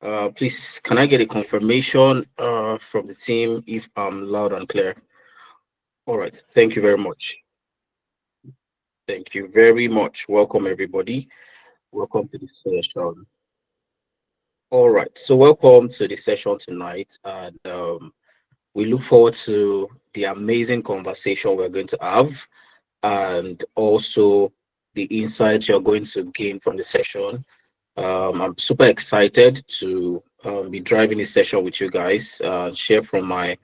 Please, can I get a confirmation from the team if I'm loud and clear? All right. Thank you very much. Thank you very much. Welcome, everybody. Welcome to the session. All right. So, welcome to the session tonight. And we look forward to the amazing conversation we're going to have and also the insights you're going to gain from the session. I'm super excited to be driving this session with you guys, share from my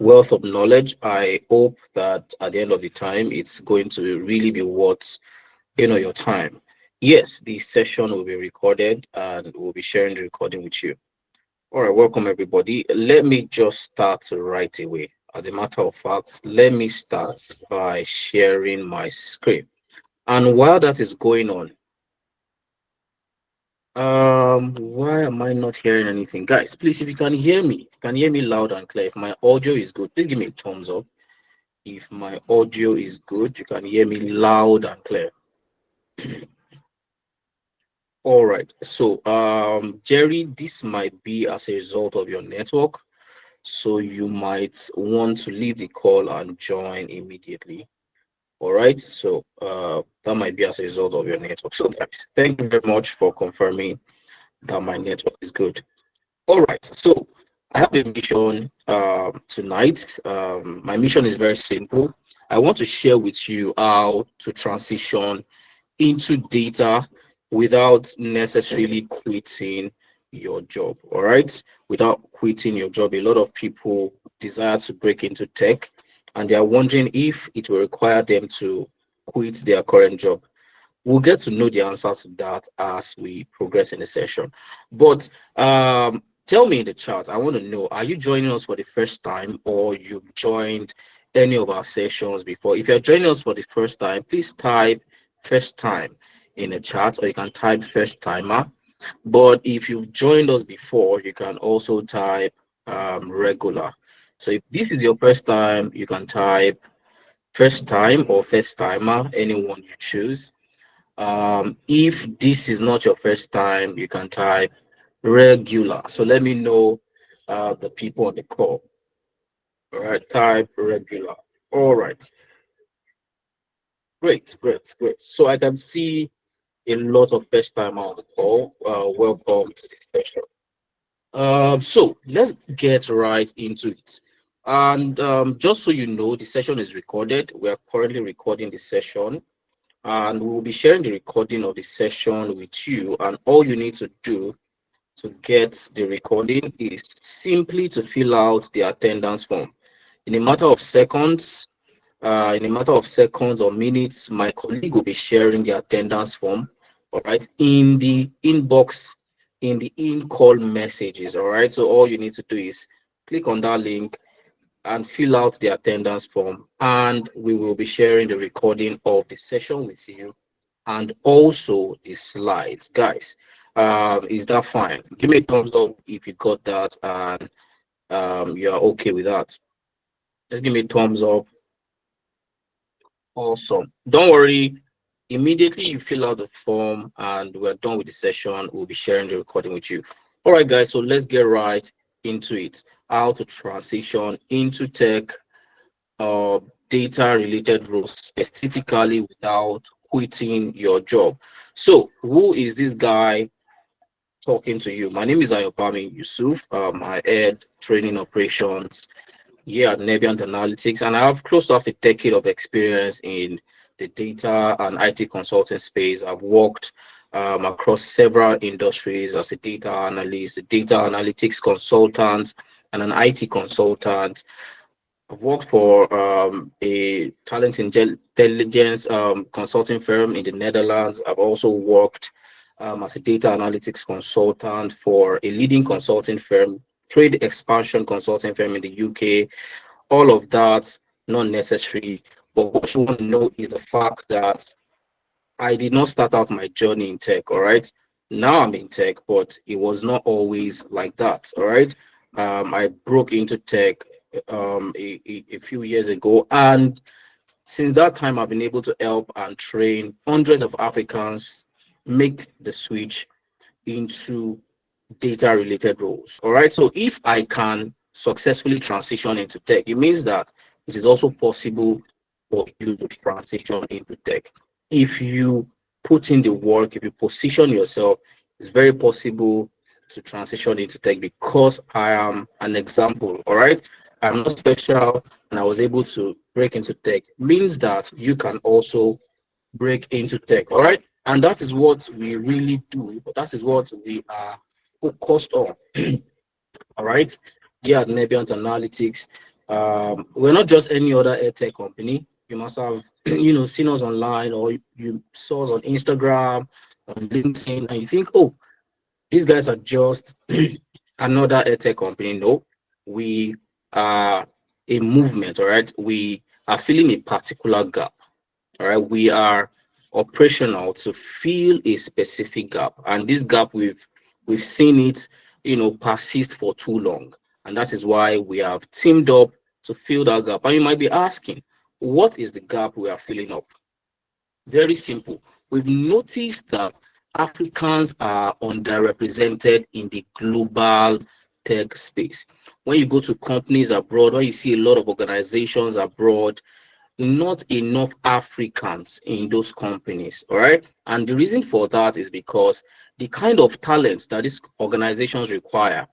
wealth of knowledge. I hope that at the end of the time, it's going to really be worth your time. Yes, the session will be recorded, and we'll be sharing the recording with you. All right, welcome everybody. Let me just start right away. As a matter of fact, let me start by sharing my screen. And while that is going on, why am I not hearing anything? Guys, please, if you can hear me, if you can hear me loud and clear, if my audio is good, please give me a thumbs up. If my audio is good, you can hear me loud and clear. All right. So, Jerry, this might be as a result of your network. So you might want to leave the call and join immediately. All right. So, that might be as a result of your network. So, guys, thank you very much for confirming that my network is good. All right. So, I have a mission tonight. My mission is very simple. I want to share with you how to transition into data without necessarily quitting your job. All right. Without quitting your job, a lot of people desire to break into tech and they are wondering if it will require them to quit their current job. We'll get to know the answer to that as we progress in the session. But tell me in the chat, I want to know, are you joining us for the first time or you've joined any of our sessions before? If you're joining us for the first time, please type first time in the chat, or you can type first timer. But if you've joined us before, you can also type regular. So if this is your first time, you can type first time or first timer, anyone you choose. If this is not your first time, you can type regular. So let me know the people on the call. All right, type regular. All right, great, great, great. So I can see a lot of first time on the call. Welcome to this session. So let's get right into it. And just so you know, the session is recorded. We are currently recording the session, and we will be sharing the recording of the session with you. And all you need to do to get the recording is simply to fill out the attendance form. In a matter of seconds, or minutes, my colleague will be sharing the attendance form, all right, in the inbox, in the in-call messages, all right. So all you need to do is click on that link and fill out the attendance form, and we will be sharing the recording of the session with you and also the slides. Guys, is that fine? Give me a thumbs up if you got that and you're okay with that. Just give me a thumbs up. Awesome. Don't worry. Immediately you fill out the form and we're done with the session, we'll be sharing the recording with you. All right, guys. So let's get right into it. How to transition into tech data related roles specifically without quitting your job. So, who is this guy talking to you? My name is Ayobami Yusuf. I head training operations here at Nebiant Analytics, and I have close to half a decade of experience in the data and IT consulting space. I've worked across several industries as a data analyst, a data analytics consultant, and an IT consultant. I've worked for a intelligence consulting firm in the Netherlands. I've also worked as a data analytics consultant for a leading consulting firm, trade expansion consulting firm in the UK. All of that, not necessary. But what you want to know is the fact that I did not start out my journey in tech, all right? Now I'm in tech, but it was not always like that, all right? I broke into tech a few years ago, and since that time, I've been able to help and train hundreds of Africans make the switch into data related roles. All right. So if I can successfully transition into tech, it means that it is also possible for you to transition into tech. If you put in the work, if you position yourself, it's very possible to transition into tech because I am an example. All right. I'm not special and I was able to break into tech means that you can also break into tech. All right. And that is what we really do. That is what we are focused on. All right. Yeah, at Nebiant Analytics. We're not just any other tech company. You must have, seen us online or you saw us on Instagram, on LinkedIn, and you think, oh, these guys are just another tech company. No, we are a movement. All right. We are filling a particular gap. All right, we are operational to fill a specific gap, and this gap we've seen it, persist for too long, and that is why we have teamed up to fill that gap. And you might be asking, what is the gap we are filling up? Very simple. We've noticed that Africans are underrepresented in the global tech space. When you go to companies abroad, when you see a lot of organizations abroad, not enough Africans in those companies. All right. And the reason for that is because the kind of talents that these organizations require,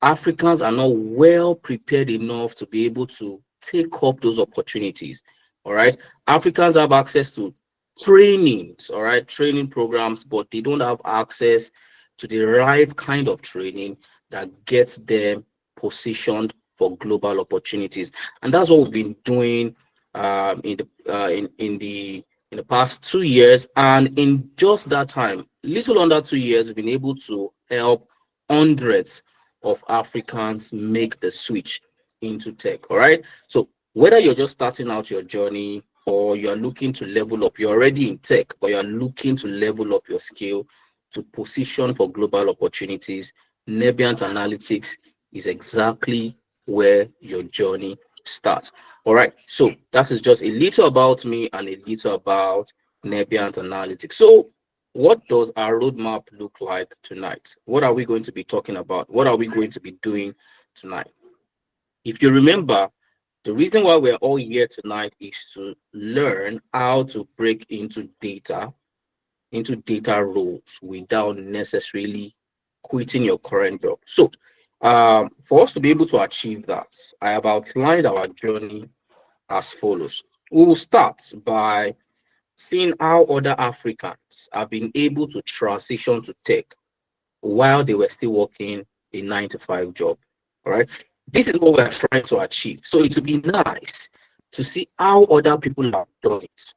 Africans are not well prepared enough to be able to take up those opportunities. All right. Africans have access to trainings, all right, training programs, but they don't have access to the right kind of training that gets them positioned for global opportunities. And that's what we've been doing in the past 2 years. And in just that time, little under 2 years, we've been able to help hundreds of Africans make the switch into tech. All right. So whether you're just starting out your journey or you're looking to level up, you're already in tech, but you're looking to level up your skill to position for global opportunities, Nebiant Analytics is exactly where your journey starts. All right. So that is just a little about me and a little about Nebiant Analytics. So what does our roadmap look like tonight? What are we going to be talking about? What are we going to be doing tonight? If you remember, the reason why we're all here tonight is to learn how to break into data roles without necessarily quitting your current job. So, for us to be able to achieve that, I have outlined our journey as follows. We will start by seeing how other Africans have been able to transition to tech while they were still working a 9 to 5 job. All right. This is what we're trying to achieve. So it would be nice to see how other people have done it.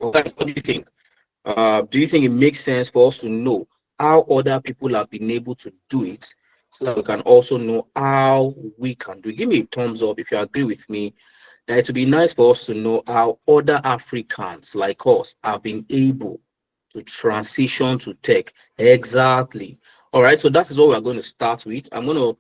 Okay, what do you think? Do you think it makes sense for us to know how other people have been able to do it so that we can also know how we can do it? Give me a thumbs up if you agree with me that it would be nice for us to know how other Africans like us have been able to transition to tech. Exactly. All right. So that is what we're going to start with. I'm going to,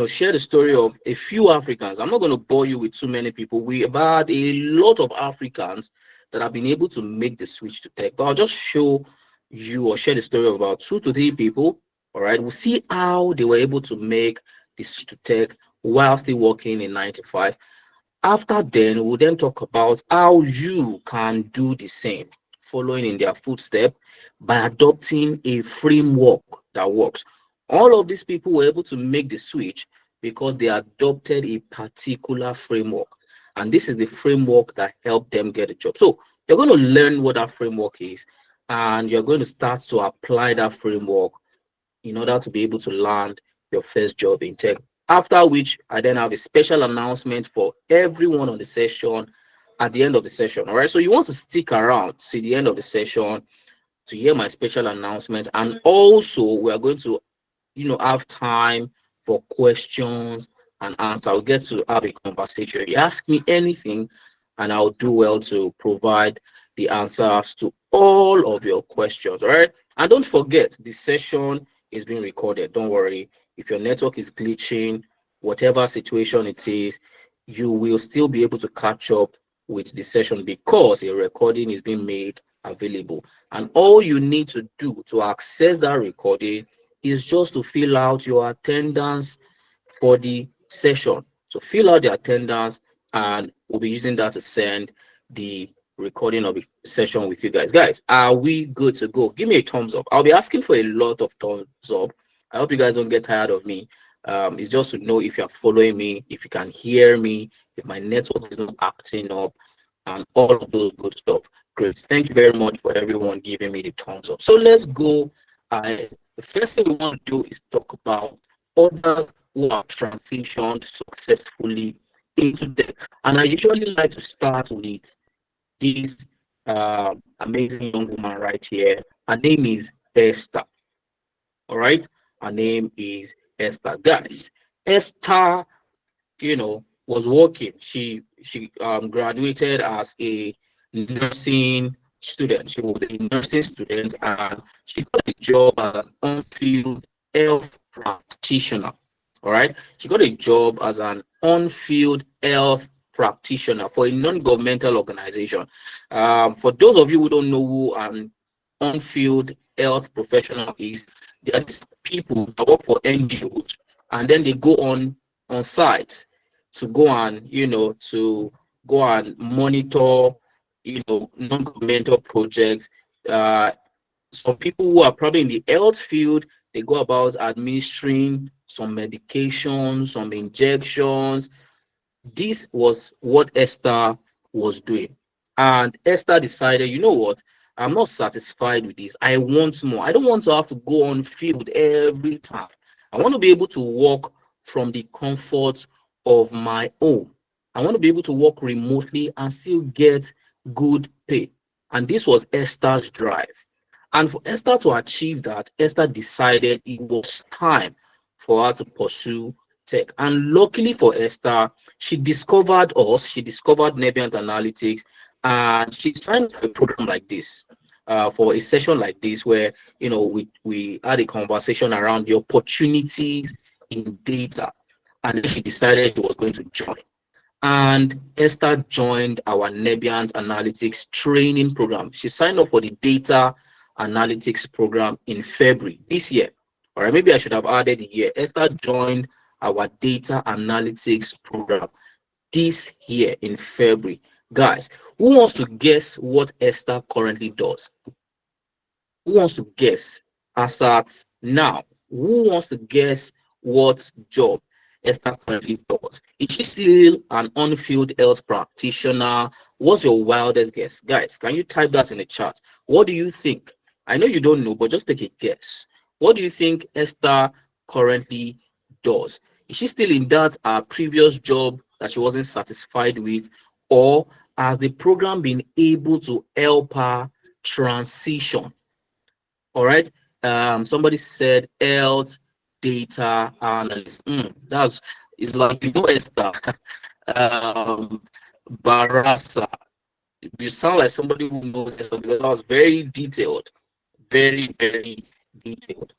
share the story of a few Africans. I'm not going to bore you with too many people. We have had a lot of Africans that have been able to make the switch to tech, but I'll just show you or share the story of about 2 to 3 people. All right. We'll see how they were able to make the switch to tech while still working in 9 to 5. After then, we'll then talk about how you can do the same, following in their footstep by adopting a framework that works. All of these people were able to make the switch because they adopted a particular framework. And this is the framework that helped them get a job. So you're going to learn what that framework is, and you're going to start to apply that framework in order to be able to land your first job in tech. After which, I then have a special announcement for everyone on the session at the end of the session. All right. So you want to stick around to the end of the session to hear my special announcement. And also, we are going to, have time for questions and answer. I'll get to have a conversation. You ask me anything, and I'll do well to provide the answers to all of your questions. All right. And don't forget, the session is being recorded. Don't worry. If your network is glitching, whatever situation it is, you will still be able to catch up with the session because a recording is being made available. And all you need to do to access that recording is just to fill out your attendance for the session. So fill out the attendance, and we'll be using that to send the recording of the session with you guys. Guys, are we good to go? Give me a thumbs up. I'll be asking for a lot of thumbs up. I hope you guys don't get tired of me. It's just to know if you're following me, if you can hear me, if my network is not acting up, and all of those good stuff. Great. Thank you very much for everyone giving me the thumbs up. So let's go. The first thing we want to do is talk about others who have transitioned successfully into tech. And I usually like to start with this amazing young woman right here. Her name is Esther. All right. Her name is Esther. Guys, Esther, was working. She graduated as a nursing student. She was a nursing student, and she got a job as an on-field health practitioner. All right, she got a job as an on-field health practitioner for a non-governmental organization. For those of you who don't know who an on-field health professional is, they are these people that work for NGOs, and then they go on site to go and monitor non-governmental projects. Some people who are probably in the health field, they go about administering some medications, some injections. This was what Esther was doing. And Esther decided, you know what? I'm not satisfied with this. I want more. I don't want to have to go on field every time. I want to be able to work from the comfort of my home. I want to be able to work remotely and still get good pay. And this was Esther's drive. And for Esther to achieve that, Esther decided it was time for her to pursue tech. And luckily for Esther, she discovered us, she discovered Nebient Analytics, and she signed for a program like this, for a session like this, where we had a conversation around the opportunities in data. And then she decided she was going to join. And Esther joined our Nebient Analytics training program. She signed up for the data analytics program in February this year. All right, maybe I should have added the year. Esther joined our data analytics program this year in February. Guys, who wants to guess what Esther currently does? Who wants to guess as at now? Who wants to guess what job Esther currently does? Is she still an on-field health practitioner? What's your wildest guess? Guys, can you type that in the chat? What do you think? I know you don't know, but just take a guess. What do you think Esther currently does? Is she still in that previous job that she wasn't satisfied with, or has the program been able to help her transition? All right. Somebody said health data analyst. That's it's like Esther. um, Barasa. You sound like somebody who knows this because that was very detailed, very, very detailed.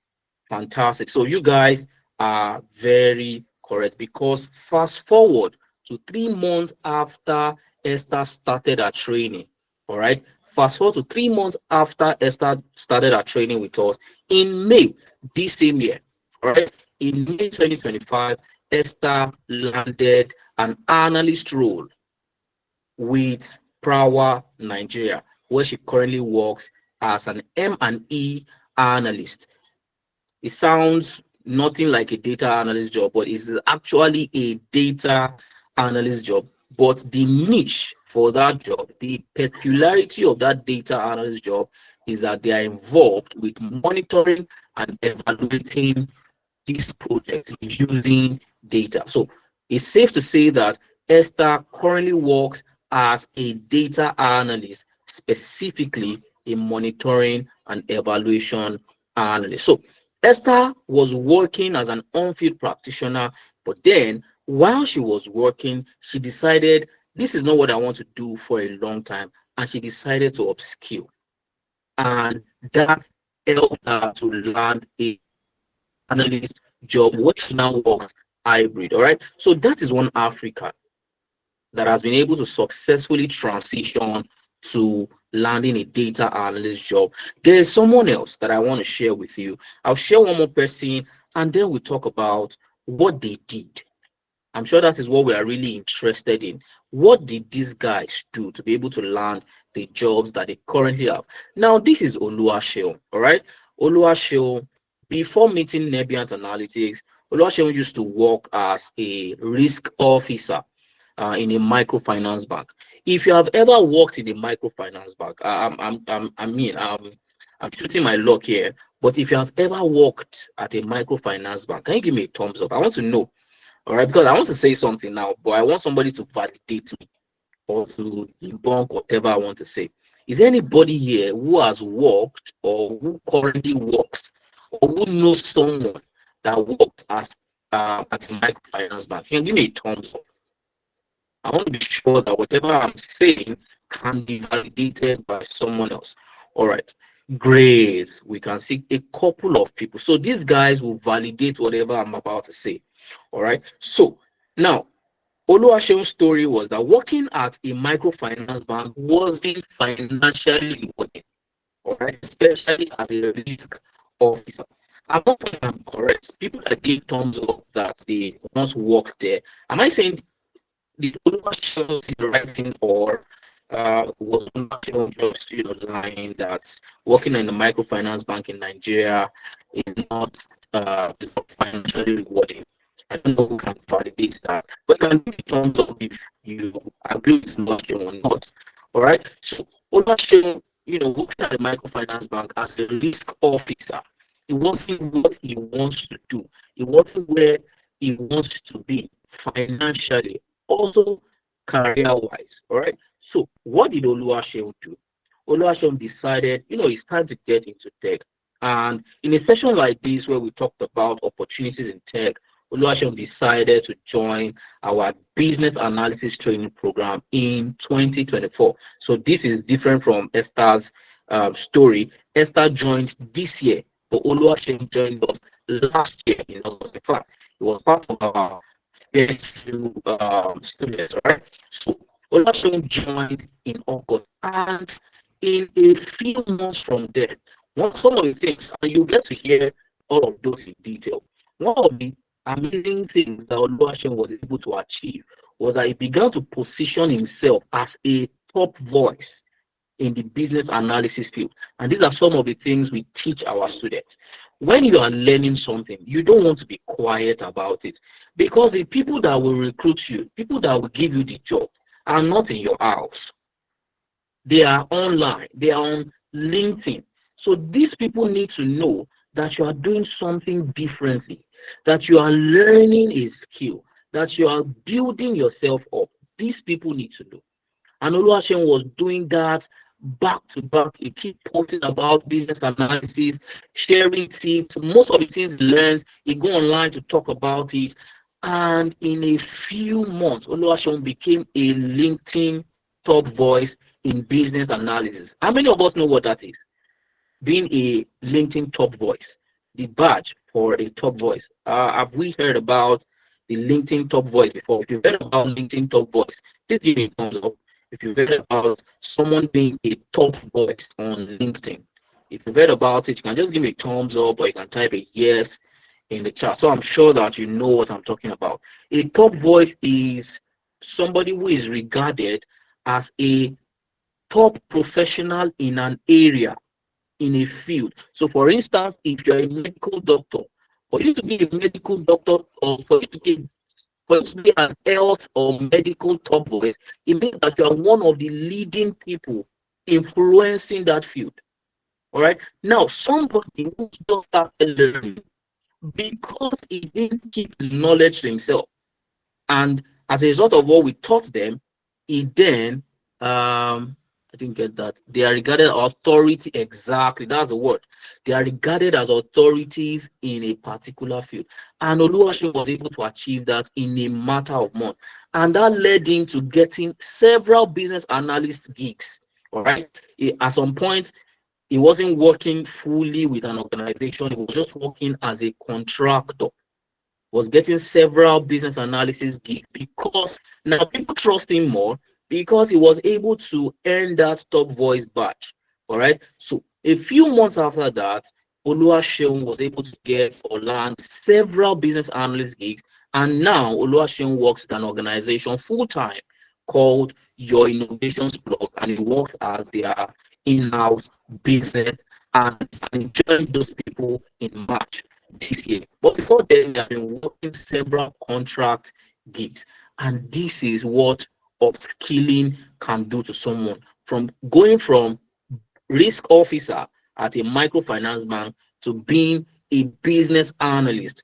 Fantastic. So you guys are very correct, because fast forward to 3 months after Esther started her training. All right. Fast forward to 3 months after Esther started her training with us in May this same year. All right. In May 2025, Esther landed an analyst role with Prawa Nigeria, where she currently works as an M&E analyst. It sounds nothing like a data analyst job, but it's actually a data analyst job. But the niche for that job, the peculiarity of that data analyst job, is that they are involved with monitoring and evaluating these projects using data. So it's safe to say that Esther currently works as a data analyst, specifically in monitoring and evaluation analyst. So Esther was working as an on-field practitioner, but then while she was working, she decided this is not what I want to do for a long time, and she decided to upskill. And that helped her to land a analyst job, which now works hybrid. All right. So that is one African that has been able to successfully transition to landing a data analyst job. There's someone else that I want to share with you. I'll share one more person, and then we'll talk about what they did. I'm sure that is what we are really interested in. What did these guys do to be able to land the jobs that they currently have? Now, this is Oluwaseun, all right? Oluwaseun, before meeting Nebiant Analytics, Oluwaseun used to work as a risk officer in a microfinance bank. If you have ever worked in a microfinance bank, I'm shooting my luck here. But if you have ever worked at a microfinance bank, can you give me a thumbs up? I want to know. All right, because I want to say something now, but I want somebody to validate me or to debunk whatever I want to say. Is there anybody here who has worked or who currently works or who knows someone that works as at a microfinance bank? Can you give me a thumbs up? I want to be sure that whatever I'm saying can be validated by someone else. All right, great. We can see a couple of people. So these guys will validate whatever I'm about to say. All right. So now, Oluwaseun's story was that working at a microfinance bank wasn't financially rewarding. All right, especially as a risk officer. I'm not saying I'm correct. People that gave thumbs up that they once worked there. Am I saying did Oluwaseun see the right thing, or was Oluwaseun just lying that working in a microfinance bank in Nigeria is not financially rewarding? I don't know who can validate that, but you can give me thumbs up if you agree with Oluwaseun or not. All right. So Oluwaseun, working at a microfinance bank as a risk officer, it wasn't what he wants to do. It wasn't where he wants to be financially, also career-wise. All right. So what did Oluwaseun do? Oluwaseun decided, it's time to get into tech. And in a session like this, where we talked about opportunities in tech, Oluwaseun decided to join our business analysis training program in 2024. So this is different from Esther's story. Esther joined this year, but Oluwaseun joined us last year in August. In fact, it was part of our first few students, right? So Oluwaseun joined in August, and in a few months from there, some of the things, and you get to hear all of those in detail. One of the amazing things that Oluwaseun was able to achieve was that he began to position himself as a top voice in the business analysis field. And these are some of the things we teach our students. When you are learning something, you don't want to be quiet about it, because the people that will recruit you, people that will give you the job, are not in your house. They are online. They are on LinkedIn. So these people need to know that you are doing something differently, that you are learning a skill, that you are building yourself up. These people need to know. And Oluwaseun was doing that back to back. He keep posting about business analysis, sharing tips. Most of the things he learns, he go online to talk about it. And in a few months, Oluwaseun became a LinkedIn top voice in business analysis. How many of us know what that is? Being a LinkedIn top voice, the badge for a top voice. Have we heard about the LinkedIn top voice before? If you've heard about LinkedIn top voice, please give me a thumbs up. If you've heard about someone being a top voice on LinkedIn, if you've heard about it, you can just give me a thumbs up, or you can type a yes in the chat. So I'm sure that you know what I'm talking about. A top voice is somebody who is regarded as a top professional in an area, in a field. So for instance, if you're a medical doctor, for you to be a medical doctor, or for you to be an health or medical top voice, it means that you are one of the leading people influencing that field. All right. Now, somebody who just started learning because he didn't keep his knowledge to himself, and as a result of what we taught them, he then I didn't get that. They are regarded as authority. Exactly, that's the word. They are regarded as authorities in a particular field. And Oluwaseun was able to achieve that in a matter of months. And that led him to getting several business analyst gigs. All right. At some point, he wasn't working fully with an organization, he was just working as a contractor, was getting several business analysis gigs because now people trust him more because he was able to earn that top voice badge. All right. So a few months after that, Oluwaseun was able to get or land several business analyst gigs, and now Oluwaseun works with an organization full time called Your Innovations Blog, and he works as their in-house business analyst, and he joined those people in March this year. But before then, they have been working several contract gigs, and this is what upskilling can do to someone, from going from risk officer at a microfinance bank to being a business analyst.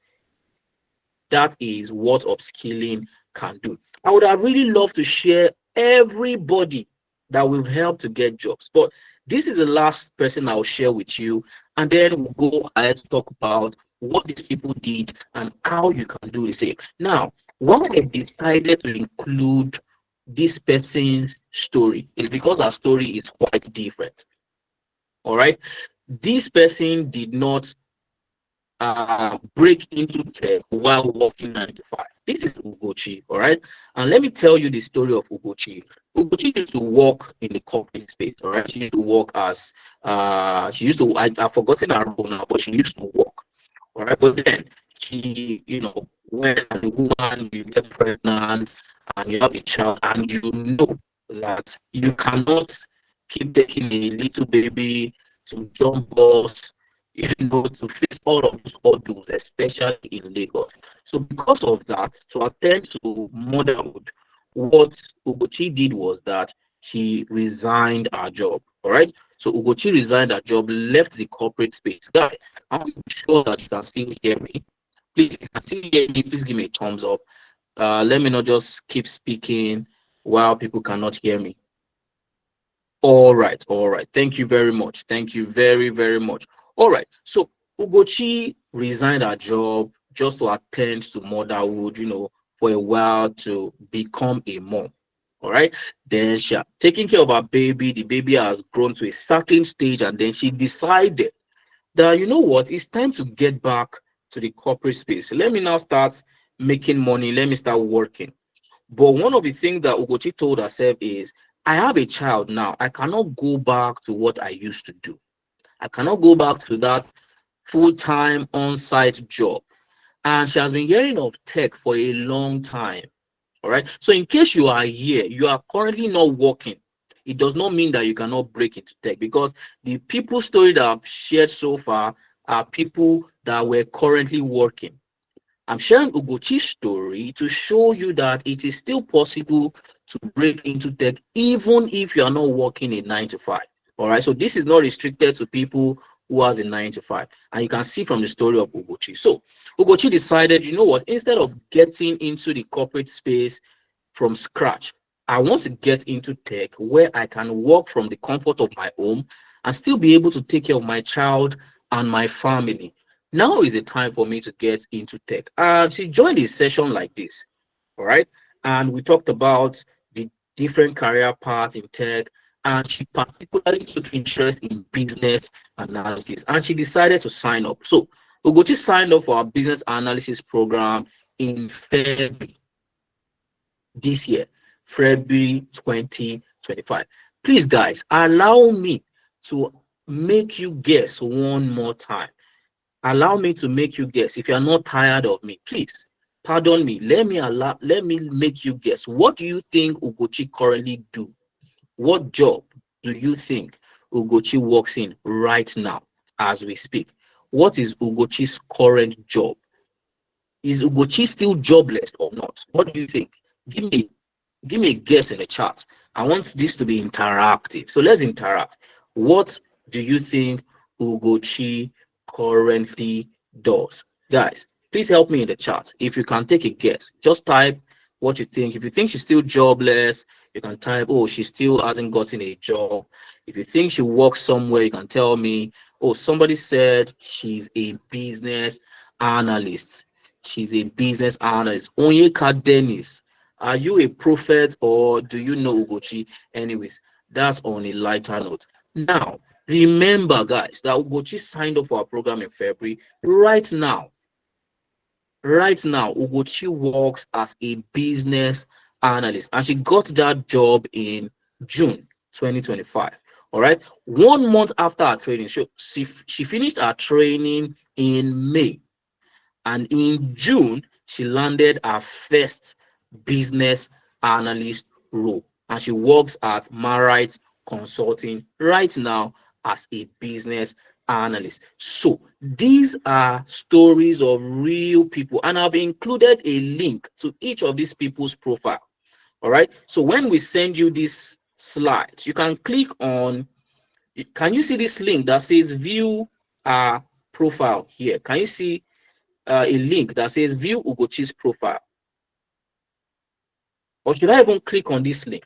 That is what upskilling can do. I would have really loved to share everybody that we've helped to get jobs, but this is the last person I'll share with you, and then we'll go ahead to talk about what these people did and how you can do the same. Now, why I decided to include this person's story is because our story is quite different. All right, this person did not break into tech while working 9 to 5. This is Ugochi, all right? And let me tell you the story of Ugochi. Ugochi used to work in the corporate space, all right? She used to work as, she used to, I've forgotten her role now, but she used to work, all right? But then she, when as a woman, you get pregnant and you have a child, and you know that you cannot keep taking a little baby to jump bus, to face all of those hurdles, especially in Lagos. So because of that, to attend to motherhood, what Ugochi did was that she resigned her job. All right. So Ugochi resigned her job, left the corporate space. Guys, I'm sure that you can still hear me. Please, if you can still hear me, please give me a thumbs up. Let me not just keep speaking while people cannot hear me. All right, all right. Thank you very much. Thank you very, very much. All right. So Ugochi resigned her job just to attend to motherhood, for a while to become a mom. All right. Then she taking care of her baby. The baby has grown to a certain stage, and then she decided that what, it's time to get back to the corporate space. Let me now start making money. Let me start working. But one of the things that Ugochi told herself is, I have a child now. I cannot go back to what I used to do. I cannot go back to that full-time on-site job. And she has been hearing of tech for a long time. All right. So in case you are here, you are currently not working. It does not mean that you cannot break into tech, because the people story that I've shared so far are people that were currently working. I'm sharing Ugochi's story to show you that it is still possible to break into tech even if you are not working a 9 to 5. All right. So this is not restricted to people who has a 9 to 5. And you can see from the story of Ugochi. So Ugochi decided, you know what, instead of getting into the corporate space from scratch, I want to get into tech where I can work from the comfort of my home and still be able to take care of my child and my family. Now is the time for me to get into tech. And she joined a session like this. All right. And we talked about the different career paths in tech. And she particularly took interest in business analysis. And she decided to sign up. So Ugochi signed up for our business analysis program in February this year, February 2025. Please, guys, allow me to make you guess one more time. Allow me to make you guess. If you are not tired of me, please pardon me. Let me make you guess. What do you think Ugochi currently do? What job do you think Ugochi works in right now as we speak? What is Ugochi's current job? Is Ugochi still jobless or not? What do you think? Give me give me a guess in the chat. I want this to be interactive. So let's interact. What do you think Ugochi currently does? Guys, please help me in the chat. If you can take a guess, just type what you think. If you think she's still jobless, you can type, oh, she still hasn't gotten a job. If you think she works somewhere, you can tell me, oh, somebody said she's a business analyst. She's a business analyst. Onyeka Dennis, are you a prophet or do you know Ugochi? Anyways, that's on a lighter note. Now, remember, guys, that Ugochi signed up for our program in February. Right now, Ugochi works as a business analyst, and she got that job in June 2025. All right. 1 month after her training, she finished her training in May, and in June, she landed her first business analyst role. And she works at Marite Consulting right now as a business analyst. So these are stories of real people, and I've included a link to each of these people's profile. All right. So when we send you these slides, you can click on. Can you see this link that says view our profile here? Can you see a link that says view Ugochi's profile? Or should I even click on this link?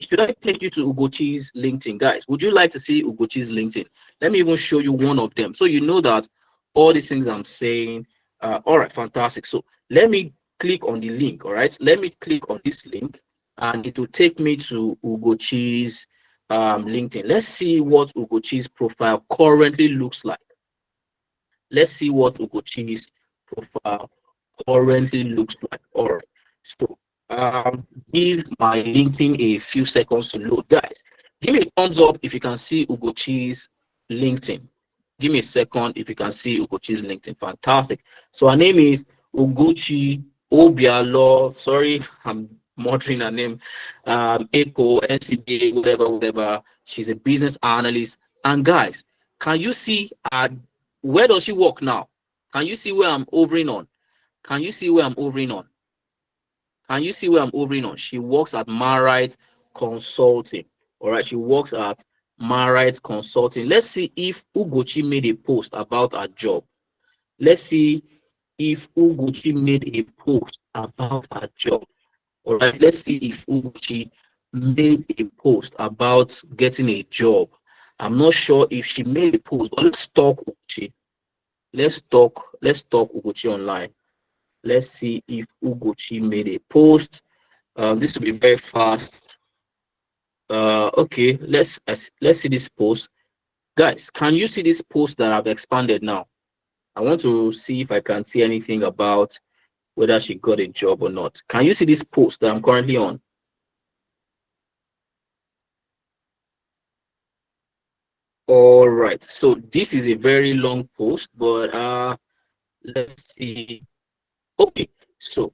Should I take you to Ugochi's LinkedIn? Guys, would you like to see Ugochi's LinkedIn? Let me even show you one of them, so you know that all these things I'm saying. All right, fantastic. So let me click on the link. All right, let me click on this link, and it will take me to Ugochi's LinkedIn. Let's see what Ugochi's profile currently looks like. Let's see what Ugochi's profile currently looks like. All right. So give my LinkedIn a few seconds to load. Guys, give me a thumbs up if you can see Ugochi's LinkedIn. Give me a second if you can see Ugochi's LinkedIn. Fantastic. So her name is Ugochi Obialo. Sorry, I'm murdering her name. Echo, NCBA, whatever. She's a business analyst. And guys, can you see where does she work now? Can you see where I'm hovering on? Can you see where I'm hovering on? Can you see where I'm hovering on? She works at Marite Consulting. All right, she works at Marite Consulting. Let's see if Ugochi made a post about her job. Let's see if Ugochi made a post about her job. All right, let's see if Ugochi made a post about getting a job. I'm not sure if she made a post, but let's talk Ugochi. Let's talk Ugochi online. Let's see if Ugochi made a post. This will be very fast. Okay, let's see this post. Guys, can you see this post that I've expanded now? I want to see if I can see anything about whether she got a job or not. Can you see this post that I'm currently on? All right, so this is a very long post, but let's see. Okay, so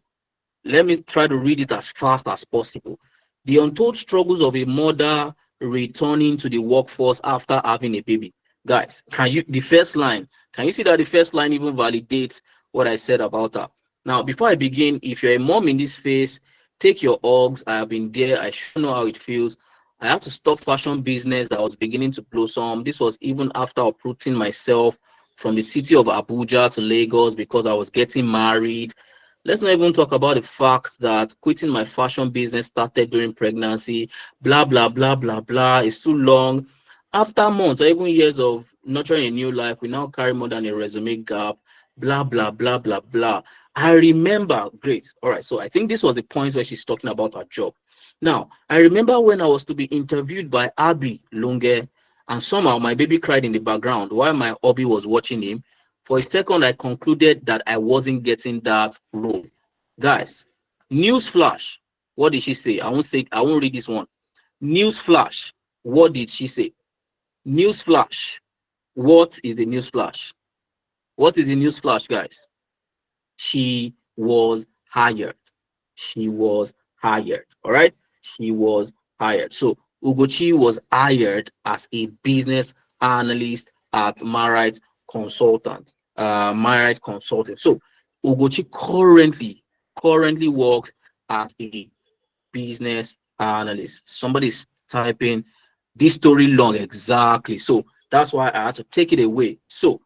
let me try to read it as fast as possible. The untold struggles of a mother returning to the workforce after having a baby. Guys, the first line, can you see that the first line even validates what I said about her? Now, before I begin, if you're a mom in this phase, take your hugs. I have been there. I sure know how it feels. I had to stop fashion business that was beginning to blossom. This was even after uprooting myself from the city of Abuja to Lagos because I was getting married. Let's not even talk about the fact that quitting my fashion business started during pregnancy. Blah, blah, blah, blah, blah. It's too long. After months or even years of nurturing a new life, we now carry more than a resume gap. Blah, blah, blah, blah, blah. I remember, great. All right. So I think this was the point where she's talking about her job. Now, I remember when I was to be interviewed by Abi Lunge, and somehow my baby cried in the background while my hubby was watching him. For a second, I concluded that I wasn't getting that role. Guys, news flash. What did she say? I won't read this one. News flash. What did she say? News flash. What is the news flash? What is the news flash, guys? She was hired. She was hired. All right. She was hired. So Ugochi was hired as a business analyst at Marite Consultant. Marite Consulting. So Ugochi currently works as a business analyst. Somebody's typing this story long exactly. So that's why I had to take it away. So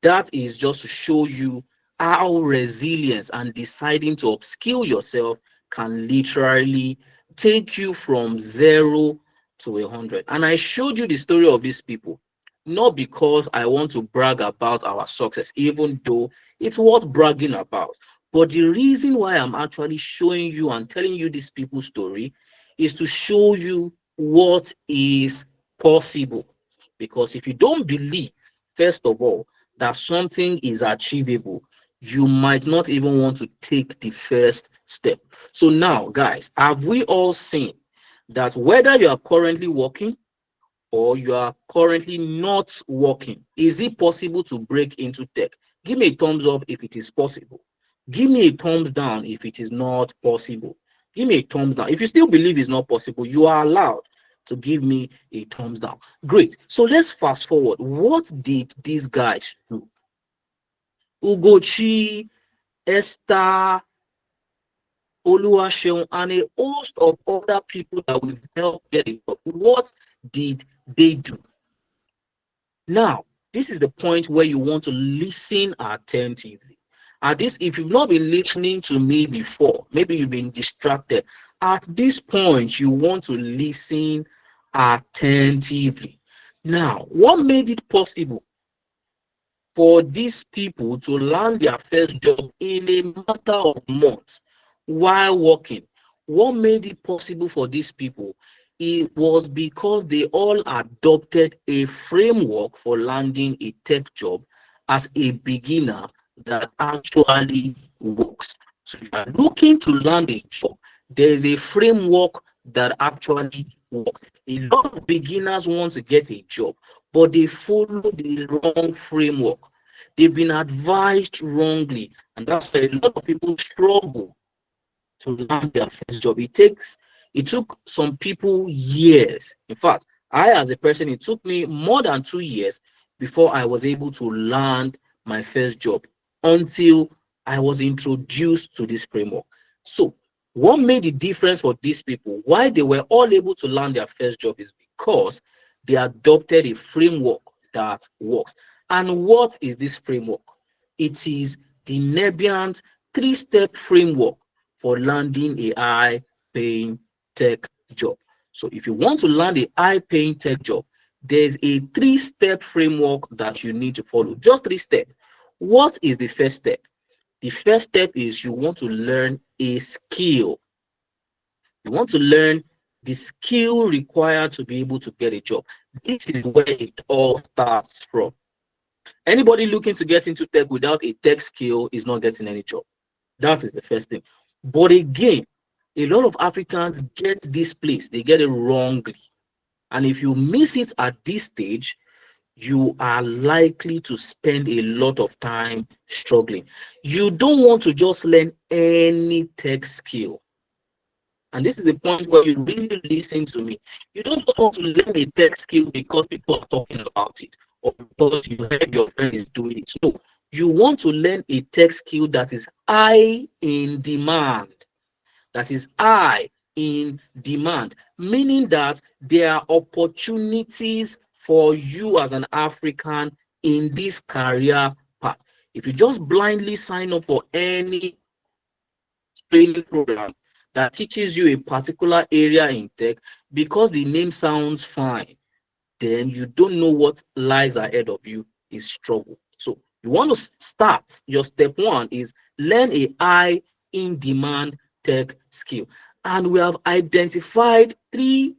that is just to show you how resilience and deciding to upskill yourself can literally take you from 0 to 100. And I showed you the story of these people, not because I want to brag about our success, even though it's worth bragging about. But the reason why I'm actually showing you and telling you these people's story is to show you what is possible. Because if you don't believe, first of all, that something is achievable, you might not even want to take the first step. So now, guys, have we all seen that whether you are currently working or you are currently not working, is it possible to break into tech? Give me a thumbs up if it is possible. Give me a thumbs down if it is not possible. Give me a thumbs down. If you still believe it's not possible, you are allowed to give me a thumbs down. Great. So let's fast forward. What did these guys do? Ugochi, Esther, Oluwaseun, and a host of other people that we've helped get it. What did they do? Now, this is the point where you want to listen attentively. At this, if you've not been listening to me before, maybe you've been distracted. At this point, you want to listen attentively. Now, what made it possible for these people to land their first job in a matter of months while working? What made it possible for these people? It was because they all adopted a framework for landing a tech job as a beginner that actually works. So if you're looking to land a job, there's a framework that actually works. A lot of beginners want to get a job, but they follow the wrong framework. They've been advised wrongly, and that's why a lot of people struggle to land their first job. It took some people years. In fact, I as a person, it took me more than 2 years before I was able to land my first job until I was introduced to this framework. So what made the difference for these people, why they were all able to land their first job, is because they adopted a framework that works. And what is this framework? It is the Nebiant three-step framework for landing a high-paying tech job. So if you want to land a high-paying tech job, there's a three-step framework that you need to follow. Just 3 steps. What is the first step? The first step is you want to learn a skill. You want to learn the skill required to be able to get a job. This is where it all starts from. Anybody looking to get into tech without a tech skill is not getting any job. That is the first thing. But again, a lot of Africans get this place, they get it wrongly. And if you miss it at this stage, you are likely to spend a lot of time struggling. You don't want to just learn any tech skill. And this is the point where you really listen to me. You don't just want to learn a tech skill because people are talking about it or because you heard your friend is doing it. No, you want to learn a tech skill that is high in demand. That is high in demand, meaning that there are opportunities for you as an African in this career path. If you just blindly sign up for any training program that teaches you a particular area in tech because the name sounds fine, then you don't know what lies ahead of you is struggle. So you want to start, your step one is learn a high in demand tech skill. And we have identified 3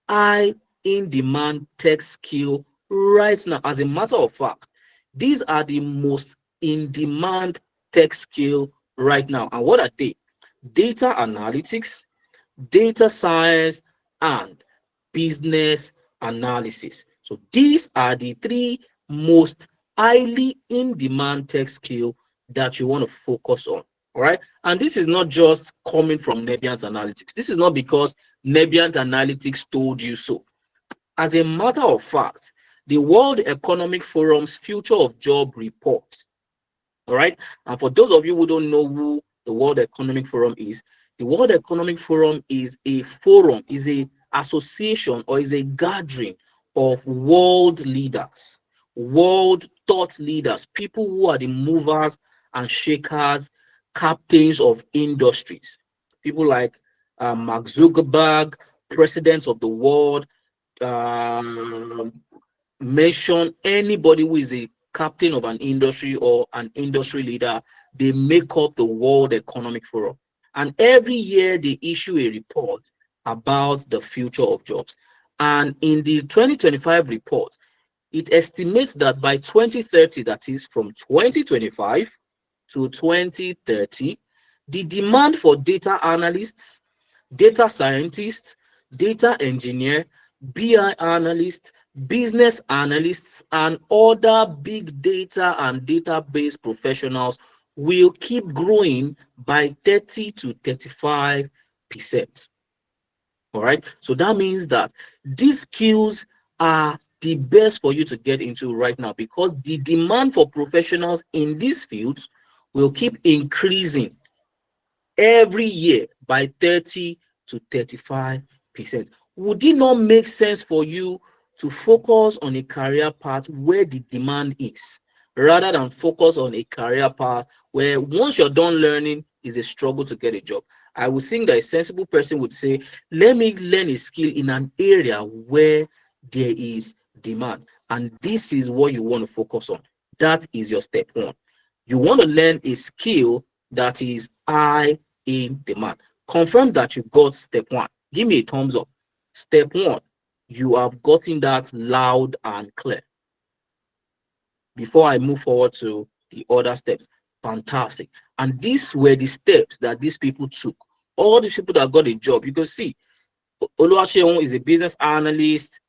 high in demand tech skill right now. As a matter of fact, these are the most in demand tech skill right now. And what are they? Data analytics, data science, and business analysis. So these are the 3 most highly in demand tech skill that you want to focus on. All right. And this is not just coming from Nebiant Analytics. This is not because Nebiant Analytics told you so. As a matter of fact, the World Economic Forum's Future of Job report. All right. And for those of you who don't know who the World Economic Forum is, the World Economic Forum is a forum, is a association, or is a gathering of world leaders, world thought leaders, people who are the movers and shakers, captains of industries. People like Mark Zuckerberg, presidents of the world, um, mention anybody who is a captain of an industry or an industry leader, they make up the World Economic Forum. And every year they issue a report about the future of jobs. And in the 2025 report, it estimates that by 2030, that is from 2025 to 2030, the demand for data analysts, data scientists, data engineer, BI analysts, business analysts, and other big data and database professionals will keep growing by 30 to 35%. All right. So that means that these skills are the best for you to get into right now, because the demand for professionals in these fields will keep increasing every year by 30 to 35%. Would it not make sense for you to focus on a career path where the demand is, rather than focus on a career path where once you're done learning, is a struggle to get a job? I would think that a sensible person would say, let me learn a skill in an area where there is demand. And this is what you want to focus on. That is your step one. You want to learn a skill that is high in demand. Confirm that you got step one. Give me a thumbs up. Step one, you have gotten that loud and clear. Before I move forward to the other steps, fantastic. And these were the steps that these people took. All the people that got a job, you can see Oluwaseun is a business analyst.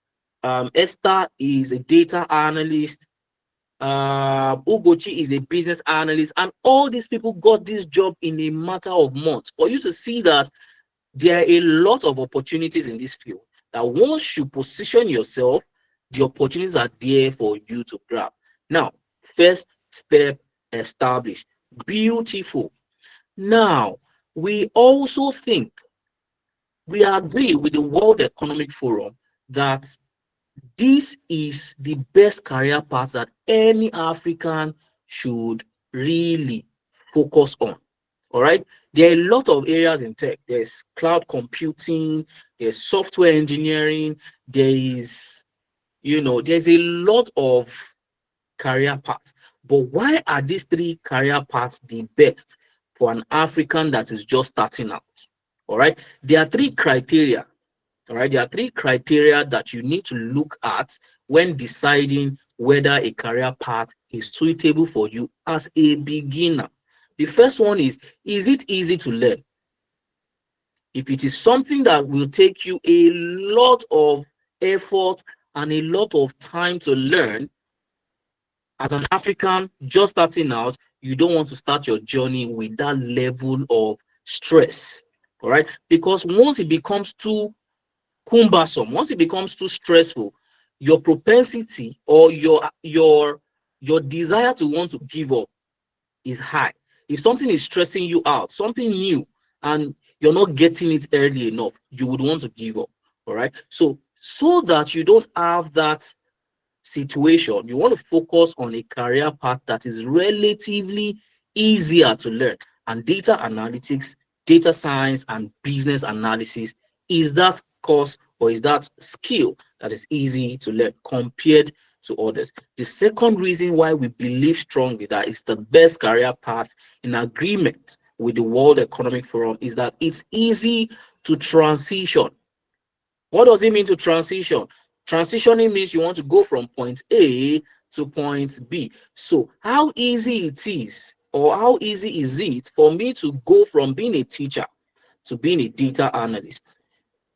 Esther is a data analyst. Ugochi is a business analyst, and all these people got this job in a matter of months. For you to see that there are a lot of opportunities in this field, that once you position yourself, the opportunities are there for you to grab. Now, first step established. Beautiful. Now, we also think, we agree with the World Economic Forum that this is the best career path that any African should really focus on. All right. There are a lot of areas in tech. There's cloud computing, there's software engineering, there is, there's a lot of career paths. But why are these three career paths the best for an African that is just starting out? All right. There are three criteria. All right. There are three criteria that you need to look at when deciding whether a career path is suitable for you as a beginner. The first one is it easy to learn? If it is something that will take you a lot of effort and a lot of time to learn, as an African just starting out, you don't want to start your journey with that level of stress. All right. Because once it becomes too cumbersome, once it becomes too stressful, your propensity or your desire to want to give up is high. If something is stressing you out, something new, and you're not getting it early enough, you would want to give up. All right. So that you don't have that situation, you want to focus on a career path that is relatively easier to learn. And data analytics, data science, and business analysis is that course or is that skill that is easy to learn compared to others. The second reason why we believe strongly that it's the best career path, in agreement with the World Economic Forum, is that it's easy to transition. What does it mean to transition? Transitioning means you want to go from point A to point B. So how easy it is, or how easy is it for me to go from being a teacher to being a data analyst?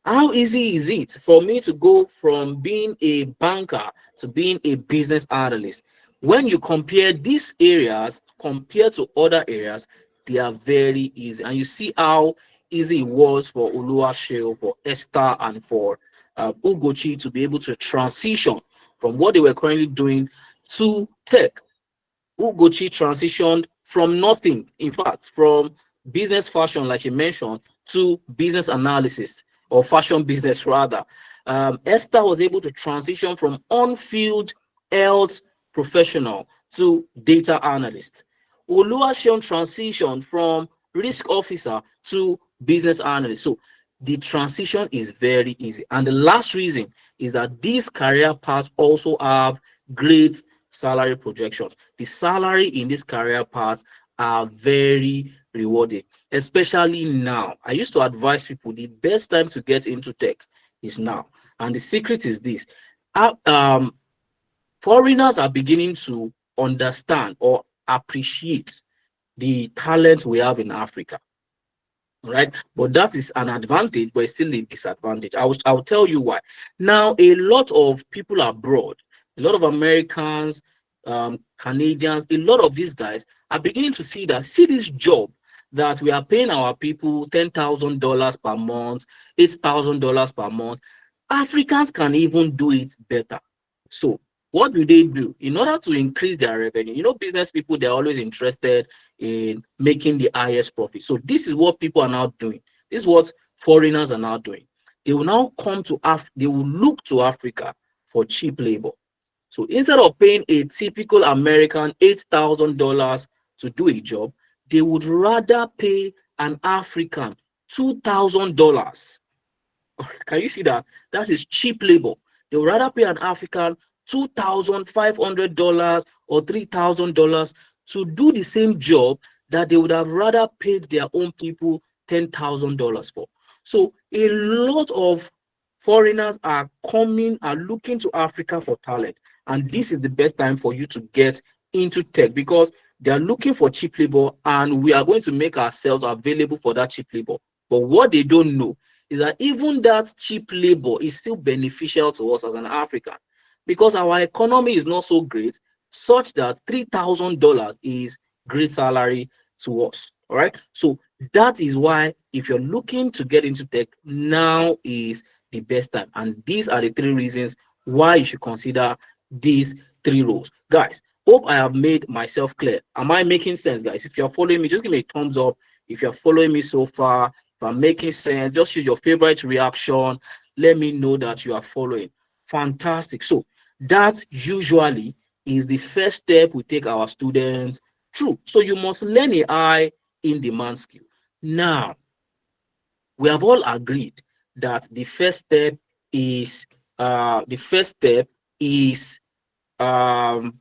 How easy is it for me to go from being a banker to being a business analyst? When you compare these areas compared to other areas, they are very easy. And you see how easy it was for Oluwaseun, for Esther, and for Ugochi to be able to transition from what they were currently doing to tech. Ugochi transitioned from nothing, in fact, from business fashion, like you mentioned, to business analysis, or fashion business rather. Esther was able to transition from on-field health professional to data analyst. Oluwaseun transitioned from risk officer to business analyst. So the transition is very easy. And the last reason is that these career paths also have great salary projections. The salary in this career path are very rewarding, especially now. I used to advise people the best time to get into tech is now. And the secret is this. Foreigners are beginning to understand or appreciate the talent we have in Africa, right? But that is an advantage, but it's still a disadvantage. I'll tell you why. Now, a lot of people abroad, a lot of Americans, Canadians, a lot of these guys are beginning to see this job that we are paying our people $10,000 per month, $8,000 per month. Africans can even do it better. So what do they do in order to increase their revenue? Business people, they're always interested in making the highest profit. So this is what people are now doing. This is what foreigners are now doing. They will now they will look to Africa for cheap labor. So instead of paying a typical American $8,000 to do a job, they would rather pay an African $2,000. Can you see that? That is cheap labor. They would rather pay an African $2,500 or $3,000 to do the same job that they would have rather paid their own people $10,000 for. So a lot of foreigners are looking to Africa for talent, and this is the best time for you to get into tech because they are looking for cheap labor, and we are going to make ourselves available for that cheap labor. But what they don't know is that even that cheap labor is still beneficial to us as an African because our economy is not so great, such that $3,000 is great salary to us. All right. So that is why if you're looking to get into tech, now is the best time. And these are the three reasons why you should consider these three roles. Guys, hope I have made myself clear. Am I making sense, guys? If you're following me, just give me a thumbs up. If you're following me so far, if I'm making sense, just use your favorite reaction. Let me know that you are following. Fantastic. So that usually is the first step we take our students through. So you must learn a high in demand skill. Now, we have all agreed that the first step is um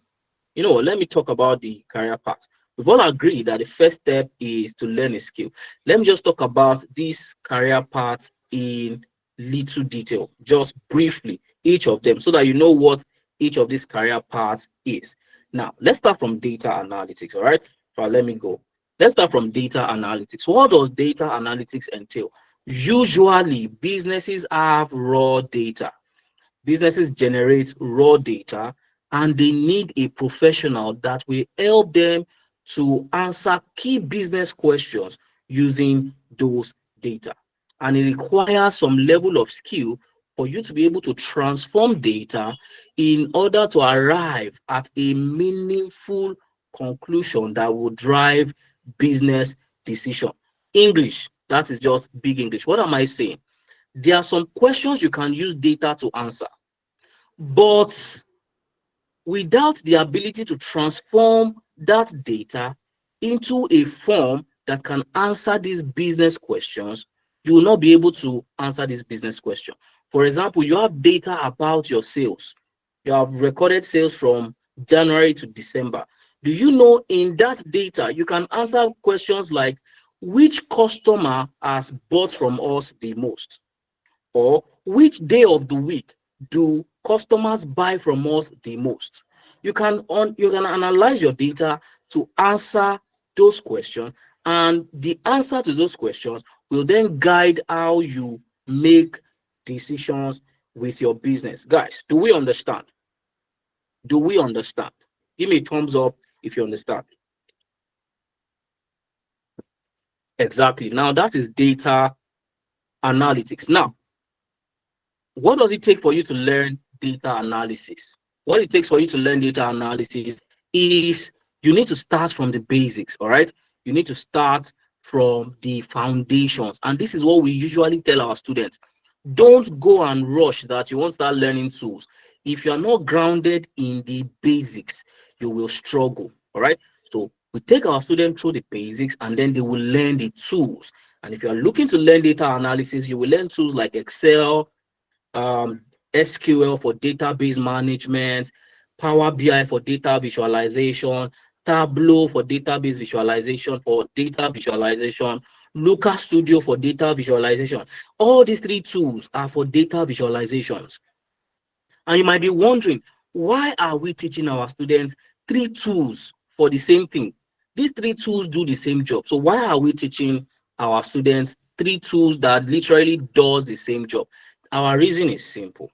let me talk about the career path. We've all agreed that the first step is to learn a skill. Let me just talk about this career path in little detail, just briefly, each of them, so that you know what each of these career paths is. Now, let's start from data analytics, all right? So let me go. Let's start from data analytics. What does data analytics entail? Usually, businesses have raw data. Businesses generate raw data and they need a professional that will help them to answer key business questions using those data. And it requires some level of skill for you to be able to transform data in order to arrive at a meaningful conclusion that will drive business decision. English, that is just big English. What am I saying? There are some questions you can use data to answer, but without the ability to transform that data into a form that can answer these business questions, you will not be able to answer this business question. For example, you have data about your sales. You have recorded sales from January to December. Do you know in that data, you can answer questions like which customer has bought from us the most? Or which day of the week do customers buy from us the most? You can analyze your data to answer those questions, and the answer to those questions will then guide how you make decisions with your business. Guys, do we understand? Do we understand? Give me a thumbs up if you understand. Exactly. Now that is data analytics. Now, what does it take for you to learn data analysis? What it takes for you to learn data analysis is you need to start from the basics, all right? You need to start from the foundations. And this is what we usually tell our students. Don't go and rush that you won't start learning tools. If you are not grounded in the basics, you will struggle, all right? So we take our students through the basics and then they will learn the tools. And if you are looking to learn data analysis, you will learn tools like Excel, um, SQL for database management, Power BI for data visualization, Tableau for database visualization, Looker Studio for data visualization. All these three tools are for data visualizations. And you might be wondering, why are we teaching our students three tools for the same thing? These three tools do the same job. So why are we teaching our students three tools that literally does the same job? Our reason is simple.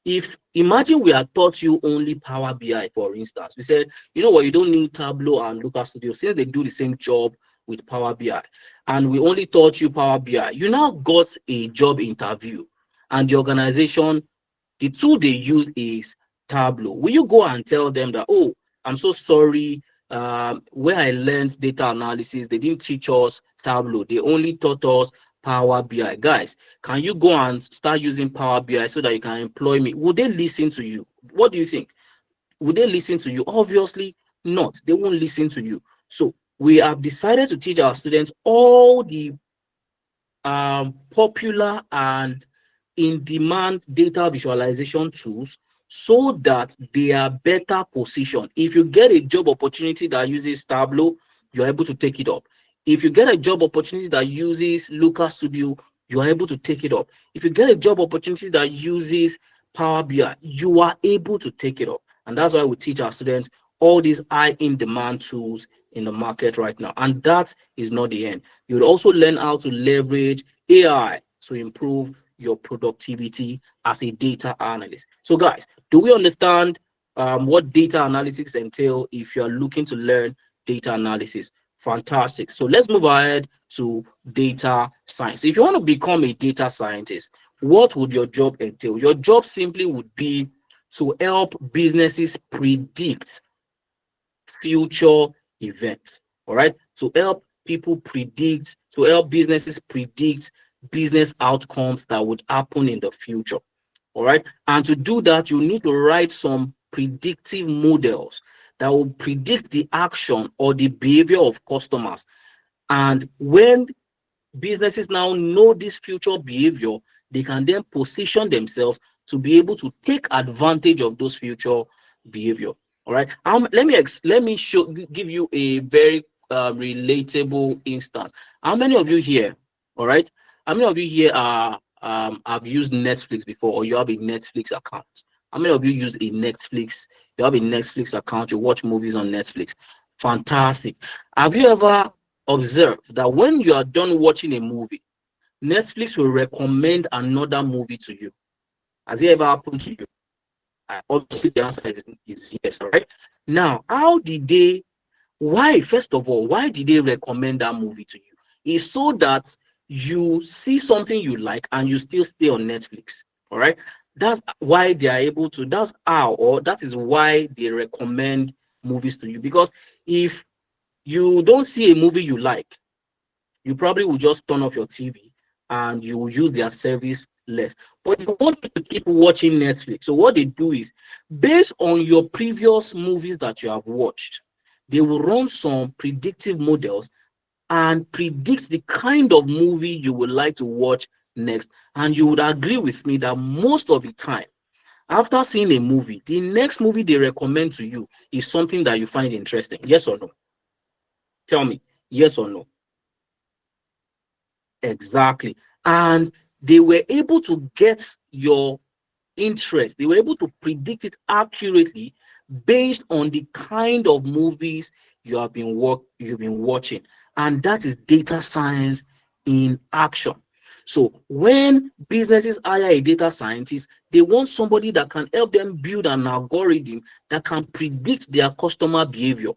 If imagine we had taught you only Power BI, for instance, we said, you know what, you don't need Tableau and Looker Studio since they do the same job with Power BI, and we only taught you Power BI. You now got a job interview, and the organization, the tool they use is Tableau. Will you go and tell them that, oh, I'm so sorry, where I learned data analysis, they didn't teach us Tableau. They only taught us Power BI. Guys, can you go and start using Power BI so that you can employ me? Would they listen to you? What do you think? Would they listen to you? Obviously not. They won't listen to you. So we have decided to teach our students all the popular and in-demand data visualization tools so that they are better positioned. If you get a job opportunity that uses Tableau, you're able to take it up. If you get a job opportunity that uses Looker Studio, you are able to take it up. If you get a job opportunity that uses Power BI, you are able to take it up. And that's why we teach our students all these high in-demand tools in the market right now. And that is not the end. You'll also learn how to leverage AI to improve your productivity as a data analyst. So guys, do we understand what data analytics entail if you're looking to learn data analysis? Fantastic. So let's move ahead to data science. If you want to become a data scientist, what would your job entail? Your job simply would be to help businesses predict future events. All right. To help people predict, to help businesses predict business outcomes that would happen in the future. All right. And to do that, you need to write some predictive models that will predict the action or the behavior of customers. And when businesses now know this future behavior, they can then position themselves to be able to take advantage of those future behavior. All right. Let me give you a very relatable instance. How many of you here? All right. How many of you here are have used Netflix before, or you have a Netflix account? How many of you use a Netflix? You have a Netflix account. You watch movies on Netflix. Fantastic. Have you ever observed that when you are done watching a movie, Netflix will recommend another movie to you? Has it ever happened to you? Obviously, the answer is yes. All right. Now, how did they? Why? First of all, why did they recommend that movie to you? It's so that you see something you like and you still stay on Netflix. All right. That's why they are able to. That's how, or that is why they recommend movies to you. Because if you don't see a movie you like, you probably will just turn off your TV and you will use their service less. But you want to keep watching Netflix. So what they do is, based on your previous movies that you have watched, they will run some predictive models and predict the kind of movie you would like to watch next. And you would agree with me that most of the time, after seeing a movie, the next movie they recommend to you is something that you find interesting. Yes or no? Tell me, yes or no? Exactly. And they were able to get your interest. They were able to predict it accurately based on the kind of movies you've been watching. And that is data science in action. So when businesses hire a data scientist, they want somebody that can help them build an algorithm that can predict their customer behavior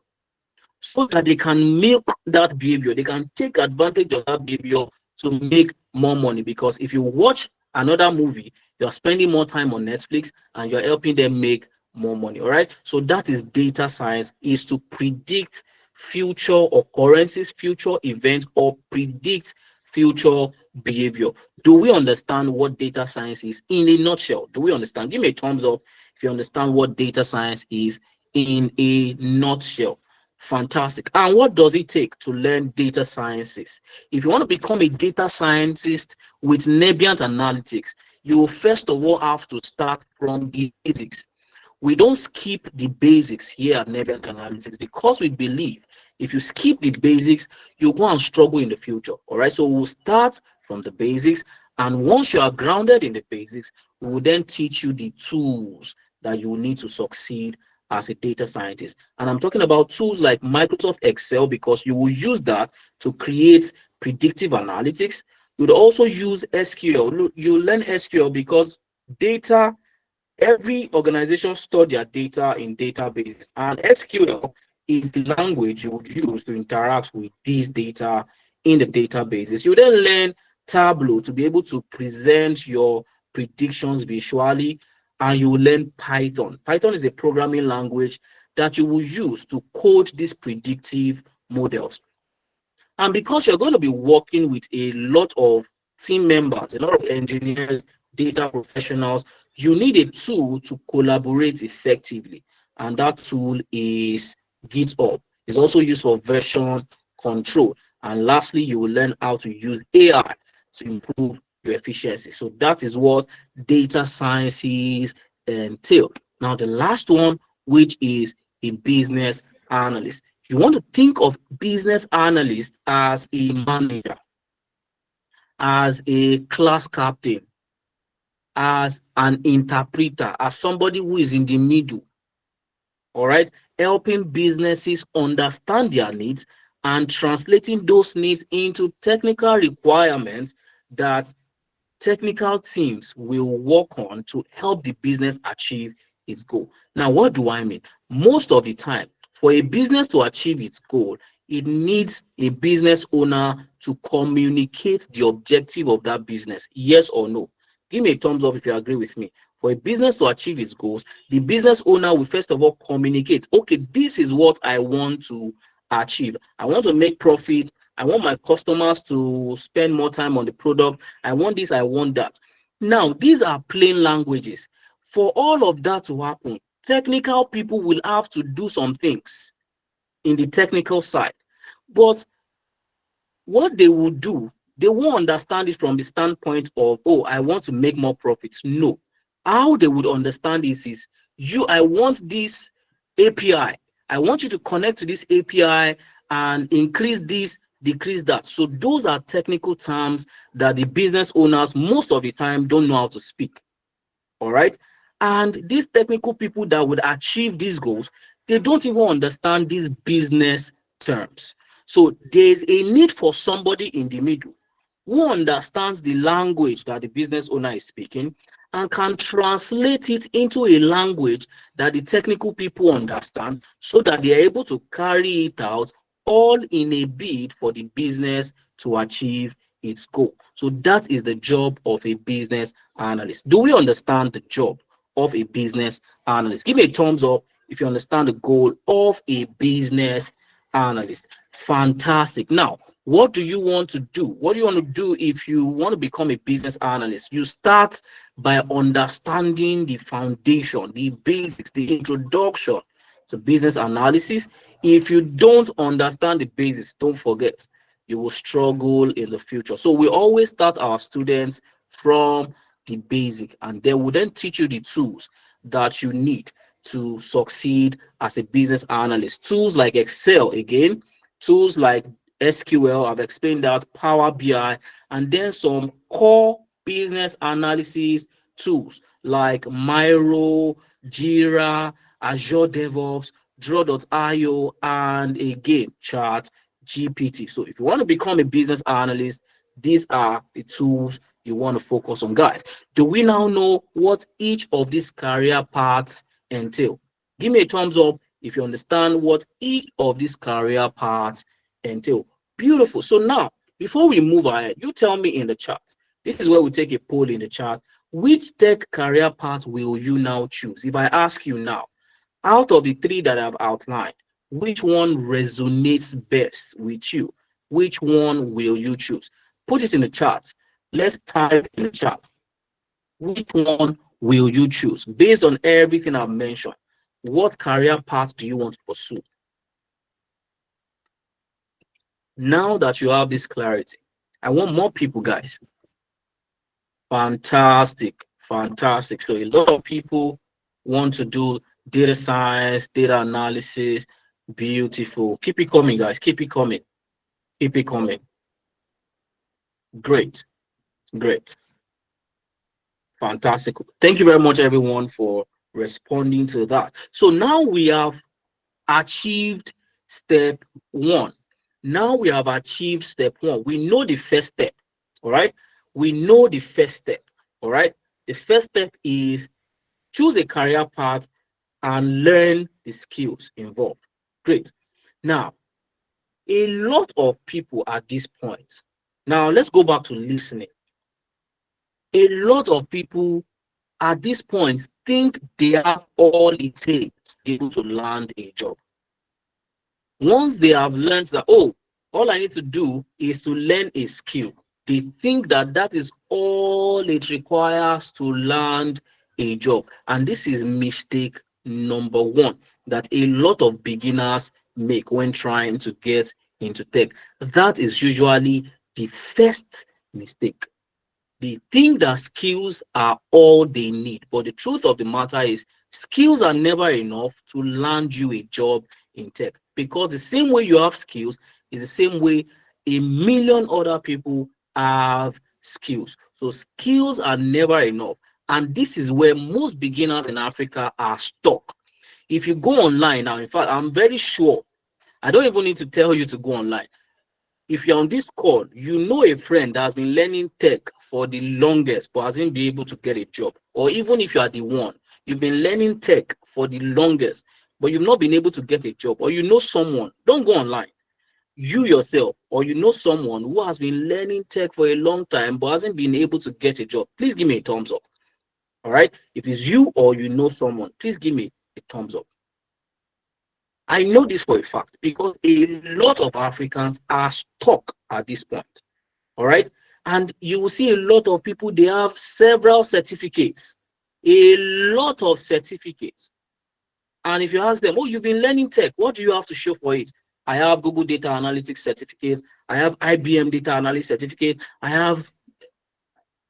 so that they can milk that behavior. They can take advantage of that behavior to make more money. Because if you watch another movie, you're spending more time on Netflix and you're helping them make more money. All right. So that is data science, is to predict future occurrences, future events, or predict future behavior. Do we understand what data science is in a nutshell? Do we understand? Give me a thumbs up if you understand what data science is in a nutshell. Fantastic. And what does it take to learn data sciences? If you want to become a data scientist with Nebient Analytics, you will first of all have to start from the basics. We don't skip the basics here at Nebient Analytics because we believe if you skip the basics, you'll go and struggle in the future. All right. So we'll start from the basics. And once you are grounded in the basics, we will then teach you the tools that you will need to succeed as a data scientist. And I'm talking about tools like Microsoft Excel, because you will use that to create predictive analytics. You'd also use SQL. You learn SQL because data, every organization store their data in databases, and SQL is the language you would use to interact with these data in the databases. You then learn Tableau to be able to present your predictions visually, and you will learn Python. Python is a programming language that you will use to code these predictive models. And because you're going to be working with a lot of team members, a lot of engineers, data professionals, you need a tool to collaborate effectively. And that tool is GitHub. It's also used for version control. And lastly, you will learn how to use AI to improve your efficiency. So that is what data sciences entail. Now, the last one, which is a business analyst. You want to think of business analyst as a manager, as a class captain, as an interpreter, as somebody who is in the middle, all right, helping businesses understand their needs and translating those needs into technical requirements that technical teams will work on to help the business achieve its goal. Now, what do I mean? Most of the time, for a business to achieve its goal, it needs a business owner to communicate the objective of that business. Yes or no? Give me a thumbs up if you agree with me. For a business to achieve its goals, the business owner will first of all communicate, okay, this is what I want to achieve. I want to make profit. I want my customers to spend more time on the product. I want this, I want that. Now, these are plain languages. For all of that to happen, technical people will have to do some things in the technical side. But what they will do, they won't understand it from the standpoint of, oh, I want to make more profits. No. How they would understand this is, I want this API. I want you to connect to this API and increase this, decrease that. So those are technical terms that the business owners most of the time don't know how to speak. All right. And these technical people that would achieve these goals, they don't even understand these business terms. So there's a need for somebody in the middle who understands the language that the business owner is speaking and can translate it into a language that the technical people understand, so that they are able to carry it out, all in a bid for the business to achieve its goal. So that is the job of a business analyst. Do we understand the job of a business analyst? Give me a thumbs up if you understand the goal of a business analyst. Fantastic. Now, what do you want to do? What do you want to do if you want to become a business analyst? You start by understanding the foundation, the basics, the introduction to business analysis. If you don't understand the basics, don't forget, you will struggle in the future. So we always start our students from the basic, and they will then teach you the tools that you need to succeed as a business analyst. Tools like Excel, again, tools like SQL, I've explained that, Power BI, and then some core business analysis tools like Miro, Jira, Azure DevOps, Draw.io, and again, Chart GPT. So if you want to become a business analyst, these are the tools you want to focus on. Guys, do we now know what each of these career paths entail? Give me a thumbs up if you understand what each of these career paths entail. Beautiful. So now, before we move ahead, you tell me in the chat. This is where we take a poll in the chat. Which tech career path will you now choose? If I ask you now, out of the three that I've outlined, which one resonates best with you? Which one will you choose? Put it in the chat. Let's type in the chat. Which one will you choose? Based on everything I've mentioned, what career path do you want to pursue? Now that you have this clarity, I want more people, guys. Fantastic. Fantastic. So a lot of people want to do data science, data analysis. Beautiful. Keep it coming, guys. Keep it coming. Keep it coming. Great. Great. Fantastic. Thank you very much, everyone, for responding to that. So now we have achieved step one. Now we have achieved step one. We know the first step. All right. We know the first step. All right. The first step is choose a career path and learn the skills involved. Great. Now, a lot of people at this point, now let's go back to listening. A lot of people at this point think they have all it takes to be able to land a job. Once they have learned that, oh, all I need to do is to learn a skill, they think that that is all it requires to land a job. And this is mistake number one that a lot of beginners make when trying to get into tech. That is usually the first mistake. They think that skills are all they need, but the truth of the matter is skills are never enough to land you a job in tech, because the same way you have skills is the same way a million other people have skills. So skills are never enough, and this is where most beginners in Africa are stuck. If you go online now, in fact, I'm very sure, I don't even need to tell you to go online. If you're on this call, you know a friend that has been learning tech for the longest but hasn't been able to get a job. Or even if you are the one, you've been learning tech for the longest but you've not been able to get a job. Or you know someone, don't go online. You yourself, or you know someone who has been learning tech for a long time but hasn't been able to get a job. Please give me a thumbs up. All right. If it's you or you know someone, please give me a thumbs up. I know this for a fact because a lot of Africans are stuck at this point. All right. And you will see a lot of people, they have several certificates, a lot of certificates. And if you ask them, oh, you've been learning tech, what do you have to show for it? I have Google Data Analytics certificates. I have IBM Data Analyst certificate. I have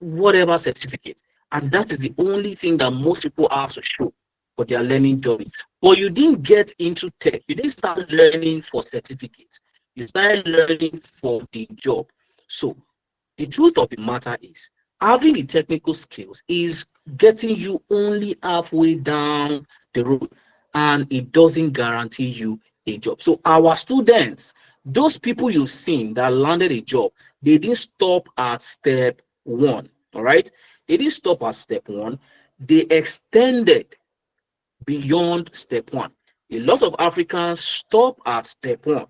whatever certificate. And that is the only thing that most people have to show for their learning journey. But you didn't get into tech. You didn't start learning for certificates. You started learning for the job. So the truth of the matter is, having the technical skills is getting you only halfway down the road, and it doesn't guarantee you a job. So our students, those people you've seen that landed a job, they didn't stop at step one. All right. They didn't stop at step one. They extended beyond step one. A lot of Africans stop at step one,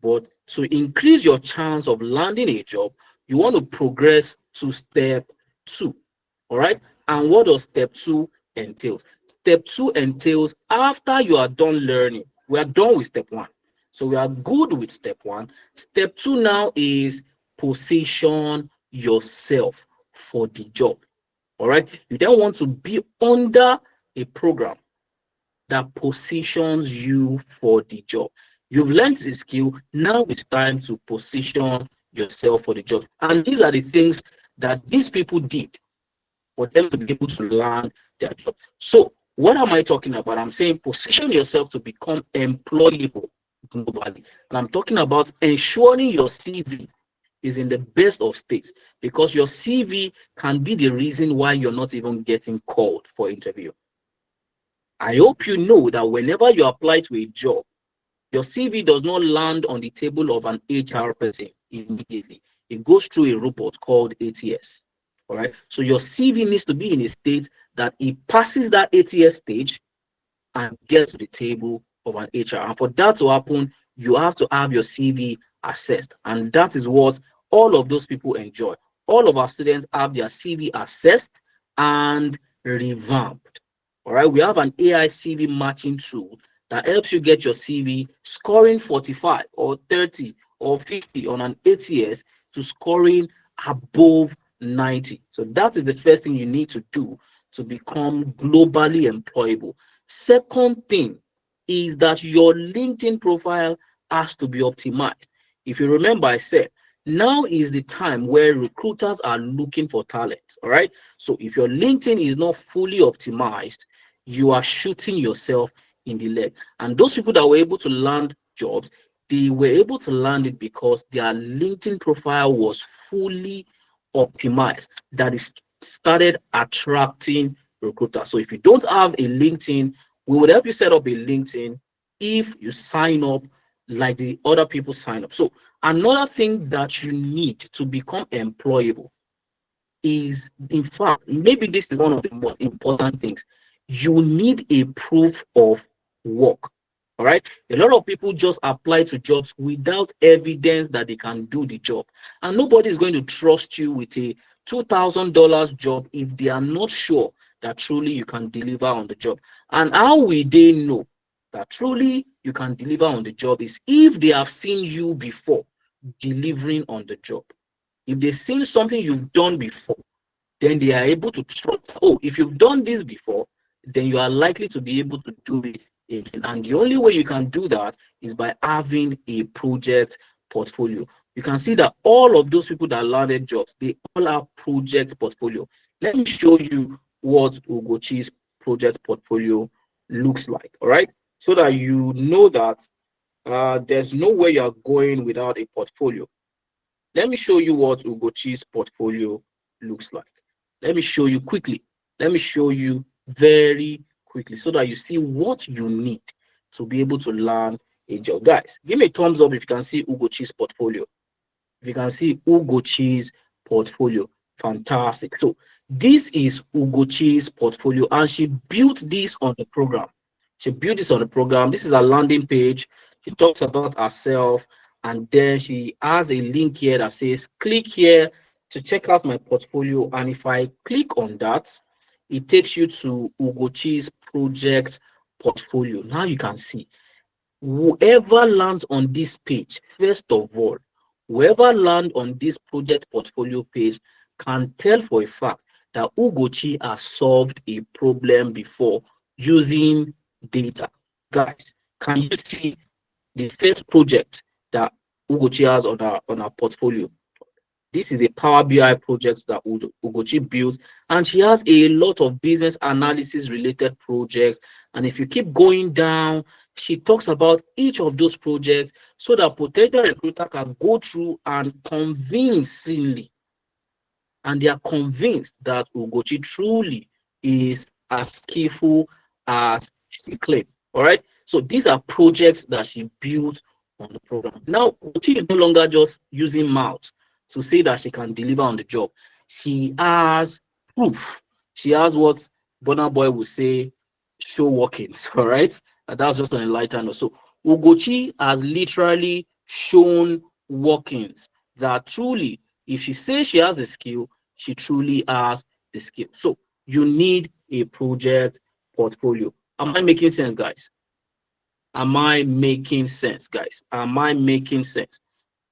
but to increase your chance of landing a job, you want to progress to step two. All right. And what does step two entail? Step two entails after you are done learning, we are done with step one. So we are good with step one. Step two now is position yourself for the job. All right. You then want to be under a program that positions you for the job. You've learned the skill. Now it's time to position yourself for the job. And these are the things that these people did for them to be able to land their job. So what am I talking about? I'm saying position yourself to become employable globally. And I'm talking about ensuring your CV is in the best of states, because your CV can be the reason why you're not even getting called for interview. I hope you know that whenever you apply to a job, your CV does not land on the table of an HR person immediately. It goes through a robot called ATS. All right. So your CV needs to be in a state that it passes that ATS stage and gets to the table of an HR. And for that to happen, you have to have your CV assessed. And that is what all of those people enjoy. All of our students have their CV assessed and revamped. All right. We have an AI CV matching tool that helps you get your CV scoring 45 or 30 or 50 on an ATS to scoring above 90. So that is the first thing you need to do to become globally employable. Second thing is that your LinkedIn profile has to be optimized. If you remember, I said now is the time where recruiters are looking for talent. All right. So if your LinkedIn is not fully optimized, you are shooting yourself in the leg. And those people that were able to land jobs, they were able to land it because their LinkedIn profile was fully optimized, that is started attracting recruiter. So if you don't have a LinkedIn, we would help you set up a LinkedIn if you sign up like the other people sign up. So another thing that you need to become employable is, in fact, maybe this is one of the most important things. You need a proof of work. All right. A lot of people just apply to jobs without evidence that they can do the job. And nobody is going to trust you with a $2,000 job if they are not sure that truly you can deliver on the job. And how will they know that truly you can deliver on the job is if they have seen you before delivering on the job. If they've seen something you've done before, then they are able to trust. Oh, if you've done this before, then you are likely to be able to do it again. And the only way you can do that is by having a project portfolio. You can see that all of those people that landed jobs, they all have project portfolio. Let me show you what Ugochi's project portfolio looks like. All right, so that you know that there's nowhere you are going without a portfolio. Let me show you what Ugochi's portfolio looks like. Let me show you quickly. Let me show you very quickly so that you see what you need to be able to land a job. Guys, give me a thumbs up if you can see Ugochi's portfolio. If you can see Ugochi's portfolio, fantastic. So this is Ugochi's portfolio, and she built this on the program. She built this on the program. This is a landing page. She talks about herself, and then she has a link here that says click here to check out my portfolio. And if I click on that, it takes you to Ugochi's project portfolio. Now you can see whoever lands on this page, first of all, whoever lands on this project portfolio page can tell for a fact that Ugochi has solved a problem before using data. Guys, can you see the first project that Ugochi has on our portfolio? This is a Power BI project that Ugochi built, and she has a lot of business analysis related projects. And if you keep going down, she talks about each of those projects so that potential recruiter can go through and convincingly, and they are convinced that Ugochi truly is as skillful as she claimed. All right. So these are projects that she built on the program. Now, Ugochi is no longer just using mouth to say that she can deliver on the job. She has proof. She has what Burna Boy would say, show workings. All right. And that's just an enlightenment. So Ugochi has literally shown workings that truly, if she says she has the skill, she truly has the skill. So you need a project portfolio. Am I making sense, guys? Am I making sense, guys? Am I making sense?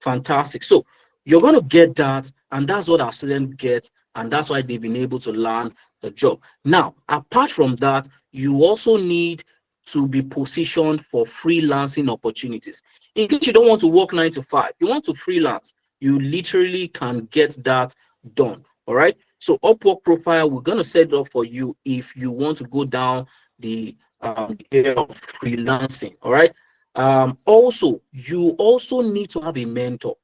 Fantastic. So you're going to get that, and that's what our students get, and that's why they've been able to land the job. Now, apart from that, you also need to be positioned for freelancing opportunities. In case you don't want to work 9 to 5, you want to freelance, you literally can get that done. All right. So Upwork profile, we're going to set it up for you if you want to go down the area of freelancing. All right. Also, you also need to have a mentor.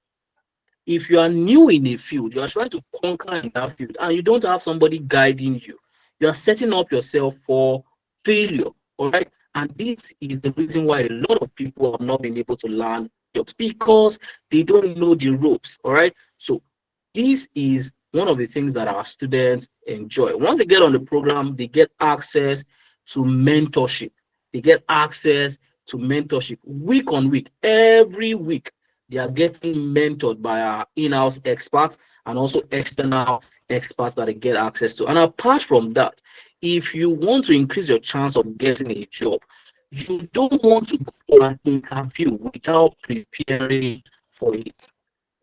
If you are new in a field, you are trying to conquer in that field, and you don't have somebody guiding you, you are setting up yourself for failure. All right. And this is the reason why a lot of people have not been able to land jobs because they don't know the ropes. All right. So this is one of the things that our students enjoy. Once they get on the program, they get access to mentorship. They get access to mentorship week on week. Every week, they are getting mentored by our in-house experts and also external experts that they get access to. And apart from that, if you want to increase your chance of getting a job, you don't want to go for an interview without preparing for it.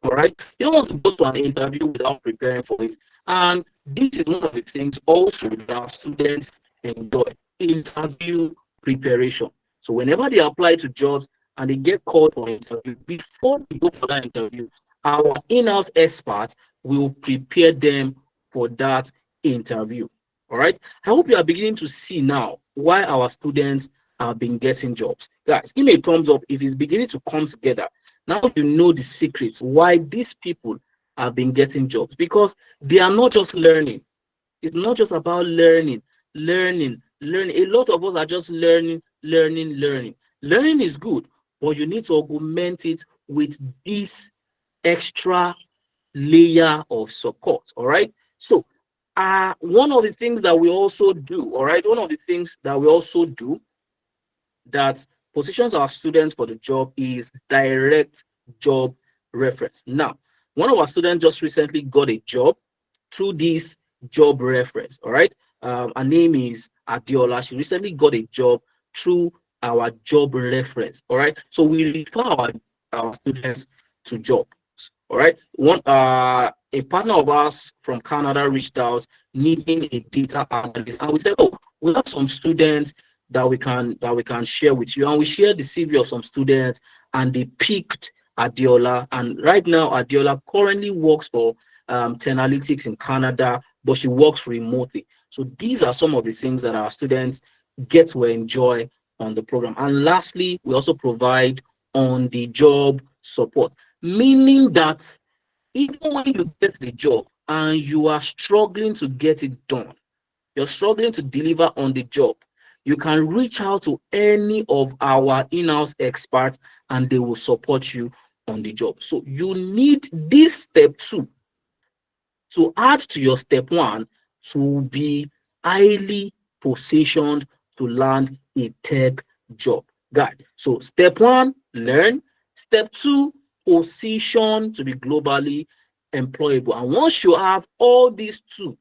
All right. You don't want to go to an interview without preparing for it. And this is one of the things also that our students enjoy, interview preparation. So whenever they apply to jobs and they get called for an interview, before they go for that interview, our in-house experts will prepare them for that interview. All right. I hope you are beginning to see now why our students have been getting jobs. Guys, give me a thumbs up if it's beginning to come together. Now you know the secrets why these people have been getting jobs, because they are not just learning. It's not just about learning. learning, learning. A lot of us are just learning, learning, learning. Learning is good, but you need to augment it with this extra layer of support. All right. So, one of the things that we also do, all right, one of the things that we also do that positions our students for the job is direct job reference. Now, one of our students just recently got a job through this job reference. All right. Her name is Adiola. She recently got a job through our job reference. All right. So we refer our students to jobs. All right. A partner of ours from Canada reached out needing a data analyst, and we said, "Oh, we have some students that we can share with you." And we shared the CV of some students, and they picked Adiola. And right now, Adiola currently works for Tenalytics in Canada, but she works remotely. So these are some of the things that our students get to enjoy on the program. And lastly, we also provide on the job support, meaning that even when you get the job and you are struggling to get it done, you're struggling to deliver on the job, you can reach out to any of our in-house experts and they will support you on the job. So you need this step two to add to your step one to be highly positioned to land a tech job. Guys, so step one, learn. Step two, position to be globally employable. And once you have all these two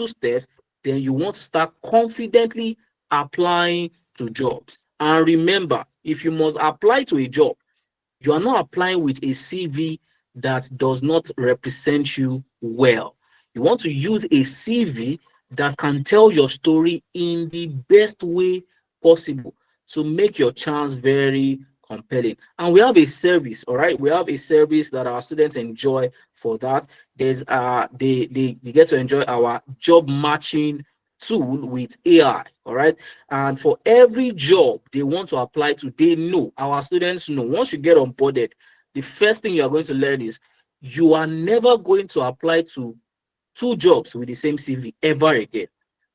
steps, then you want to start confidently applying to jobs. And remember, if you must apply to a job, you are not applying with a CV that does not represent you well. You want to use a CV that can tell your story in the best way possible to make your chance very compelling. And we have a service, all right? We have a service that our students enjoy for that. There's they get to enjoy our job matching tool with AI, all right? And for every job they want to apply to, they know, our students know, once you get onboarded, the first thing you are going to learn is you are never going to apply to two jobs with the same CV ever again.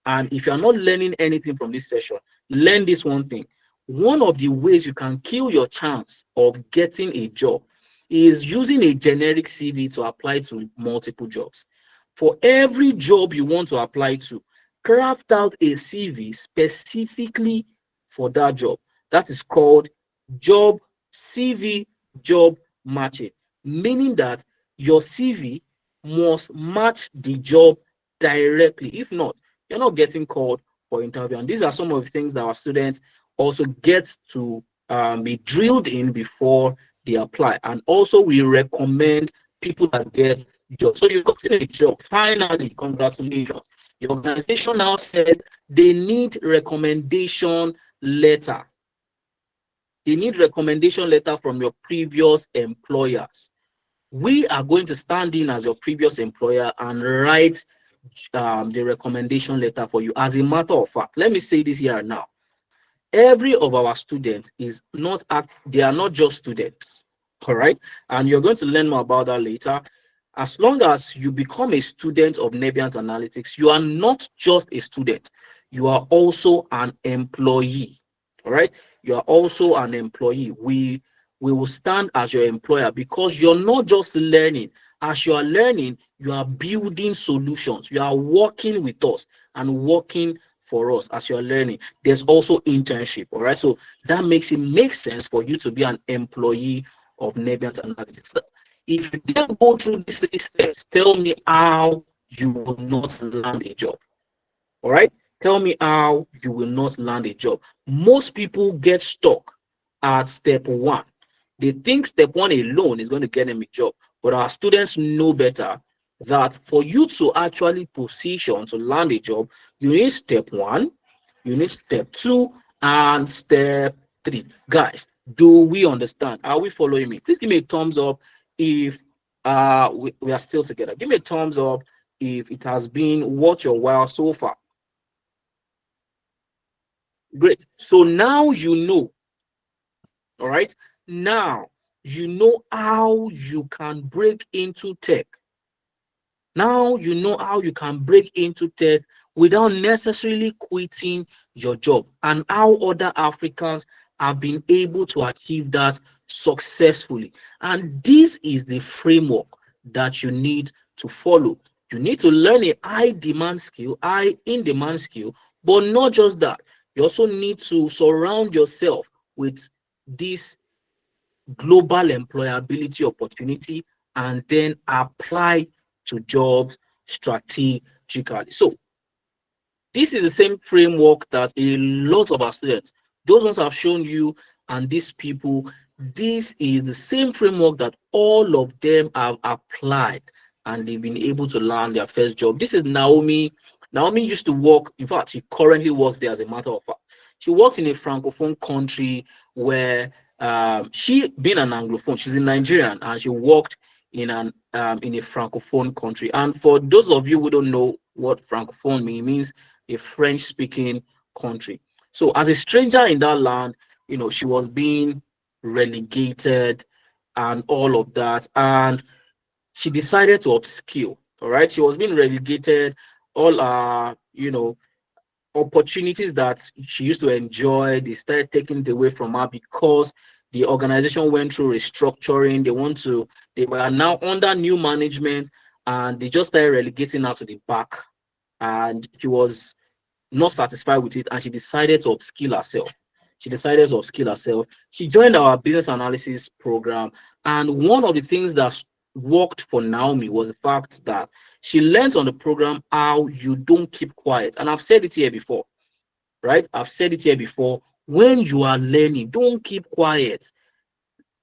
And if you are not learning anything from this session, learn this one thing. One of the ways you can kill your chance of getting a job is using a generic CV to apply to multiple jobs. For every job you want to apply to, craft out a CV specifically for that job. That is called job CV job matching, meaning that your CV must match the job directly. If not, you're not getting called for interview. And these are some of the things that our students also get to be drilled in before they apply. And also, we recommend people that get jobs. So you've gotten a job. Finally, congratulations. Your organization now said they need recommendation letter. They need recommendation letter from your previous employers. We are going to stand in as your previous employer and write the recommendation letter for you. As a matter of fact, let me say this here now. Every of our students is not they are not just students, all right? And you're going to learn more about that later. As long as you become a student of Nebient Analytics, you are not just a student, you are also an employee. All right, you are also an employee. We will stand as your employer because you're not just learning. As you are learning, you are building solutions. You are working with us and working for us as you're learning. There's also internship. All right, so that makes it make sense for you to be an employee of Nebient Analytics. If you didn't go through these three steps, tell me how you will not land a job. All right, tell me how you will not land a job. Most people get stuck at step one. They think step one alone is going to get them a job, but our students know better that for you to actually position to land a job, you need step one, you need step two, and step three. Guys, do we understand? Are we following me? Please give me a thumbs up if we are still together. Give me a thumbs up if it has been worth your while so far. Great. So now you know, all right? Now you know how you can break into tech. Now you know how you can break into tech without necessarily quitting your job, and how other Africans have been able to achieve that successfully. And this is the framework that you need to follow. You need to learn a high demand skill, high in demand skill, but not just that. You also need to surround yourself with this global employability opportunity and then apply to jobs strategically. So this is the same framework that a lot of our students, those ones I've shown you, and these people, this is the same framework that all of them have applied and they've been able to land their first job. This is Naomi. Naomi used to work, in fact, she currently works there as a matter of fact. She worked in a francophone country where she being an Anglophone, she's a Nigerian and she worked in a francophone country. And for those of you who don't know what francophone means a French speaking country. So as a stranger in that land, she was being relegated and all of that. And she decided to upskill. All right. She was being relegated, all opportunities that she used to enjoy, they started taking it away from her because the organization went through restructuring. They were now under new management and they just started relegating her to the back. And she was not satisfied with it and she decided to upskill herself. She joined our business analysis program. And one of the things that worked for Naomi was the fact that she learned on the program how you don't keep quiet. And I've said it here before, right? I've said it here before. When you are learning, don't keep quiet.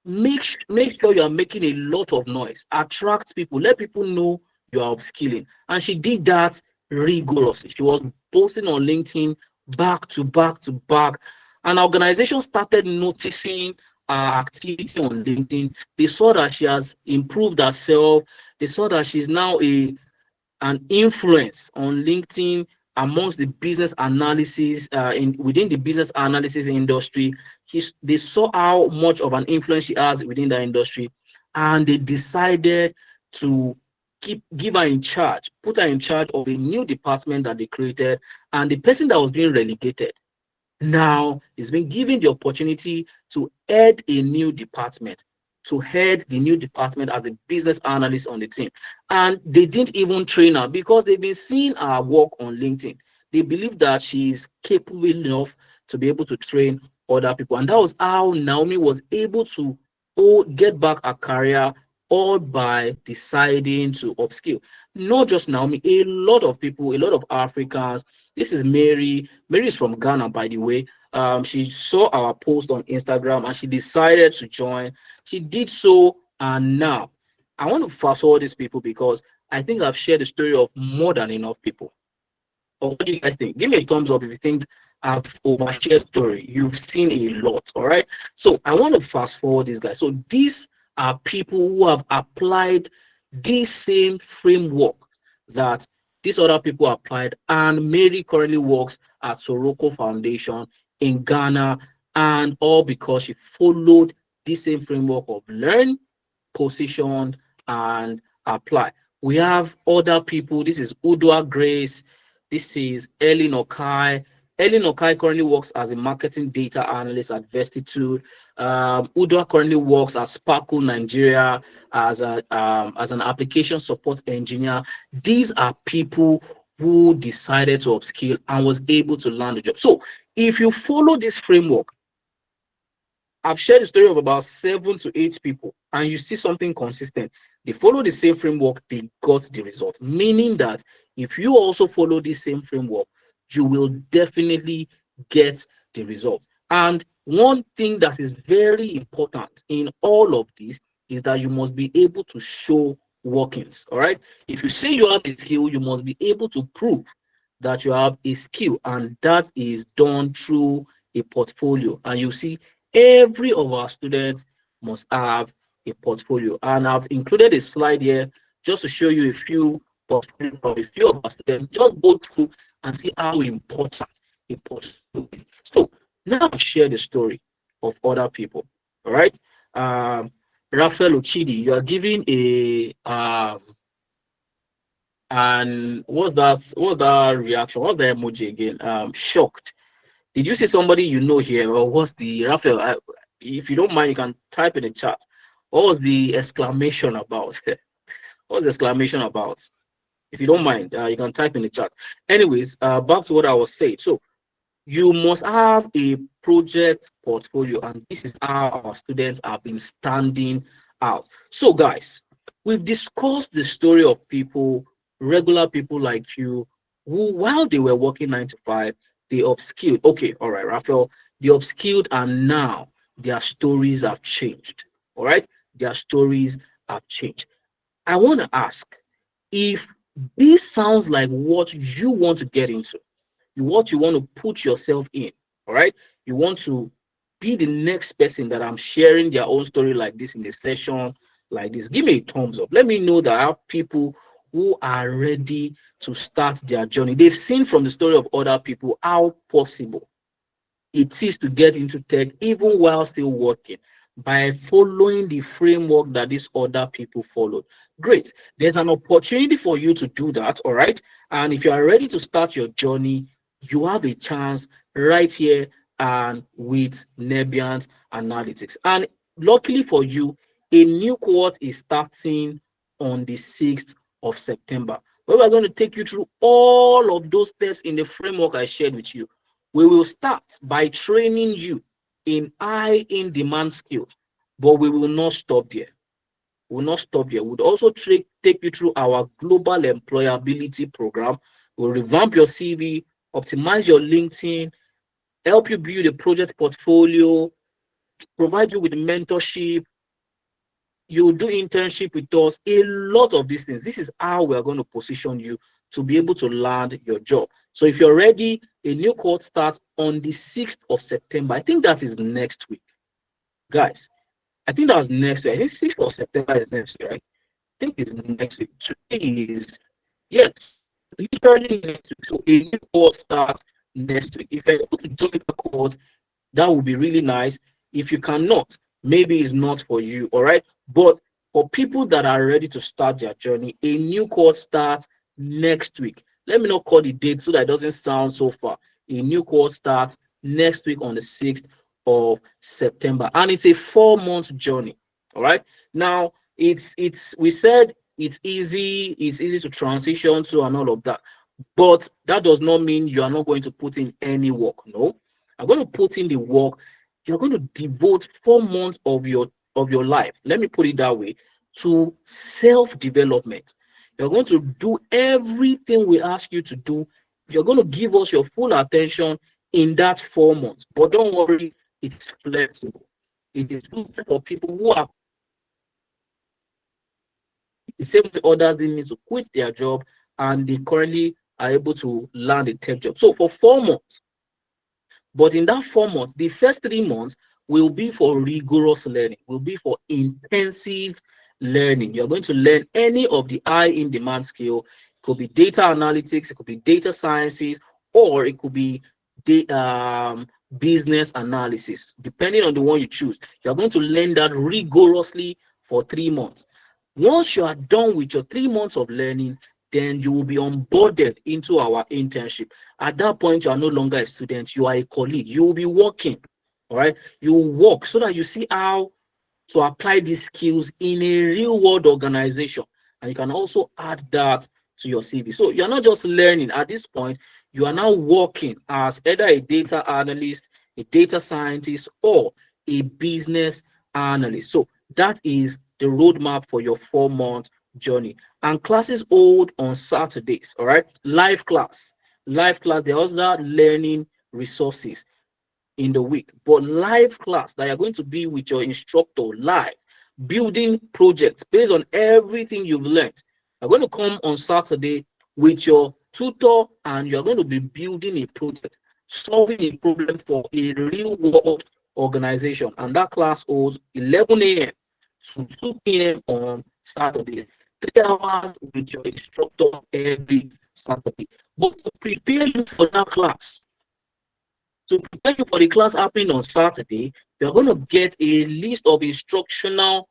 Make sure you are making a lot of noise. Attract people. Let people know you are upskilling. And she did that rigorously. She was posting on LinkedIn back to back to back. And organizations started noticing her activity on LinkedIn. They saw that she has improved herself. They saw that she's now an influence on LinkedIn amongst the business analysis within the business analysis industry. They saw how much of an influence she has within the industry, and they decided to give her in charge, put her in charge of a new department that they created, and the person that was being relegated now is being given the opportunity to head a new department, to head the new department as a business analyst on the team. And they didn't even train her because they've been seeing her work on LinkedIn. They believe that she is capable enough to be able to train other people. And that was how Naomi was able to get back her career, all by deciding to upskill. Not just Naomi, a lot of people, a lot of Africans. This is Mary. Mary is from Ghana, by the way. She saw our post on Instagram and she decided to join. She did so, and now I want to fast forward these people because I think I've shared the story of more than enough people. Or what do you guys think? Give me a thumbs up if you think I've overshared story. You've seen a lot, all right? So I want to fast forward these guys. So these are people who have applied this same framework that these other people applied. And Mary currently works at Soroko Foundation in Ghana, and all because she followed the same framework of learn, position, and apply. We have other people. This is Udwa Grace. This is Ellen Okai. Ellen Okai currently works as a marketing data analyst at Vestitude. Udwa currently works at Sparkle Nigeria as an application support engineer. These are people who decided to upskill and was able to land a job. So if you follow this framework, I've shared the story of about 7 to 8 people, and you see something consistent. They follow the same framework, they got the result. Meaning that if you also follow the same framework, you will definitely get the result. And one thing that is very important in all of this is that you must be able to show workings. All right. If you say you have a skill, you must be able to prove that you have a skill, and that is done through a portfolio. And you see, every of our students must have a portfolio. And I've included a slide here just to show you a few portfolios of a few of our students. Just go through and see how important a portfolio is. So now I've shared the story of other people. All right. Raphael Ochidi, you are giving And what's that reaction? What's the emoji again? Shocked. Did you see somebody you know here, or what's the Raphael? If you don't mind, you can type in the chat. What was the exclamation about? What's the exclamation about? If you don't mind, you can type in the chat. Anyways, back to what I was saying. So you must have a project portfolio, and this is how our students have been standing out. So, guys, we've discussed the story of people, regular people like you, who, while they were working 9 to 5, they upskilled. Okay, all right, Raphael, they upskilled, and now their stories have changed. All right, their stories have changed. I want to ask if this sounds like what you want to get into, what you want to put yourself in. All right, you want to be the next person that I'm sharing their own story like this in a session like this. Give me a thumbs up. Let me know that I have people who are ready to start their journey. They've seen from the story of other people how possible it is to get into tech even while still working by following the framework that these other people followed. Great. There's an opportunity for you to do that. All right. And if you are ready to start your journey, you have a chance right here and with Nebians Analytics. And luckily for you, a new cohort is starting on the 6th of September, where we're going to take you through all of those steps in the framework I shared with you. We will start by training you in high in demand skills, but we will not stop there. We will not stop there. We'll also take you through our global employability program. We'll revamp your CV, optimize your LinkedIn, help you build a project portfolio, provide you with mentorship. You do internship with us, a lot of these things. This is how we are going to position you to be able to land your job. So if you're ready, a new course starts on the 6th of September. I think that is next week. Guys, I think that's next week. I think 6th of September is next week, right? I think it's next week. Today is, yes, literally next week. So a new course starts next week. If you're able to join the course, that would be really nice. If you cannot, maybe it's not for you. All right. But for people that are ready to start their journey, a new course starts next week. Let me not call the date so that it doesn't sound so far. A new course starts next week on the 6th of September, and it's a 4-month journey. All right. Now we said it's easy to transition to and all of that, but that does not mean you are not going to put in any work. No, I'm going to put in the work. You're going to devote 4 months of your life, let me put it that way, to self-development. You're going to do everything we ask you to do. You're going to give us your full attention in that 4 months. But don't worry, it's flexible. It is suited for people who are the same way others didn't need to quit their job and they currently are able to land a tech job. So for 4 months, but in that 4 months, the first 3 months will be for rigorous learning, will be for intensive learning. You're going to learn any of the high in demand skill. It could be data analytics, it could be data sciences, or it could be business analysis, depending on the one you choose. You're going to learn that rigorously for 3 months. Once you are done with your 3 months of learning, then you will be onboarded into our internship. At that point, you are no longer a student, you are a colleague. You will be working. All right. You will work so that you see how to apply these skills in a real world organization. And you can also add that to your CV. So you're not just learning at this point, you are now working as either a data analyst, a data scientist, or a business analyst. So that is the roadmap for your 4-month journey. And classes hold on Saturdays. All right. Live class. There are also learning resources in the week, but live class that you're going to be with your instructor live, building projects based on everything you've learned. You're going to come on Saturday with your tutor and you're going to be building a project, solving a problem for a real world organization. And that class holds 11 a.m. to 2 p.m. on Saturdays. 3 hours with your instructor every Saturday. But to prepare you for that class, to prepare you for the class happening on Saturday, you're going to get a list of instructional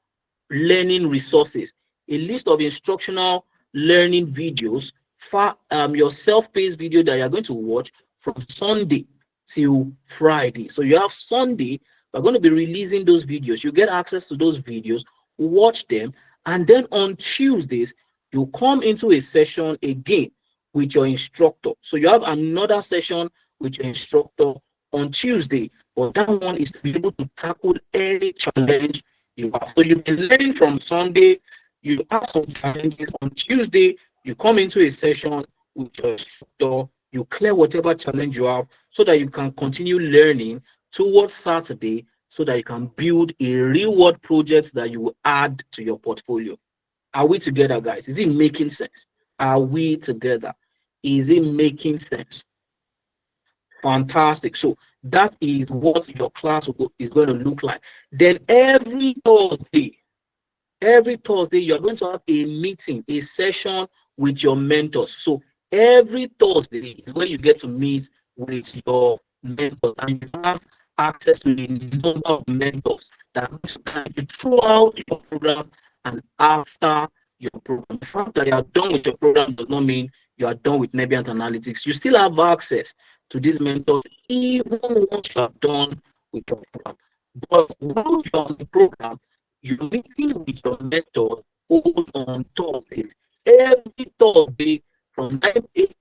learning resources, a list of instructional learning videos, your self-paced video that you're going to watch from Sunday till Friday. So you have Sunday, we're going to be releasing those videos. You get access to those videos, watch them, and then on Tuesdays, you come into a session again with your instructor. So you have another session with your instructor on Tuesday, but that one is to be able to tackle any challenge you have. So you've been learning from Sunday, you have some challenges on Tuesday, you come into a session with your instructor, you clear whatever challenge you have so that you can continue learning towards Saturday so that you can build a real world project that you will add to your portfolio. Are we together, guys? Is it making sense? Are we together? Is it making sense? Fantastic. So that is what your class is going to look like. Then every Thursday, you're going to have a meeting, a session with your mentors. So every Thursday is when you get to meet with your mentors, and you have access to a number of mentors that guide you throughout your program and after your program. The fact that you are done with your program does not mean you are done with Nebient Analytics. You still have access to these mentors even once you are done with your program. But while you're on the program, you're meeting with your mentor who's on Thursdays. Every Thursday from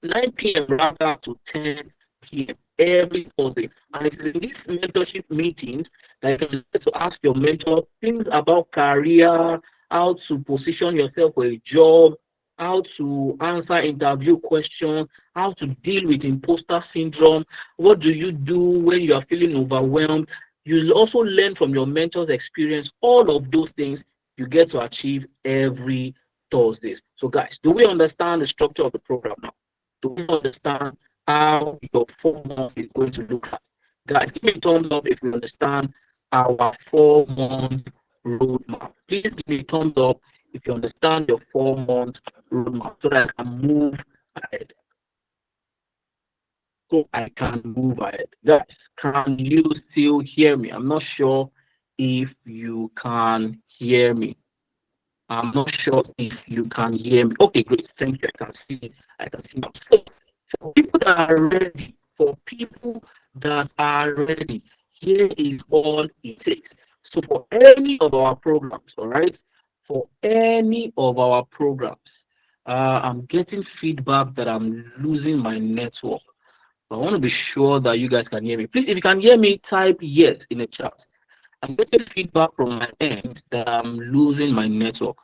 9 p.m. rather to 10 p.m. every Thursday. And it's in these mentorship meetings that you can get to ask your mentor things about career, how to position yourself for a job, how to answer interview questions, how to deal with imposter syndrome, what do you do when you are feeling overwhelmed. You'll also learn from your mentor's experience. All of those things you get to achieve every Thursdays. So guys, do we understand the structure of the program now? Do we understand how your 4 months is going to look like? Guys, give me a thumbs up if you understand our 4 month roadmap. Please give me a thumbs up if you understand your 4 month roadmap so that I can move ahead. Guys, can you still hear me? I'm not sure if you can hear me. I'm not sure if you can hear me. Okay, great. Thank you. I can see now. So for people that are ready, here is all it takes. So for any of our programs, all right, for any of our programs, I'm getting feedback that I'm losing my network. I want to be sure that you guys can hear me. Please, if you can hear me, type yes in the chat. I'm getting feedback from my end that I'm losing my network.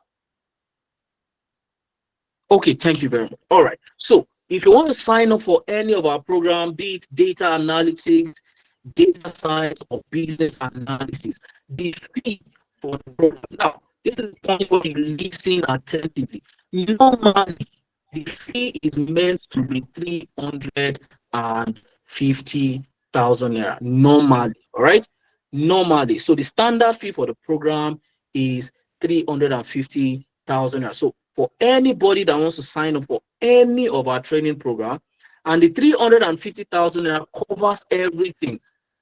Okay, thank you very much. All right. So if you want to sign up for any of our program, be it data analytics, data science, or business analysis, the fee for the program. Now, this is the point where you listen attentively. Normally, the fee is meant to be 350,000 naira. Normally, all right? Normally. So the standard fee for the program is 350,000 naira. So for anybody that wants to sign up for any of our training program, and the 350,000 naira covers everything.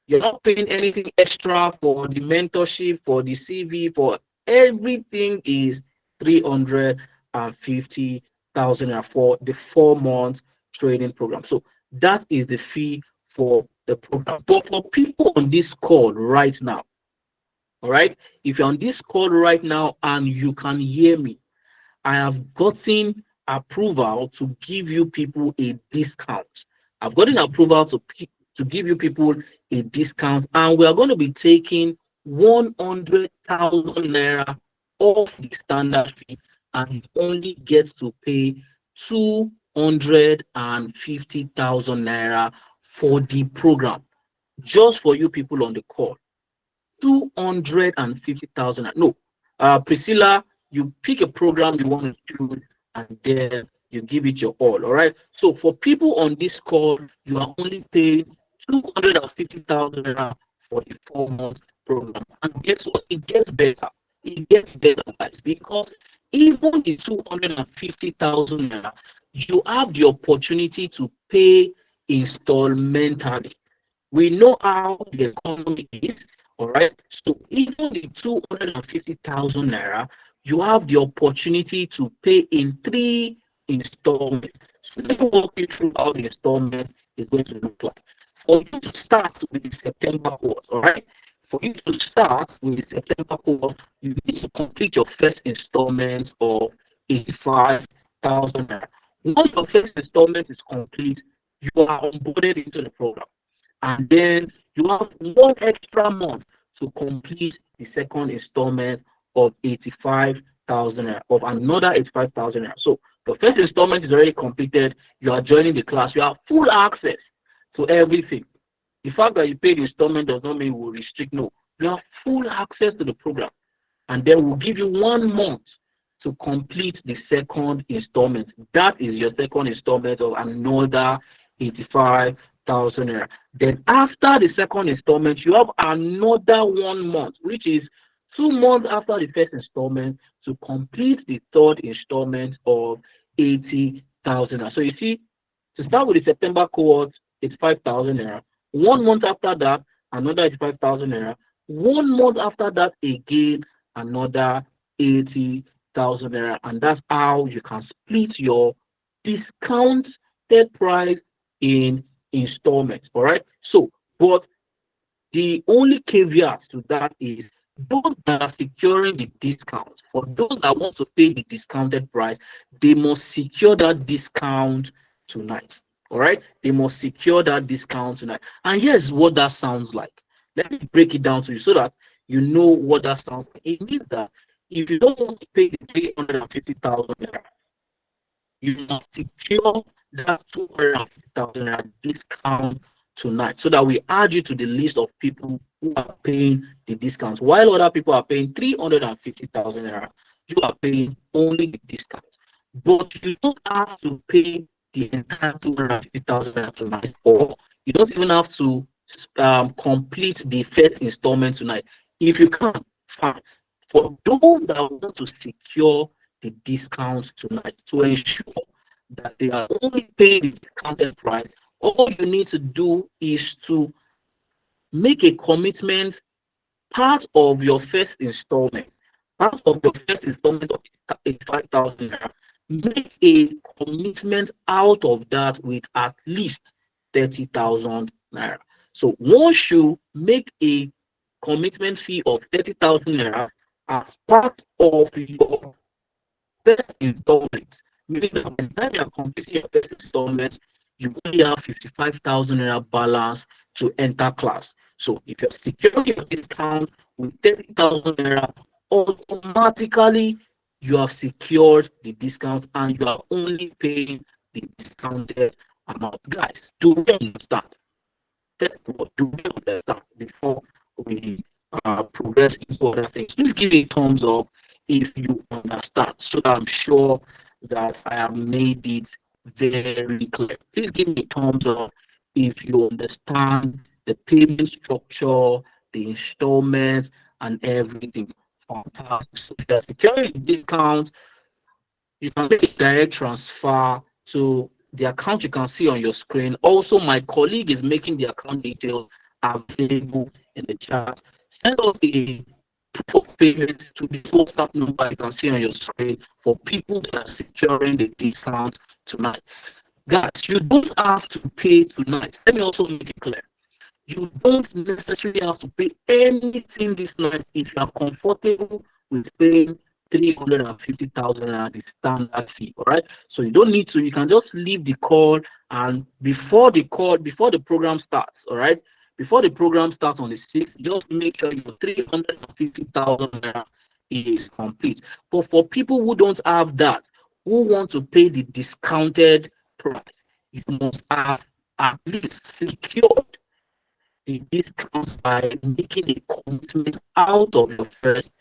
You're not paying anything extra for the mentorship, for the CV, for everything is 350,000 naira for the 4 month training program. So that is the fee for the program. But for people on this call right now, all right, if you're on this call right now and you can hear me, I have gotten approval to give you people a discount. I've gotten approval to give you people a discount, and we are going to be taking 100,000 naira off the standard fee, and it only gets to pay 250,000 naira for the program, just for you people on the call. 250,000. No, Priscilla, you pick a program you want to do and then you give it your all right? So for people on this call, you are only paying 250,000 for the 4 month program. And guess what? It gets better. It gets better, guys, because even the 250,000 naira, you have the opportunity to pay installmentally. We know how the economy is, all right? So even the 250,000 naira, you have the opportunity to pay in 3 installments. So let me walk you through how the installments is going to look like. For you to start with the September course, all right? For you to start with the September course, you need to complete your first installment of 85,000 naira. Once your first installment is complete, you are onboarded into the program. And then you have 1 extra month to complete the second installment of 85,000 naira, of another 85,000 naira. So the first installment is already completed. You are joining the class. You have full access to everything. The fact that you pay the installment does not mean we will restrict. No, you have full access to the program. And then we'll give you 1 month to complete the second installment. That is your second installment of another 85,000 naira. Then after the second installment, you have another 1 month, which is 2 months after the first installment, to complete the third installment of 80,000 naira. So you see, to start with the September cohort, it's 5,000 naira. 1 month after that, another 85,000 naira. 1 month after that, again, another 80,000 naira. And that's how you can split your discounted price in installments. All right. So, but the only caveat to that is those that are securing the discount, for those that want to pay the discounted price, they must secure that discount tonight. All right. They must secure that discount tonight. And here's what that sounds like. Let me break it down to you so that you know what that sounds like. It means that if you don't want to pay the 350,000 naira, you must secure that 250,000 naira discount tonight, so that we add you to the list of people who are paying the discounts. While other people are paying 350,000 naira, you are paying only the discount. But you don't have to pay the entire 250,000 naira tonight, or you don't even have to complete the first installment tonight. If you can, fine. For those that want to secure the discounts tonight, to ensure that they are only paying the discounted price, all you need to do is to make a commitment. Part of your first installment, part of your first installment of 85,000 naira, make a commitment out of that with at least 30,000 naira. So once you make a commitment fee of 30,000 naira as part of your first installment, meaning that by the time you are completing your first installment, you only have 55,000 naira balance to enter class. So if you're securing your discount with 30,000 naira, automatically you have secured the discount and you are only paying the discounted amount. Guys, do we understand? First of all, do we understand before we progress into other things? Please give me a thumbs up if you understand, so that I'm sure that I have made it very clear. Please give me a thumbs up if you understand the payment structure, the installments, and everything. Fantastic. So if you're securing discounts, you can make a direct transfer to the account you can see on your screen. Also, my colleague is making the account details available in the chat. Send us the proof of payment to this WhatsApp number you can see on your screen for people that are securing the discount tonight. Guys, you don't have to pay tonight. Let me also make it clear. You don't necessarily have to pay anything this night if you are comfortable with paying 350,000 at the standard fee. All right. So you don't need to, you can just leave the call, and before the program starts, all right, before the program starts on the 6th, just make sure your 350,000 is complete. But for people who don't have that, who want to pay the discounted price, you must have at least secured the discounts by making a commitment out of your first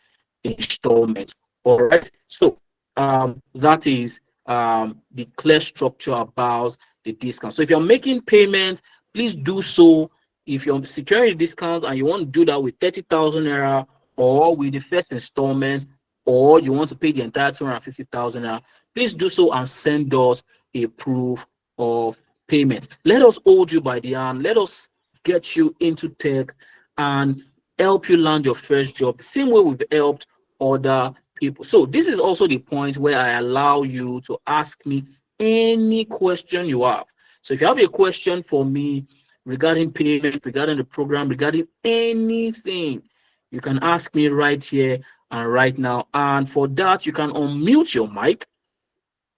installment. All right. So that is the clear structure about the discount. So if you're making payments, please do so. If you're securing discounts and you want to do that with 30,000 naira or with the first installment, or you want to pay the entire 250,000 naira, please do so and send us a proof of payment. Let us hold you by the hand. Let us get you into tech and help you land your first job, the same way we've helped other people. So this is also the point where I allow you to ask me any question you have. So if you have a question for me regarding payment, regarding the program, regarding anything, you can ask me right here and right now. And for that, you can unmute your mic.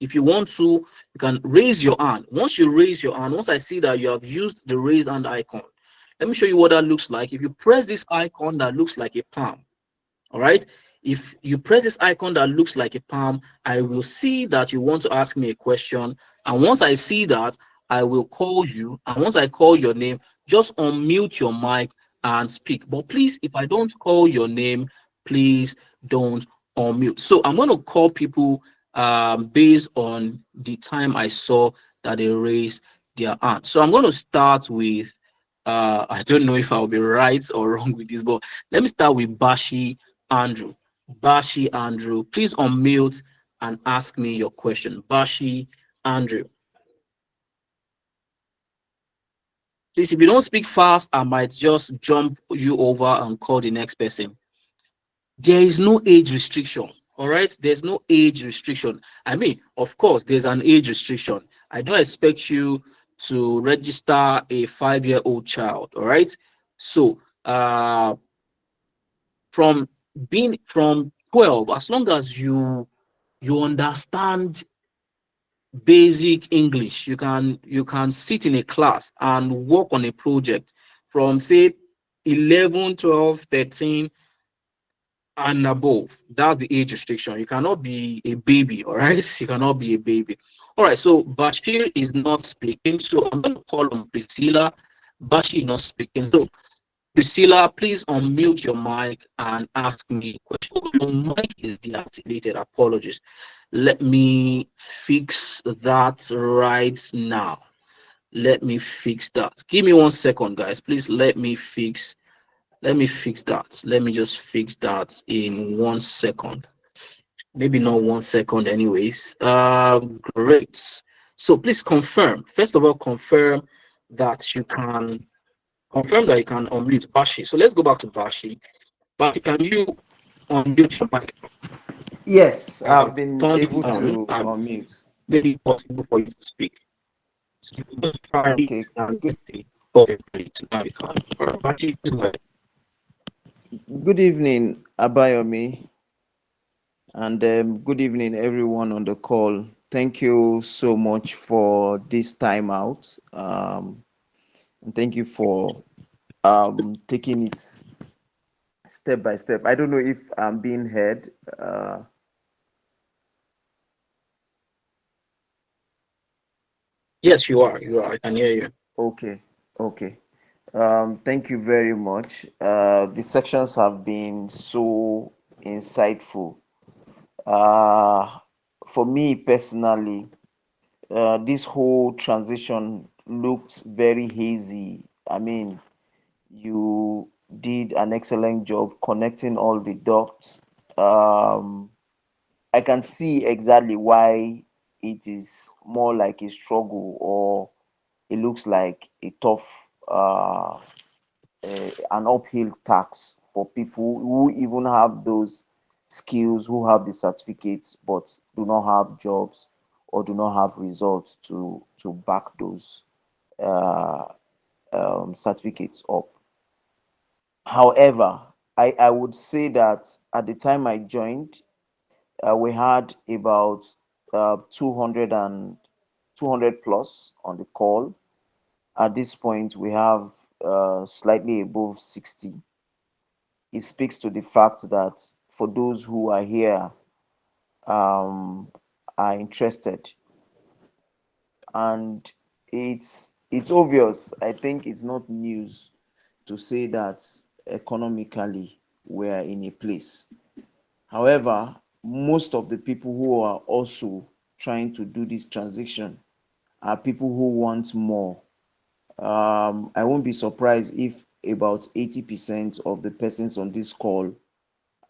If you want to, you can raise your hand. Once you raise your hand, once I see that you have used the raise hand icon, let me show you what that looks like. If you press this icon that looks like a palm, all right. If you press this icon that looks like a palm, I will see that you want to ask me a question. And once I see that, I will call you. And once I call your name, just unmute your mic and speak. But please, if I don't call your name, please don't unmute. So I'm going to call people based on the time I saw that they raised their hand. So I'm going to start with, I don't know if I'll be right or wrong with this, but let me start with Bashi Andrew. Bashi Andrew, please unmute and ask me your question. Bashi Andrew. Please, if you don't speak fast, I might just jump you over and call the next person. There is no age restriction. All right, there's no age restriction. I mean, of course, there's an age restriction. I don't expect you to register a 5-year-old child. All right, so from being from 12, as long as you understand basic English, you can sit in a class and work on a project from say 11, 12, 13 and above. That's the age restriction. You cannot be a baby, all right? You cannot be a baby. All right, so Bashir is not speaking, so I'm going to call on Priscilla. Bashir is not speaking. So Priscilla, please unmute your mic and ask me a question. Oh, your mic is deactivated. Apologies. Let me fix that right now. Let me fix that. Give me 1 second, guys. Please let me fix that. Let me just fix that in 1 second. Maybe not 1 second, anyways. Great. So please confirm. First of all, that you can confirm that you can unmute Bashi. So let's go back to Bashi. Bashi, can you unmute your mic? Yes, I I've have been turned it able on to and unmute. made it possible for you to speak. So you can just try it Okay. and Good see. Okay, great. Now you can. All right, Bashi, please go ahead. good evening, Abayomi, and good evening everyone on the call. Thank you so much for this time out. And thank you for taking it step by step. I don't know if I'm being heard. Yes, you are. You are. I can hear you. Okay, okay. Thank you very much. The sections have been so insightful. Uh, for me personally, this whole transition looked very hazy. I mean, you did an excellent job connecting all the dots. Um, I can see exactly why it is more like a struggle, or it looks like a tough, an uphill task for people who even have those skills, who have the certificates, but do not have jobs or do not have results to back those uh, certificates up. However, I would say that at the time I joined, we had about 200 plus on the call. At this point, we have slightly above 60. It speaks to the fact that for those who are here, um, are interested, and it's obvious. I think it's not news to say that economically we're in a place. However, most of the people who are also trying to do this transition are people who want more. I won't be surprised if about 80% of the persons on this call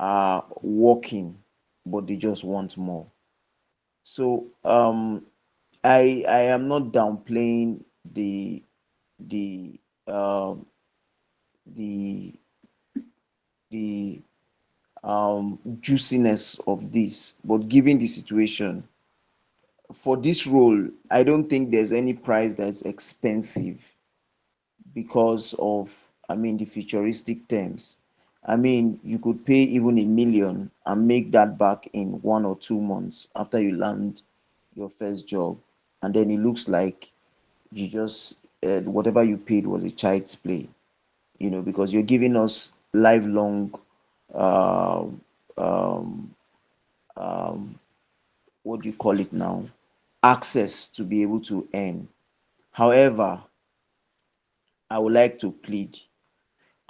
are working, but they just want more. So I am not downplaying the um, the the juiciness of this, but given the situation for this role, I don't think there's any price that's expensive because of, I mean, the futuristic terms. I mean, you could pay even 1 million and make that back in 1 or 2 months after you land your first job, and then it looks like you just whatever you paid was a child's play, because you're giving us lifelong, uh, um, um, what do you call it now, access to be able to earn. However, I would like to plead,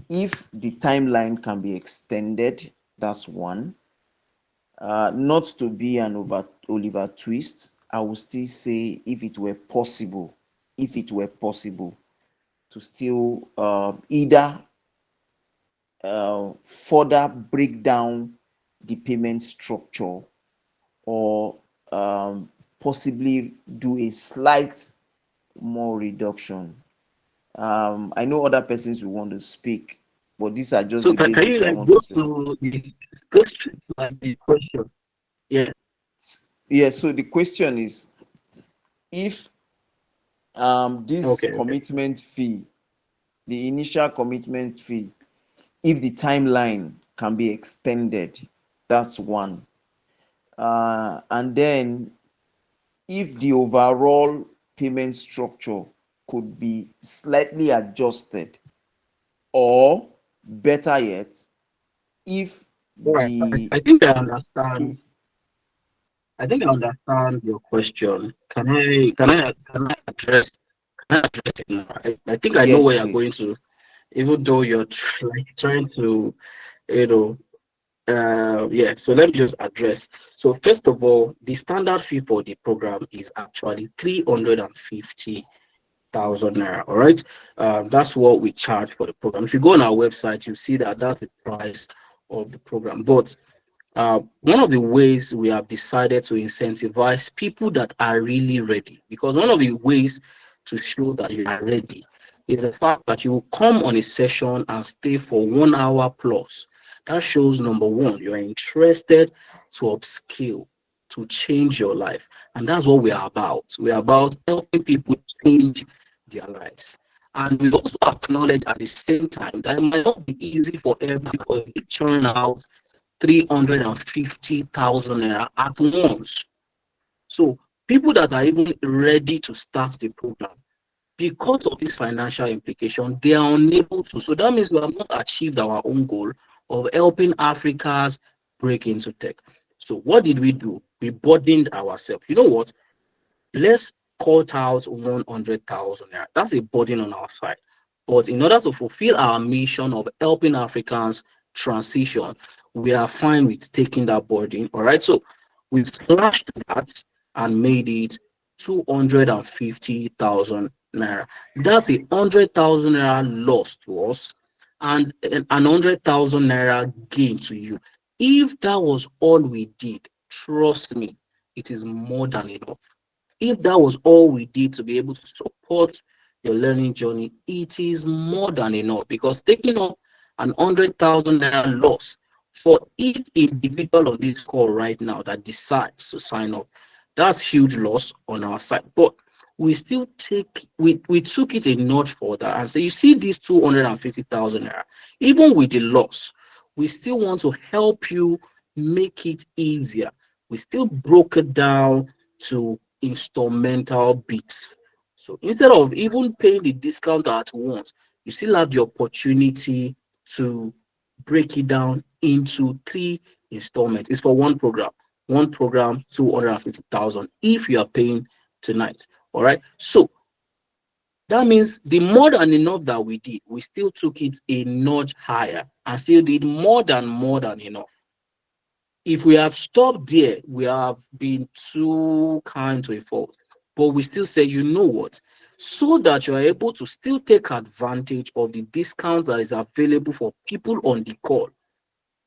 if the timeline can be extended, that's one. Not to be an Oliver Twist, I would still say, if it were possible to still either further break down the payment structure, or possibly do a slight more reduction. I know other persons will want to speak, but these are just So the can you basics I like want to go say. to the question, like the question? Yeah. Yeah, so the question is, if this Okay. Okay. commitment fee, the initial commitment fee, if the timeline can be extended, that's one. And then if the overall payment structure could be slightly adjusted, or better yet, if All right. the I think I understand. I think I understand your question. Can I address it now? I think I know yes, where you're going please. to, even though you're trying to, you know, yeah. So let me just address. So first of all, the standard fee for the program is actually 350,000 naira. All right. That's what we charge for the program. If you go on our website, you see that that's the price of the program. But one of the ways we have decided to incentivize people that are really ready, because one of the ways to show that you are ready is the fact that you will come on a session and stay for 1 hour plus. That shows, number one, you're interested to upskill, to change your life. And that's what we are about. We are about helping people change their lives. And we also acknowledge at the same time that it might not be easy for everybody to churn out 350,000 naira at once. So people that are even ready to start the program, because of this financial implication, they are unable to. So that means we have not achieved our own goal of helping Africans break into tech. So what did we do? We burdened ourselves. You know what? Let's cut out 100,000 naira. That's a burden on our side. But in order to fulfill our mission of helping Africans transition, we are fine with taking that burden. All right. So we slashed that and made it 250,000 naira. That's 100,000 naira loss to us and an 100,000 naira gain to you. If that was all we did, trust me, it is more than enough. If that was all we did to be able to support your learning journey, it is more than enough, because taking up an 100,000 naira loss for each individual on this call right now that decides to sign up, that's huge loss on our side. But we took it a notch further and say, you see, this 250,000 naira, even with the loss, we still want to help you make it easier. We still broke it down to instrumental bits. So instead of even paying the discount at once, you still have the opportunity to break it down into three installments. It's for one program, 250,000 if you are paying tonight. All right. So that means the more than enough that we did, we still took it a notch higher and still did more than enough. If we had stopped there, we have been too kind to a fault. But we still say, you know what? So that you are able to still take advantage of the discounts that is available for people on the call,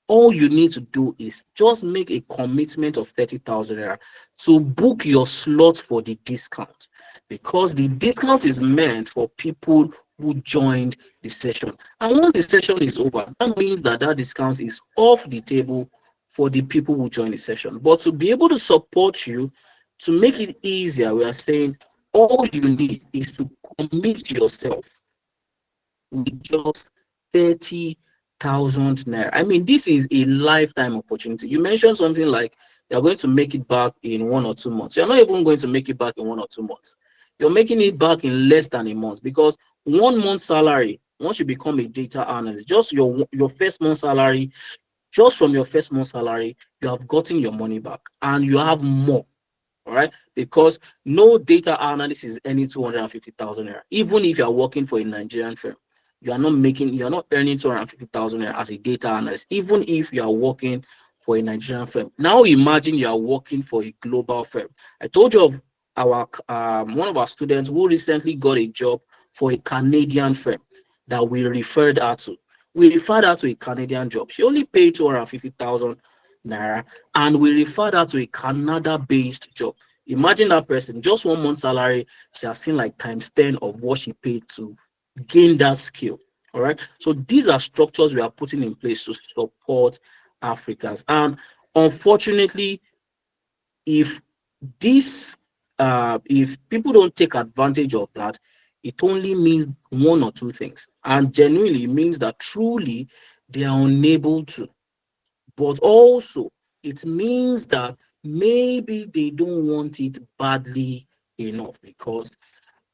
all you need to do is just make a commitment of 30,000 naira to book your slot for the discount, because the discount is meant for people who joined the session. And once the session is over, that means that that discount is off the table for the people who join the session. But to be able to support you, to make it easier, we are saying all you need is to commit yourself with just 30,000 naira. I mean, this is a lifetime opportunity. You mentioned something like you're going to make it back in 1 or 2 months. You're not even going to make it back in 1 or 2 months. You're making it back in less than a month, because 1 month salary, once you become a data analyst, just your first month salary, just from your first month salary, you have gotten your money back and you have more. All right, because no data analyst is earning 250,000 naira. Even if you are working for a Nigerian firm, you are not earning 250,000 naira as a data analyst, even if you are working for a Nigerian firm. Now imagine you are working for a global firm. I told you of our one of our students who recently got a job for a Canadian firm that we referred her to. We referred her to a Canadian job. She only paid 250,000 naira, and we referred her to a Canada-based job. Imagine that person, just 1 month salary, she has seen like times 10 of what she paid to gain that skill. All right. So these are structures we are putting in place to support Africans. And unfortunately, if this if people don't take advantage of that, it only means one or two things. And genuinely means that truly they are unable to. But also it means that maybe they don't want it badly enough, because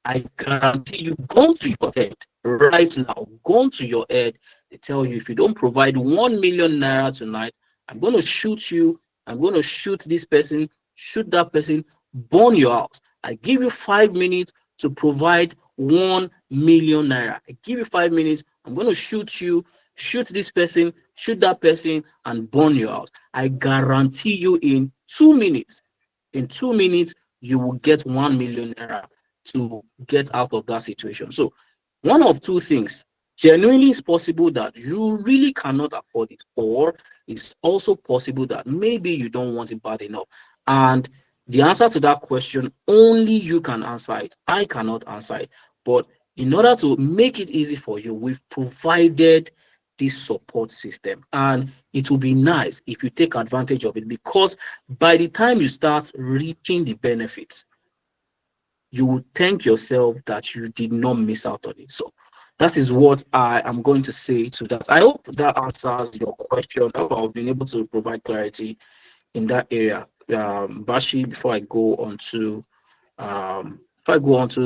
I guarantee you, gun to your head right now, gun to your head, they tell you if you don't provide 1 million naira tonight, I'm going to shoot you, I'm going to shoot this person, shoot that person, burn your house. I give you 5 minutes to provide 1 million naira. I give you 5 minutes, I'm going to shoot you, shoot this person, shoot that person, and burn your house. I guarantee you in 2 minutes, you will get 1 million naira to get out of that situation. So, one of two things: genuinely, it's possible that you really cannot afford it, or it's also possible that maybe you don't want it bad enough. And the answer to that question, only you can answer it. I cannot answer it. But in order to make it easy for you, we've provided this support system. And it will be nice if you take advantage of it, because by the time you start reaping the benefits, you will thank yourself that you did not miss out on it. So that is what I am going to say to that. I hope that answers your question. I hope I've been able to provide clarity in that area. Bashi, before I go on to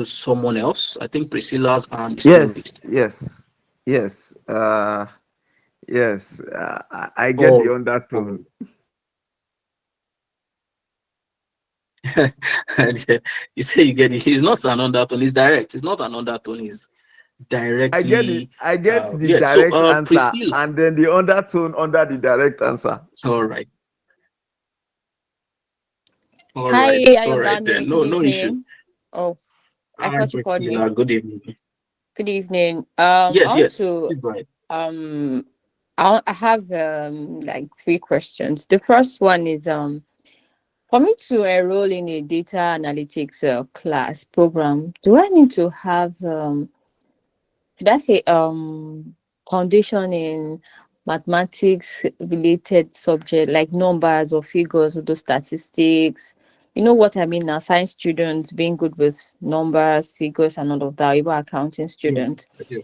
someone else, I think Priscilla's hand is still Yes, raised. yes, yes. Yes, I get the Oh, undertone. oh. You say you get it. It's not an undertone, it's direct. It's not an undertone, it's directly I get the yeah. So direct answer Priscilla. and then the undertone under the direct answer. All right. All Hi, right. All right Ayobami. then. Good No issue. evening. Oh, I Hi, thought you called me. Priscilla. Good evening. Good evening. Yes, I want yes. to Please go ahead. um, I have like three questions. The first one is for me to enroll in a data analytics class program, do I need to have should I say foundation in mathematics related subject like numbers or figures or those statistics? You know what I mean now, science students being good with numbers, figures and all of that, even accounting Yeah, students. I do.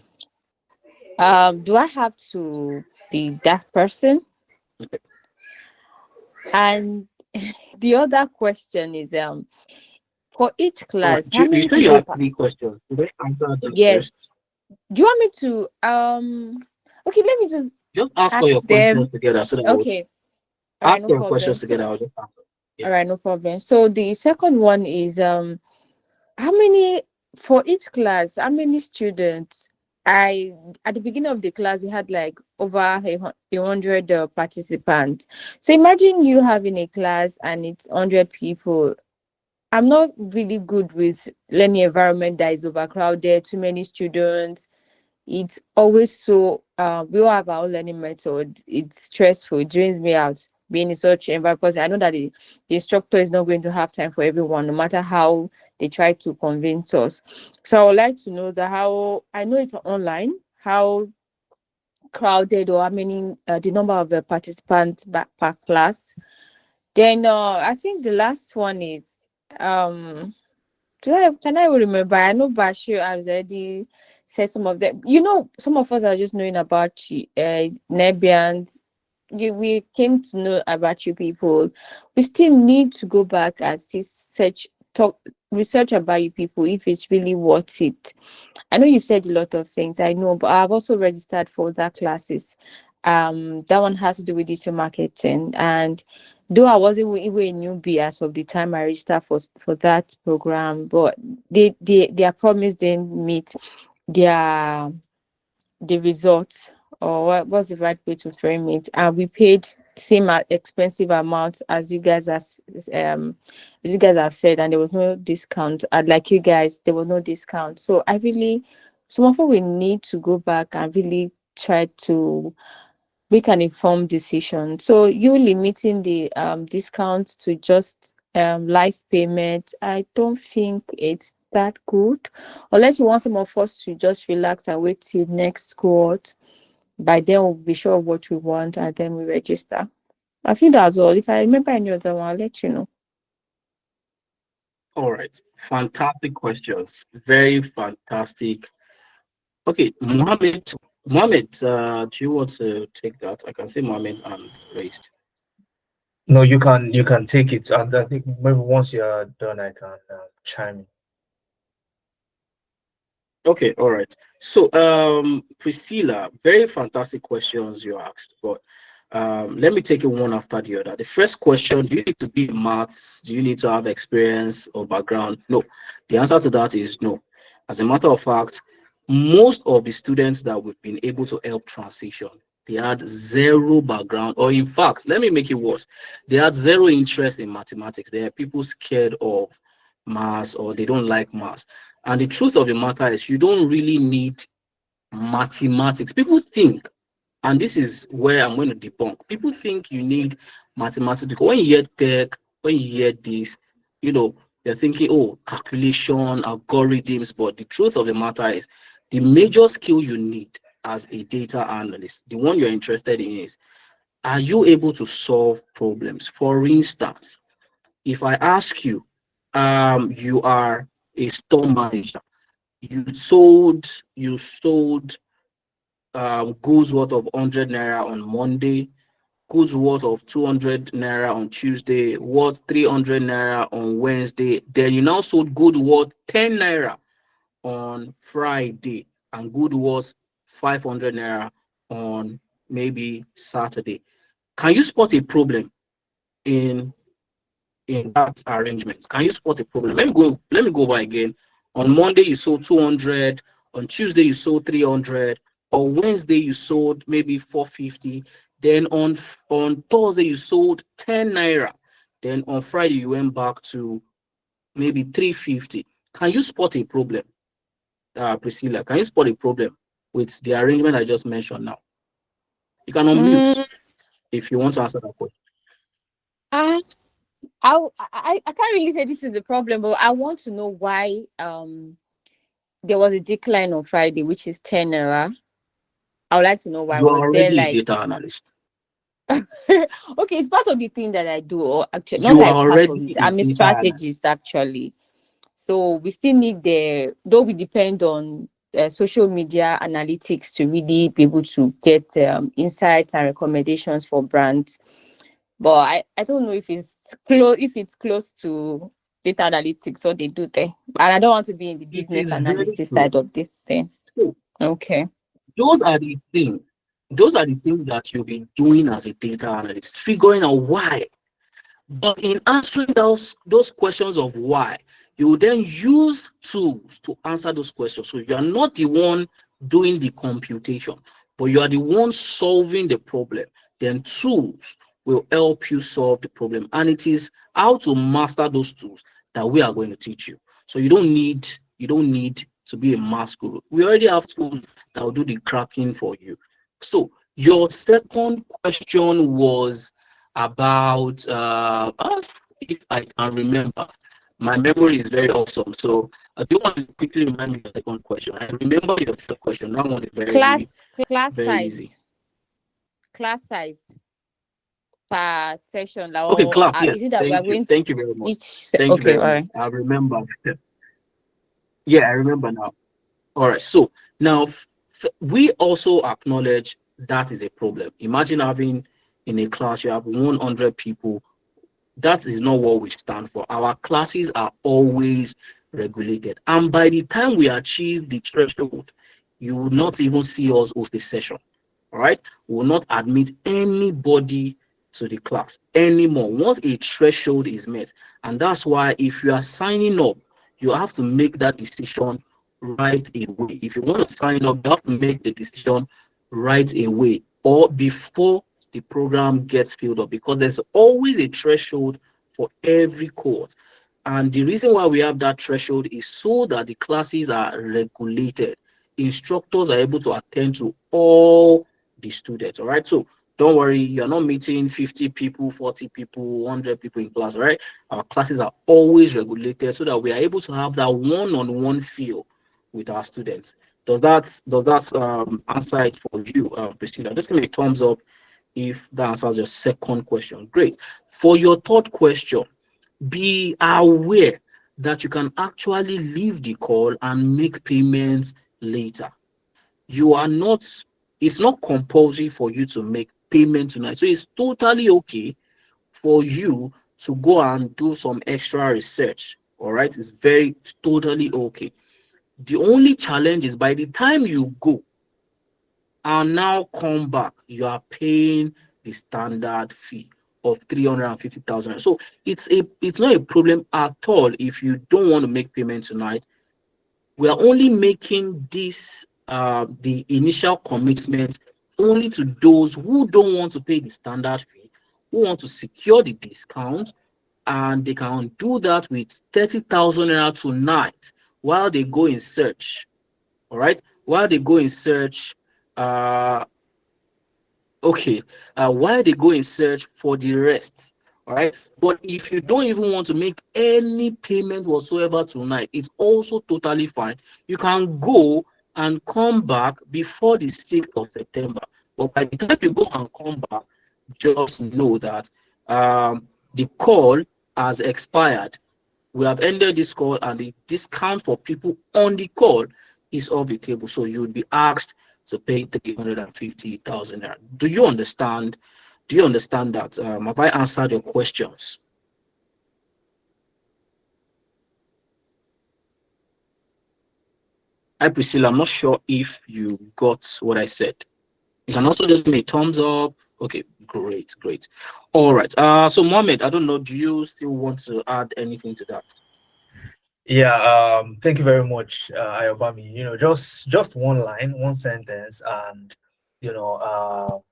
Do I have to be that person? Okay. And the other question is for each All right. class, how You many say you people have three questions. Should I answer them yeah, first? do you want me to okay, let me just Just ask all ask your questions them. together so that I would Okay, all right, ask no your problem. questions So together. I'll just answer. all Yeah. right, no problem. So the second one is how many for each class, how many students? I At the beginning of the class we had like over 100 participants. So imagine you having a class and it's 100 people. I'm not really good with learning environment that is overcrowded, too many students. It's always so we all have our own learning method. It's stressful, it drains me out. being in such environment, because I know that the instructor is not going to have time for everyone, no matter how they try to convince us. So I would like to know that how, I know it's online, how crowded or how many, the number of the participants back per class. Then I think the last one is, um can I remember? I know Bashir has already said some of them. Some of us are just knowing about Nebians. We came to know about you people. We still need to go back and see, research about you people if it's really worth it. I know you said a lot of things, I know, but I've also registered for that classes. That one has to do with digital marketing, and though I wasn't even a newbie as of the time I registered for that program, but their promise didn't meet their the results, or what's the right way to frame it, and we paid same expensive amount as you guys, as you guys have said, and there was no discount. Like you guys, there was no discount. So I really, some of us, we need to go back and really try to make an informed decision. So you limiting the discount to just live payment, I don't think it's that good. Unless you want some of us to just relax and wait till next cohort. By then we'll be sure of what we want and then we register. I think that's all. If I remember any other one, I'll let you know. All right. Fantastic questions. Very fantastic. Okay, Mohammed, do you want to take that? I can see Mohammed's hand raised. No, you can take it, and I think maybe once you are done, I can chime in. Okay, all right. So, Priscilla, very fantastic questions you asked, but let me take it one after the other. The first question: do you need to be in maths? Do you need to have experience or background? No. The answer to that is no. As a matter of fact, most of the students that we've been able to help transition, they had zero background, or in fact, let me make it worse. They had zero interest in mathematics. There are people scared of maths or they don't like maths. And the truth of the matter is, you don't really need mathematics. People think, and this is where I'm going to debunk. People think you need mathematics because when you hear tech, when you hear this, they're thinking, oh, calculation, algorithms. But the truth of the matter is, the major skill you need as a data analyst, the one you're interested in, is, are you able to solve problems? For instance, if I ask you, you are a store manager, you sold goods worth of 100 naira on Monday, goods worth of 200 naira on Tuesday, worth 300 naira on Wednesday. Then you now sold good worth 10 naira on Friday and good worth 500 naira on maybe Saturday. Can you spot a problem in that arrangement? Can you spot a problem? Let me go over again. On Monday you sold 200, on Tuesday you sold 300, on Wednesday you sold maybe 450, then on Thursday you sold 10 naira, then on Friday you went back to maybe 350. Can you spot a problem, Priscilla? Can you spot a problem with the arrangement I just mentioned now? You can unmute Mm, if you want to answer that question. I, I can't really say this is the problem, but I want to know why there was a decline on Friday, which is 10 naira. I would like to know why. You are Was there already a like, data analyst. okay, it's part of the thing that I do, or actually not You are like part of already it. a I'm a data analyst. strategist actually. So we still need though we depend on social media analytics to really be able to get insights and recommendations for brands. But I don't know if it's close to data analytics what they do there. And I don't want to be in the It business is very analysis close. side of these things. So Okay. those are the things. Those are the things that you'll be doing as a data analyst, figuring out why. But in answering those questions of why, you will then use tools to answer those questions. So you are not the one doing the computation, but you are the one solving the problem. Then tools will help you solve the problem. And it is how to master those tools that we are going to teach you. So you don't need to be a math guru. We already have tools that will do the cracking for you. So your second question was about if I can remember. My memory is very awesome. So I do want to quickly remind me of the second question. I remember your third question. That one is very, Class very easy. size. Class size per session, like, Okay, or class. Yes. is it that we are Thank you. going to Thank you very much. Thank you okay, very all much. right. I remember. Yeah, I remember now. All right. So now we also acknowledge that is a problem. Imagine having in a class you have 100 people. That is not what we stand for. Our classes are always regulated. And by the time we achieve the threshold, you will not even see us host a session. All right. We will not admit anybody to the class anymore once a threshold is met. And that's why if you are signing up, you have to make that decision right away. If you want to sign up, you have to make the decision right away or before the program gets filled up, because there's always a threshold for every course. And the reason why we have that threshold is so that the classes are regulated. Instructors are able to attend to all the students. All right. So don't worry, you're not meeting 50 people, 40 people, 100 people in class. All right. Our classes are always regulated so that we are able to have that one-on-one feel with our students. Does that answer it for you, Priscilla? Just give me a thumbs up if that answers your second question. Great. For your third question, be aware that you can actually leave the call and make payments later. You are not, it's not compulsory for you to make payment tonight. So it's totally okay for you to go and do some extra research. All right. It's very totally okay. The only challenge is by the time you go and now come back, you are paying the standard fee of 350,000. So it's not a problem at all if you don't want to make payment tonight. We are only making this the initial commitment only to those who don't want to pay the standard fee, who want to secure the discount, and they can do that with 30,000 naira tonight while they go in search. All right, while they go in search, uh, okay, while they go in search for the rest. All right, but if you don't even want to make any payment whatsoever tonight, it's also totally fine. You can go and come back before the 6th of September. But by the time you go and come back, just know that the call has expired. We have ended this call, and the discount for people on the call is off the table. So you would be asked to pay 350,000 naira. Do you understand? Do you understand that? Have I answered your questions? Hi, Priscilla. I'm not sure if you got what I said. You can also just give me a thumbs up. Okay, great, great. All right. So Mohammed, I don't know. Do you still want to add anything to that? Yeah, thank you very much, Ayobami. Just one line, one sentence, and you know,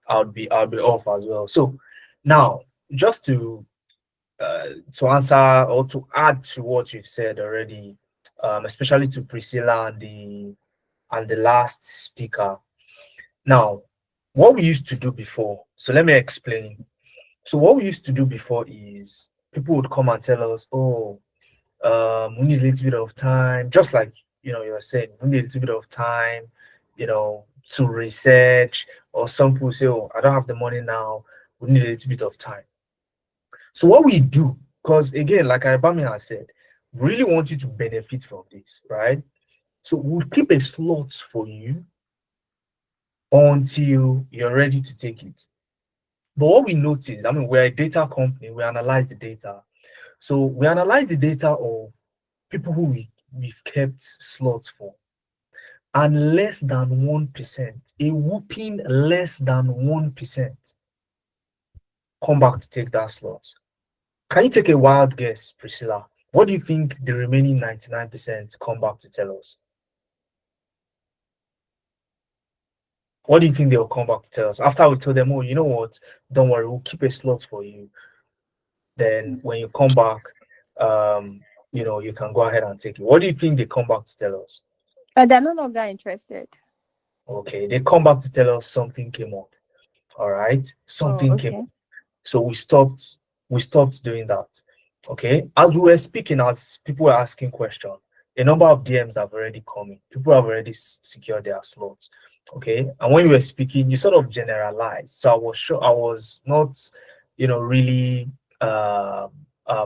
I'll be off as well. So now, just to answer or to add to what you've said already, especially to Priscilla and the last speaker. Now, what we used to do before. So let me explain. So what we used to do before is people would come and tell us, "Oh, we need a little bit of time," just like you were saying, we need a little bit of time, to research, or some people say, "Oh, I don't have the money now, we need a little bit of time." So what we do, because again, like Ibami has said, we really want you to benefit from this, right? So we'll keep a slot for you until you're ready to take it. But what we noticed, I mean, we're a data company, we analyze the data. So we analyze the data of people who we've kept slots for, and less than 1%, a whooping less than 1%, come back to take that slot. Can you take a wild guess, Priscilla? What do you think the remaining 99% come back to tell us? What do you think they'll come back to tell us after we told them, "Oh, you know what? Don't worry, we'll keep a slot for you. Then when you come back, you can go ahead and take it." What do you think they come back to tell us? They're no longer interested. Okay, they come back to tell us something came up. All right, Oh, something came okay. up. So we stopped doing that. Okay. As we were speaking, as people were asking questions, a number of DMs have already come in. People have already secured their slots. Okay. And when you were speaking, you sort of generalized. So I was sure I was not, really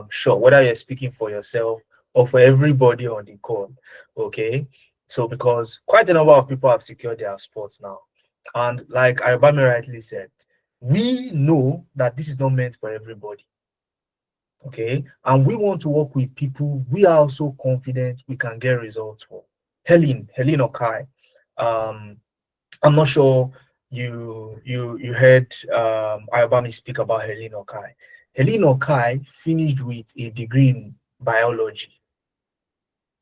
sure whether you're speaking for yourself or for everybody on the call. Okay. So because quite a number of people have secured their spots now. And like Ayobami rightly said, we know that this is not meant for everybody. Okay. And we want to work with people we are also confident we can get results for. Helen Okai. Um, I'm not sure you heard Ayobami speak about Helen Okai. Helen Okai finished with a degree in biology.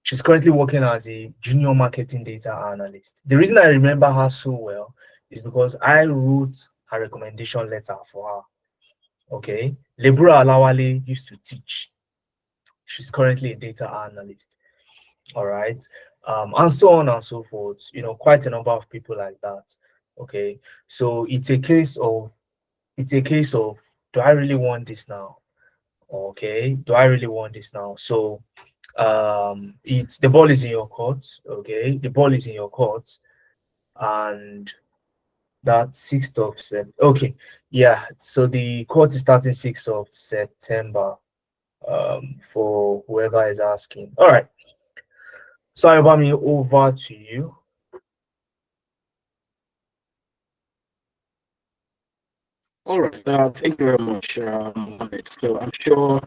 She's currently working as a junior marketing data analyst. The reason I remember her so well is because I wrote her recommendation letter for her. Okay. Lebura Alawale used to teach. She's currently a data analyst. All right. And so on and so forth. Quite a number of people like that. Okay. So it's a case of do I really want this now? Okay. Do I really want this now? So it's the ball is in your court. Okay. The ball is in your court. And that 6th of September. Okay. Yeah. So the court is starting 6th of September. For whoever is asking. All right. So Ayobami, over to you. All right. Thank you very much, Mohammed. So I'm sure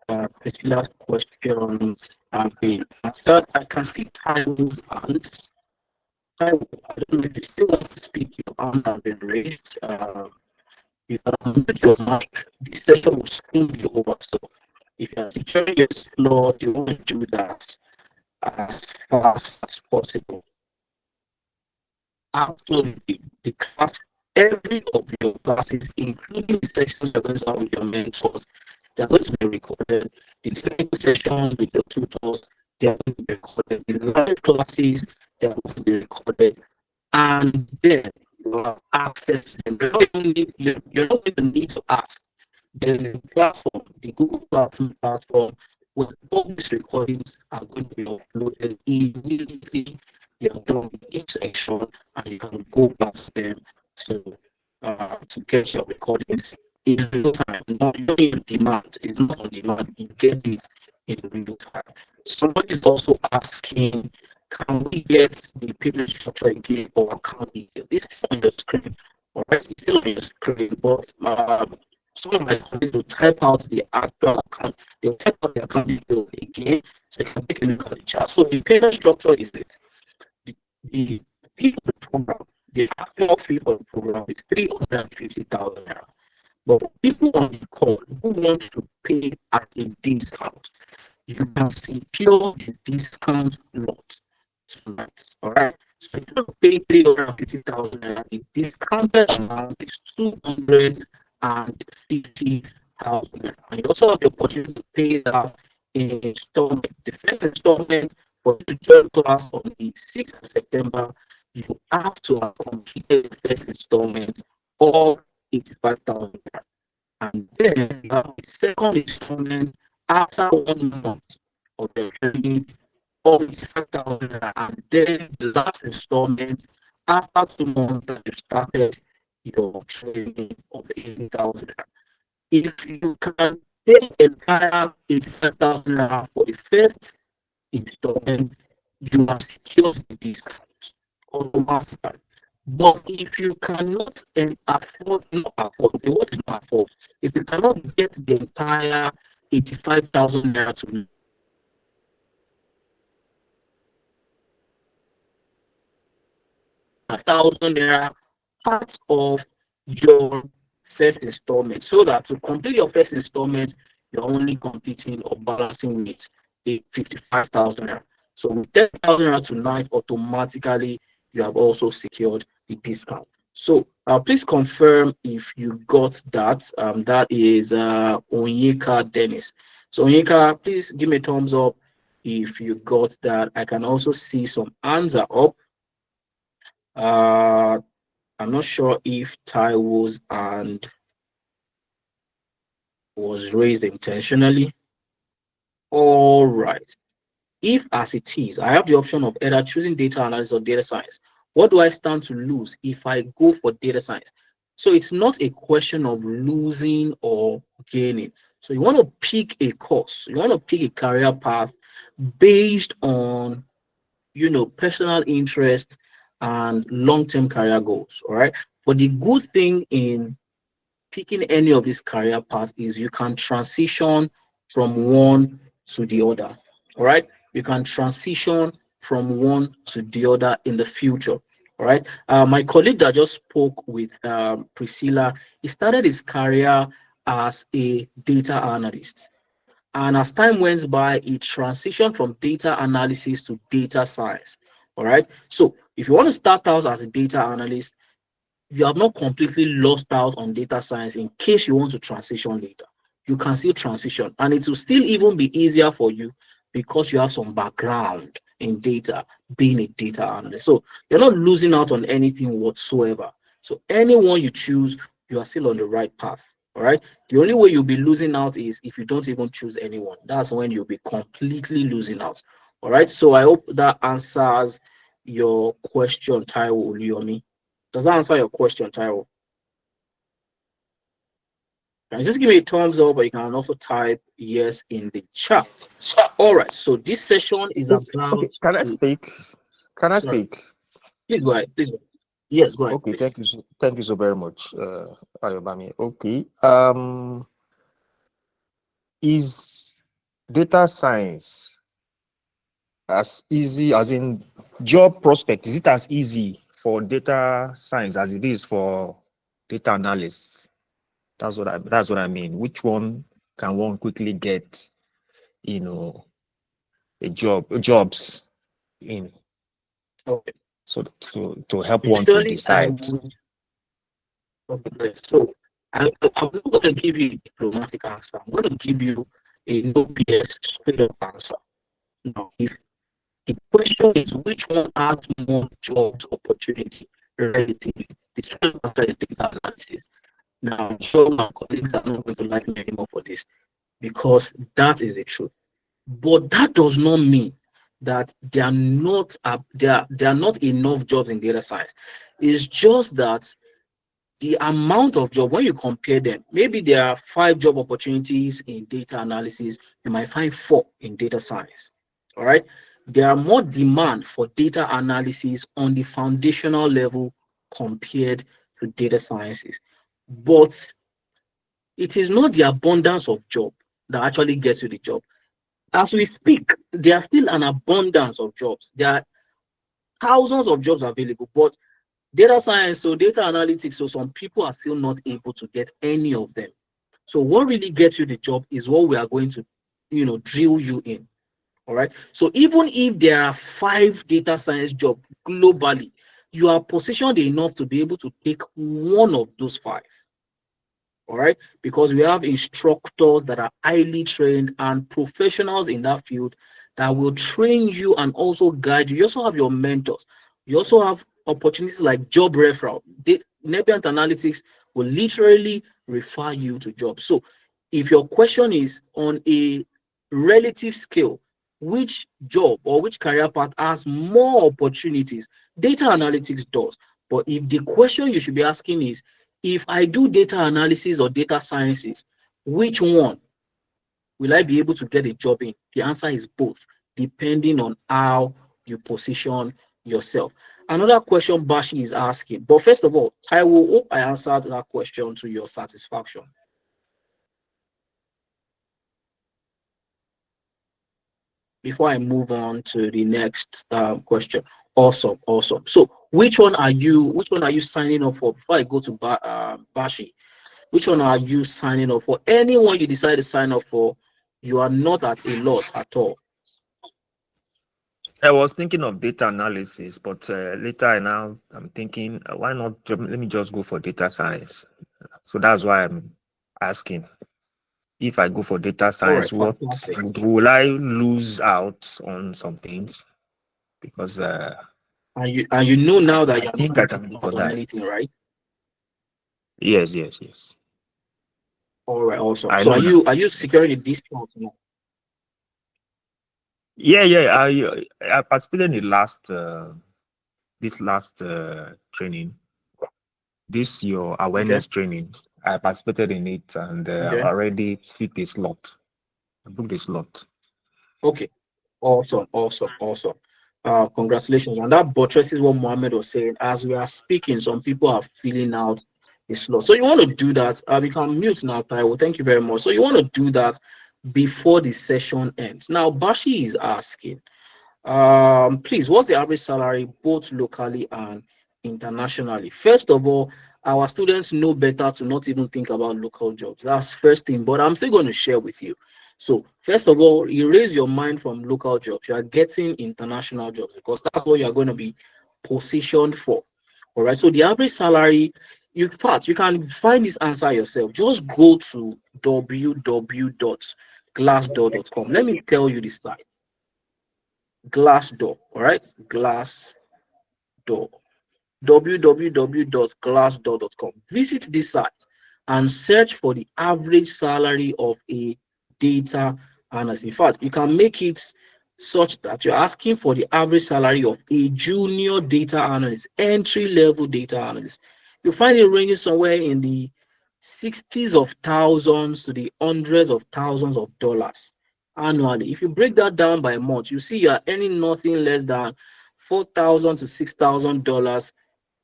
Priscilla's questions have been answered. I can see Taiwo's hands. Taiwo, I don't know if you still want to speak. Your hand has been raised. You can unmute your mic. This session will soon be over. So if you are securing your slot, you want to do that as fast as possible. Absolutely. The class, every of your classes, including the sessions you're going to have with your mentors, they're going to be recorded. The technical sessions with your tutors, they are going to be recorded. The live classes, they are going to be recorded. And then you have access to them. You're not going to need to ask. There's a platform, the Google platform, where all these recordings are going to be uploaded immediately. You're done with each section, and you can go back to them to get your recordings in real time. Not in demand. It's not on demand. You get this in real time. Somebody is also asking, can we get the payment structure again or account detail? This is on your screen. All right, it's still on your screen, but some of my colleagues will type out the actual account. They'll type out the account detail again, so you can take a look at the chart. So the payment structure is this. The fee for the program, the actual fee for the program is 350,000 naira. But for people on the call who want to pay at a discount, you can secure the discount lot tonight. All right. So instead of paying 350,000 naira, the discounted amount is 250,000 naira. And you also have the opportunity to pay that in installment. The first installment for the tutorial class on the 6th of September, you have to have completed the first installment of 85,000 naira. And then you have the second installment after 1 month of the training of 85,000 naira, and then the last installment after 2 months that you started your training of 80,000 naira. If you can pay entire 85,000 naira for the first installment, you are secured the discount automatically. But if you cannot if you cannot get the entire 85,000 naira to 1,000 naira part of your first installment, so that to complete your first installment, you're only completing or balancing with a 55,000 naira. So with 10,000 naira tonight, automatically you have also secured the discount. So please confirm if you got that. That is Onyeka Dennis. So Onyeka, please give me a thumbs up if you got that. I can also see some hands are up. I'm not sure if Taiwo's and was raised intentionally? All right. If as it is, I have the option of either choosing data analysis or data science. What do I stand to lose if I go for data science? So it's not a question of losing or gaining. So you want to pick a course, you want to pick a career path based on personal interest and long-term career goals. All right. But the good thing in picking any of these career paths is you can transition from one to the other. All right. You can transition from one to the other in the future. All right. My colleague that just spoke with Priscilla, he started his career as a data analyst. And as time went by, it transitioned from data analysis to data science. All right. So if you want to start out as a data analyst, you have not completely lost out on data science in case you want to transition later. You can still transition, and it will still even be easier for you because you have some background in data, being a data analyst. So you're not losing out on anything whatsoever. So anyone you choose, you are still on the right path. All right. The only way you'll be losing out is if you don't even choose anyone. That's when you'll be completely losing out. All right. So I hope that answers your question, Taiwo Oluyomi. Does that answer your question, Tyro? Can you just give me a thumbs up, or you can also type yes in the chat. All right, so this session is about. Okay, can I to, speak? Can I sorry, speak? please go ahead. Please go ahead. Yes, go ahead, Okay, please. thank you so very much, Ayobami. Okay, is data science as easy as in job prospect? Is it as easy for data science as it is for data analysts? That's what I mean. Which one can one quickly get, jobs in? Okay. So to help one to Usually, I decide. would. Okay, so I'm not going to give you a diplomatic answer. I'm going to give you a no BS straight up answer. Now, if the question is which one has more jobs opportunity relatively, the straight answer is data analysis. Now, I'm sure my colleagues are not going to like me anymore for this because that is the truth. But that does not mean that there are not enough jobs in data science. It's just that the amount of job when you compare them, maybe there are 5 job opportunities in data analysis, you might find 4 in data science. All right. There are more demand for data analysis on the foundational level compared to data sciences. But it is not the abundance of job that actually gets you the job. As we speak, there are still an abundance of jobs. There are thousands of jobs available, but data science, so data analytics, so some people are still not able to get any of them. So what really gets you the job is what we are going to, drill you in. All right. So even if there are 5 data science jobs globally, you are positioned enough to be able to take one of those 5. All right, because we have instructors that are highly trained and professionals in that field that will train you and also guide you. You also have your mentors. You also have opportunities like job referral. Nebient Analytics will literally refer you to jobs. So if your question is on a relative scale, which job or which career path has more opportunities, data analytics does. But if the question you should be asking is, if I do data analysis or data sciences, which one will I be able to get a job in? The answer is both, depending on how you position yourself. Another question Bashi is asking, but first of all, I will hope I answered that question to your satisfaction. Before I move on to the next question. Awesome, awesome. So which one are you signing up for? Before I go to Bashi, which one are you signing up for? Anyone you decide to sign up for, you are not at a loss at all. I was thinking of data analysis, but later I'm thinking, why not? Let me just go for data science. So that's why I'm asking. If I go for data All right, science, what fantastic. will I lose out on some things? Because And you know now that I you're think not I going can to go miss for out on that. anything, right? Yes. All right, awesome. I So know that. are you securing the discount now? Yeah. I participated in the last this last training, this your Okay. awareness training. I participated in it, and I've Okay. already picked a slot. I booked a slot. Okay. Awesome. Awesome. Awesome. Congratulations. And that buttresses what Mohammed was saying. As we are speaking, some people are filling out the slot. So you want to do that. You can mute now, Taiwo. Thank you very much. So you want to do that before the session ends. Now, Bashi is asking, please, what's the average salary both locally and internationally? First of all, our students know better to not even think about local jobs. That's first thing, but I'm still going to share with you. So, first of all, erase your mind from local jobs. You are getting international jobs because that's what you are going to be positioned for. All right. So, the average salary, in fact, you can find this answer yourself. Just go to www.glassdoor.com. Let me tell you this slide. Glassdoor, all right? Glassdoor. www.glassdoor.com. Visit this site and search for the average salary of a data analyst. In fact, you can make it such that you're asking for the average salary of a junior data analyst, entry level data analyst. You find it ranging somewhere in the 60s of thousands to the hundreds of thousands of dollars annually. If you break that down by month, you see you are earning nothing less than $4,000 to $6,000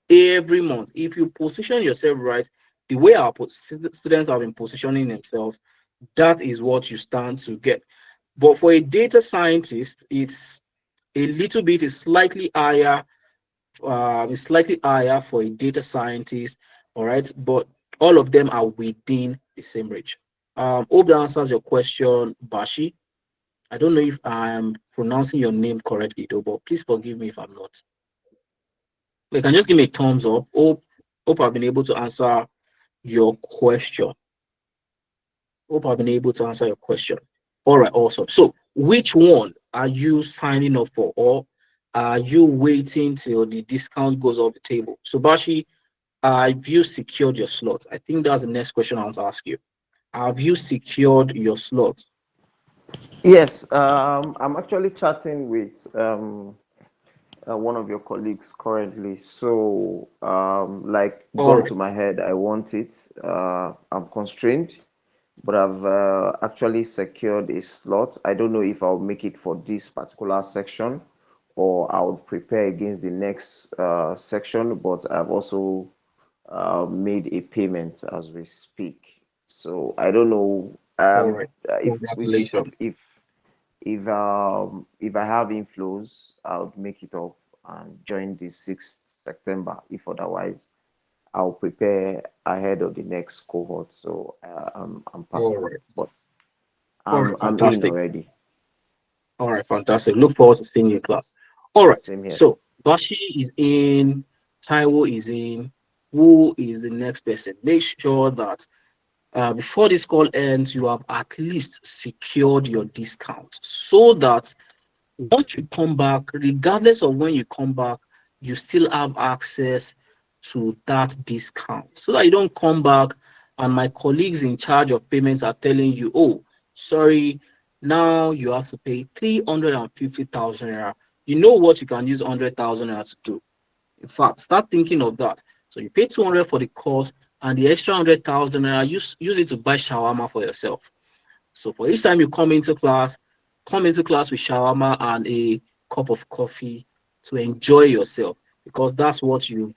every month. If you position yourself right, the way our students have been positioning themselves, that is what you stand to get. But for a data scientist, it's a little bit, is slightly higher. It's slightly higher for a data scientist, all right, but all of them are within the same range. Hope that answers your question, Bashi. I don't know if I'm pronouncing your name correctly, though, but please forgive me if I'm not. You can just give me a thumbs up. Hope I've been able to answer your question. Hope I've been able to answer your question. All right, awesome. So, which one are you signing up for, or are you waiting till the discount goes off the table? So, Bashi, have you secured your slot? I think that's the next question I want to ask you. Have you secured your slot? Yes, I'm actually chatting with one of your colleagues currently. So, like, All gun right. to my head, I want it. I'm constrained, but I've actually secured a slot. I don't know if I'll make it for this particular section or I would prepare against the next section, but I've also made a payment as we speak. So I don't know All right. if we should Congratulations. come if I have inflows, I would make it up and join the 6th September. If otherwise, I'll prepare ahead of the next cohort. So I'm All parking, right. but All right. I'm in Fantastic. already. All right. Fantastic. Look forward to seeing you in class. All right. Same here. So Bashi is in, Taiwo is in. Who is the next person? Make sure that before this call ends, you have at least secured your discount so that once you come back, regardless of when you come back, you still have access to that discount so that you don't come back and my colleagues in charge of payments are telling you, oh, sorry, now you have to pay 350,000 naira. You know what you can use 100,000 naira to do. In fact, start thinking of that. So you pay 200 for the course and the extra 100,000 naira, use it to buy shawarma for yourself. So for each time you come into class with shawarma and a cup of coffee to enjoy yourself because that's what you've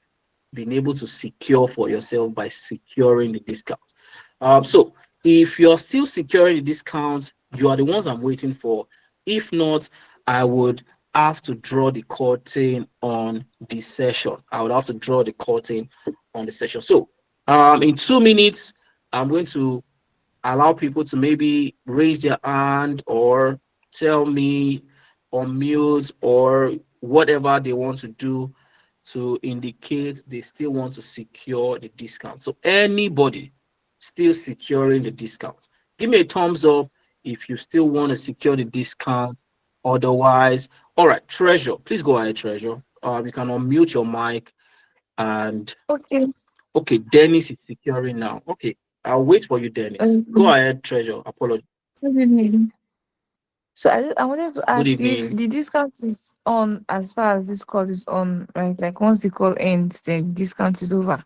been able to secure for yourself by securing the discount. So if you're still securing the discounts, you are the ones I'm waiting for. If not, I would have to draw the curtain on the session. I would have to draw the curtain on the session. So in 2 minutes, I'm going to allow people to maybe raise their hand or tell me on mute or whatever they want to do to indicate they still want to secure the discount. So anybody still securing the discount, give me a thumbs up if you still want to secure the discount. Otherwise, all right, Treasure, please go ahead, Treasure. You can unmute your mic and Okay. okay, Dennis is securing now. Okay, I'll wait for you, Dennis. Go ahead, Treasure. Apology. Good evening. So I wanted to Good ask if evening. the discount is on as far as this call is on, right? Like once the call ends, then the discount is over.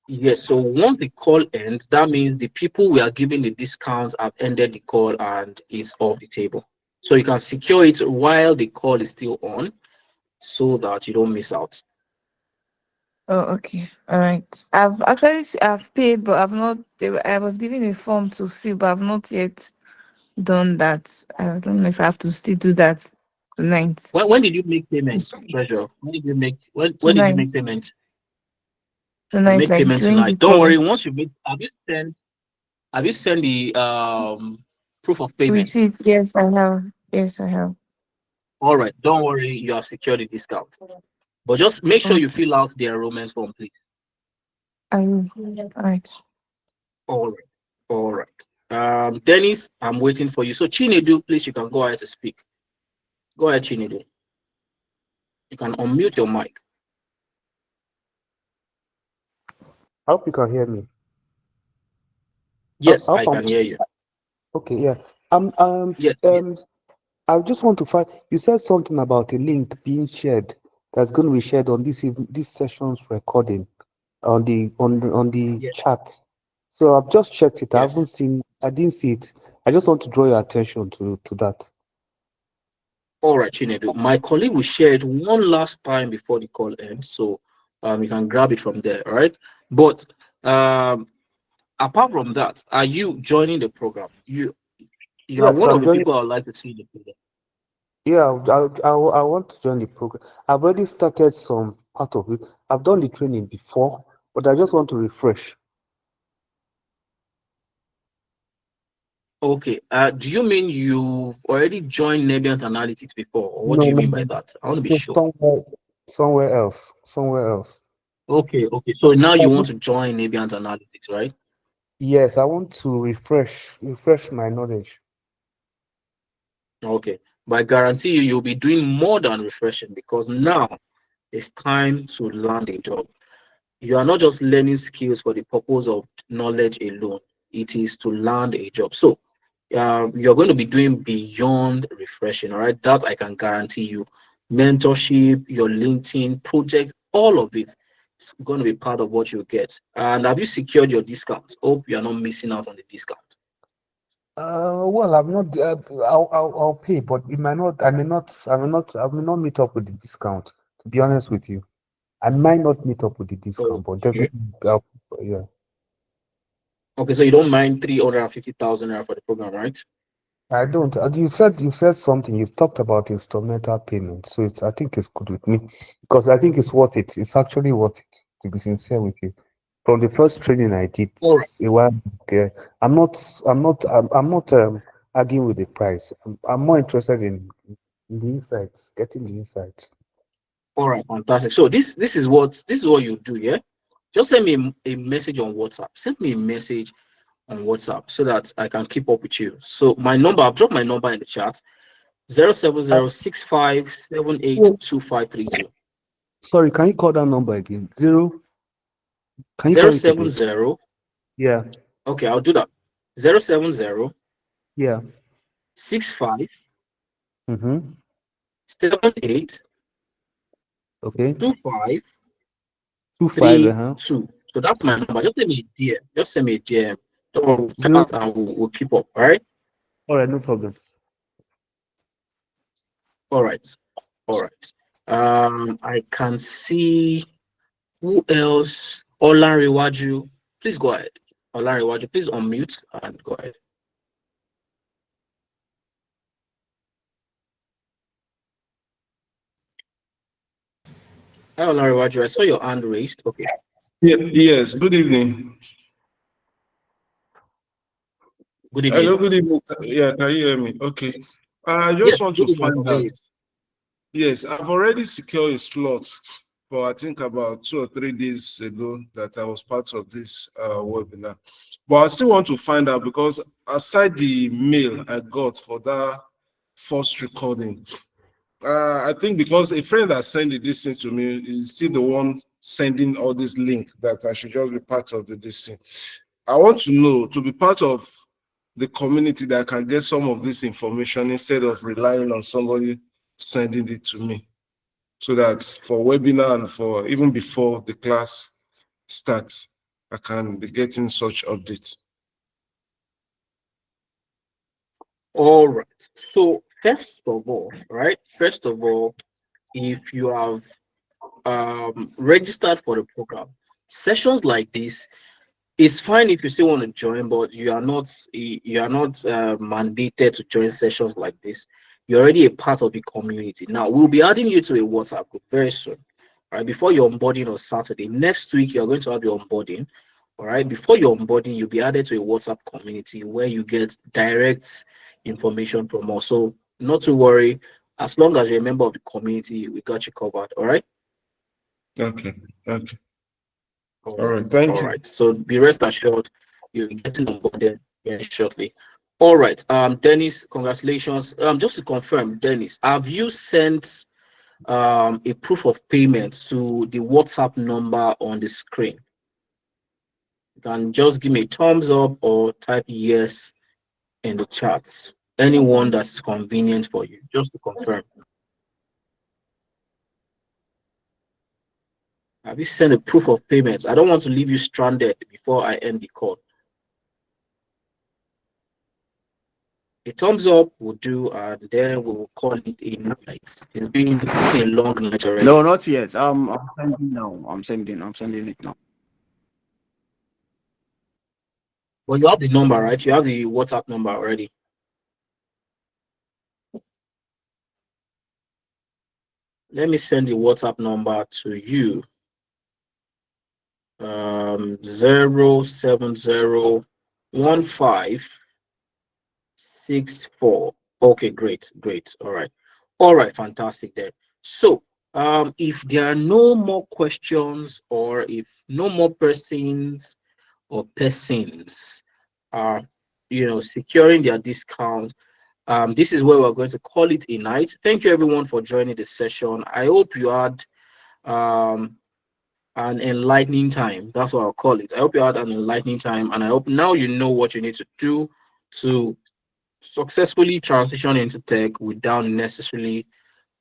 Yes, so once the call ends, that means the people we are giving the discounts have ended the call and is off the table. So you can secure it while the call is still on so that you don't miss out. Oh, okay. All right. I've paid, but I was given a form to fill, but I've not yet done that. I don't know if I have to still do that tonight. When did you make payment, Treasure? When did you Tonight, make payment? You tonight, made like payment during the tonight. Don't call. worry, once you make have you sent the proof of payment? Receipt, yes, I have. Yes, I have. All right, don't worry, you have secured the discount. But just make sure you Okay. fill out the enrollment form, please. I will. All right. All right. All right. Dennis, I'm waiting for you. So Chinedu, please, you can go ahead to speak. Go ahead, Chinedu. You can unmute your mic. I hope you can hear me. Yes, I I hope can hear you. okay, yeah. Yes, yes. I just want to find, you said something about a link being shared that's going to be shared on this session's recording on the Yes, chat. So I've just checked it. yes. I didn't see it. I just want to draw your attention to that. All right, Chinedu. My colleague will share it one last time before the call ends, so you can grab it from there. All right. But apart from that, are you joining the program? You are Yes, one of I'm the joining. people I would like to see in the program. Yeah, I want to join the program. I've already started some part of it. I've done the training before, but I just want to refresh. Okay. Do you mean you already joined Nebient Analytics before, or what do No, you no, mean by no, that? I want to be no, sure. somewhere else, somewhere else. Okay, okay. So now you want to join Nebient Analytics, right? Yes, I want to refresh my knowledge. Okay. But I guarantee you, you'll be doing more than refreshing because now it's time to land a job. You are not just learning skills for the purpose of knowledge alone. It is to land a job. So you're going to be doing beyond refreshing, all right? That I can guarantee you. Mentorship, your LinkedIn projects, all of it is going to be part of what you get. And have you secured your discount? Hope you are not missing out on the discount. Well, I'm not. I'll pay, but it might not. I may not meet up with the discount. To be honest with you, I might not meet up with the discount, but Okay. definitely, yeah. Okay, so you don't mind 350,000 naira for the program, right? I don't. You said something. You talked about instrumental payment, so I think it's good with me because I think it's worth it. It's actually worth it. To be sincere with you, from the first training I did All right. a while back, I'm not arguing with the price. I'm more interested in the insights, getting the insights. All right, fantastic. So this is what you do, yeah? Just send me a message on WhatsApp. Send me a message on WhatsApp so that I can keep up with you. So my number, I've dropped my number in the chat. Uh, 07065782532. Sorry, can you call that number again? Zero. Can you call it again? 070. Yeah, Okay, I'll do that. 070 yeah. 65 Mm-hmm. 78 Okay. 25 25. 32. So that's my number. Just send me a DM. Just send me a DM. So Zero. and we'll keep up. All right. All right, no problem. All right. All right. I can see who else. Olanrewaju. Please go ahead. Olanrewaju, please unmute and go ahead. Hi, Olanrewaju. I saw your hand raised. Okay. Yeah, yes, good evening. Good evening. Hello, good evening. Yeah, can you hear me? Okay. I Yes, just want good to evening. I find can hear out. you. Yes, I've already secured a slot for I think about 2 or 3 days ago that I was part of this webinar. But I still want to find out because aside the mail I got for that first recording, I think because a friend that sent this thing to me is still the one sending all this link that I should just be part of this thing. I want to know, to be part of the community, that I can get some of this information instead of relying on somebody sending it to me. So that for webinar and for even before the class starts, I can be getting such updates. All right. So first of all, right? First of all, if you have registered for the program, sessions like this, it's fine if you still want to join, but you are not mandated to join sessions like this. You're already a part of the community. Now we'll be adding you to a WhatsApp group very soon. All right, before your onboarding on Saturday. Next week you're going to have your onboarding. All right, before your onboarding, you'll be added to a WhatsApp community where you get direct information from us. So not to worry, as long as you're a member of the community, we got you covered. All right. Okay. Okay. All All right. right. Thank All you. right. So be rest assured, you'll be getting onboarded very shortly. All right. Dennis, congratulations. Just to confirm, Dennis, have you sent a proof of payment to the WhatsApp number on the screen? You can just give me a thumbs up or type yes in the chat. Anyone that's convenient for you, just to confirm. Have you sent a proof of payment? I don't want to leave you stranded before I end the call. A thumbs up will do, and then we will call it a night. It's been a long night already. No, not yet. I'm sending now. I'm sending it now. Well, you have the number, right? You have the WhatsApp number already. Let me send the WhatsApp number to you. 0701564. Okay, great. All right, fantastic then. So if there are no more questions, or if no more persons are securing their discounts, this is where we're going to call it a night. Thank you everyone for joining the session. I hope you had an enlightening time. That's what I'll call it. I hope you had an enlightening time, and I hope now you know what you need to do to successfully transition into tech without necessarily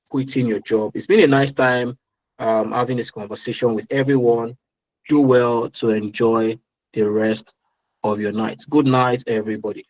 quitting your job. It's been a nice time having this conversation with everyone. Do well to enjoy the rest of your night. Good night, everybody.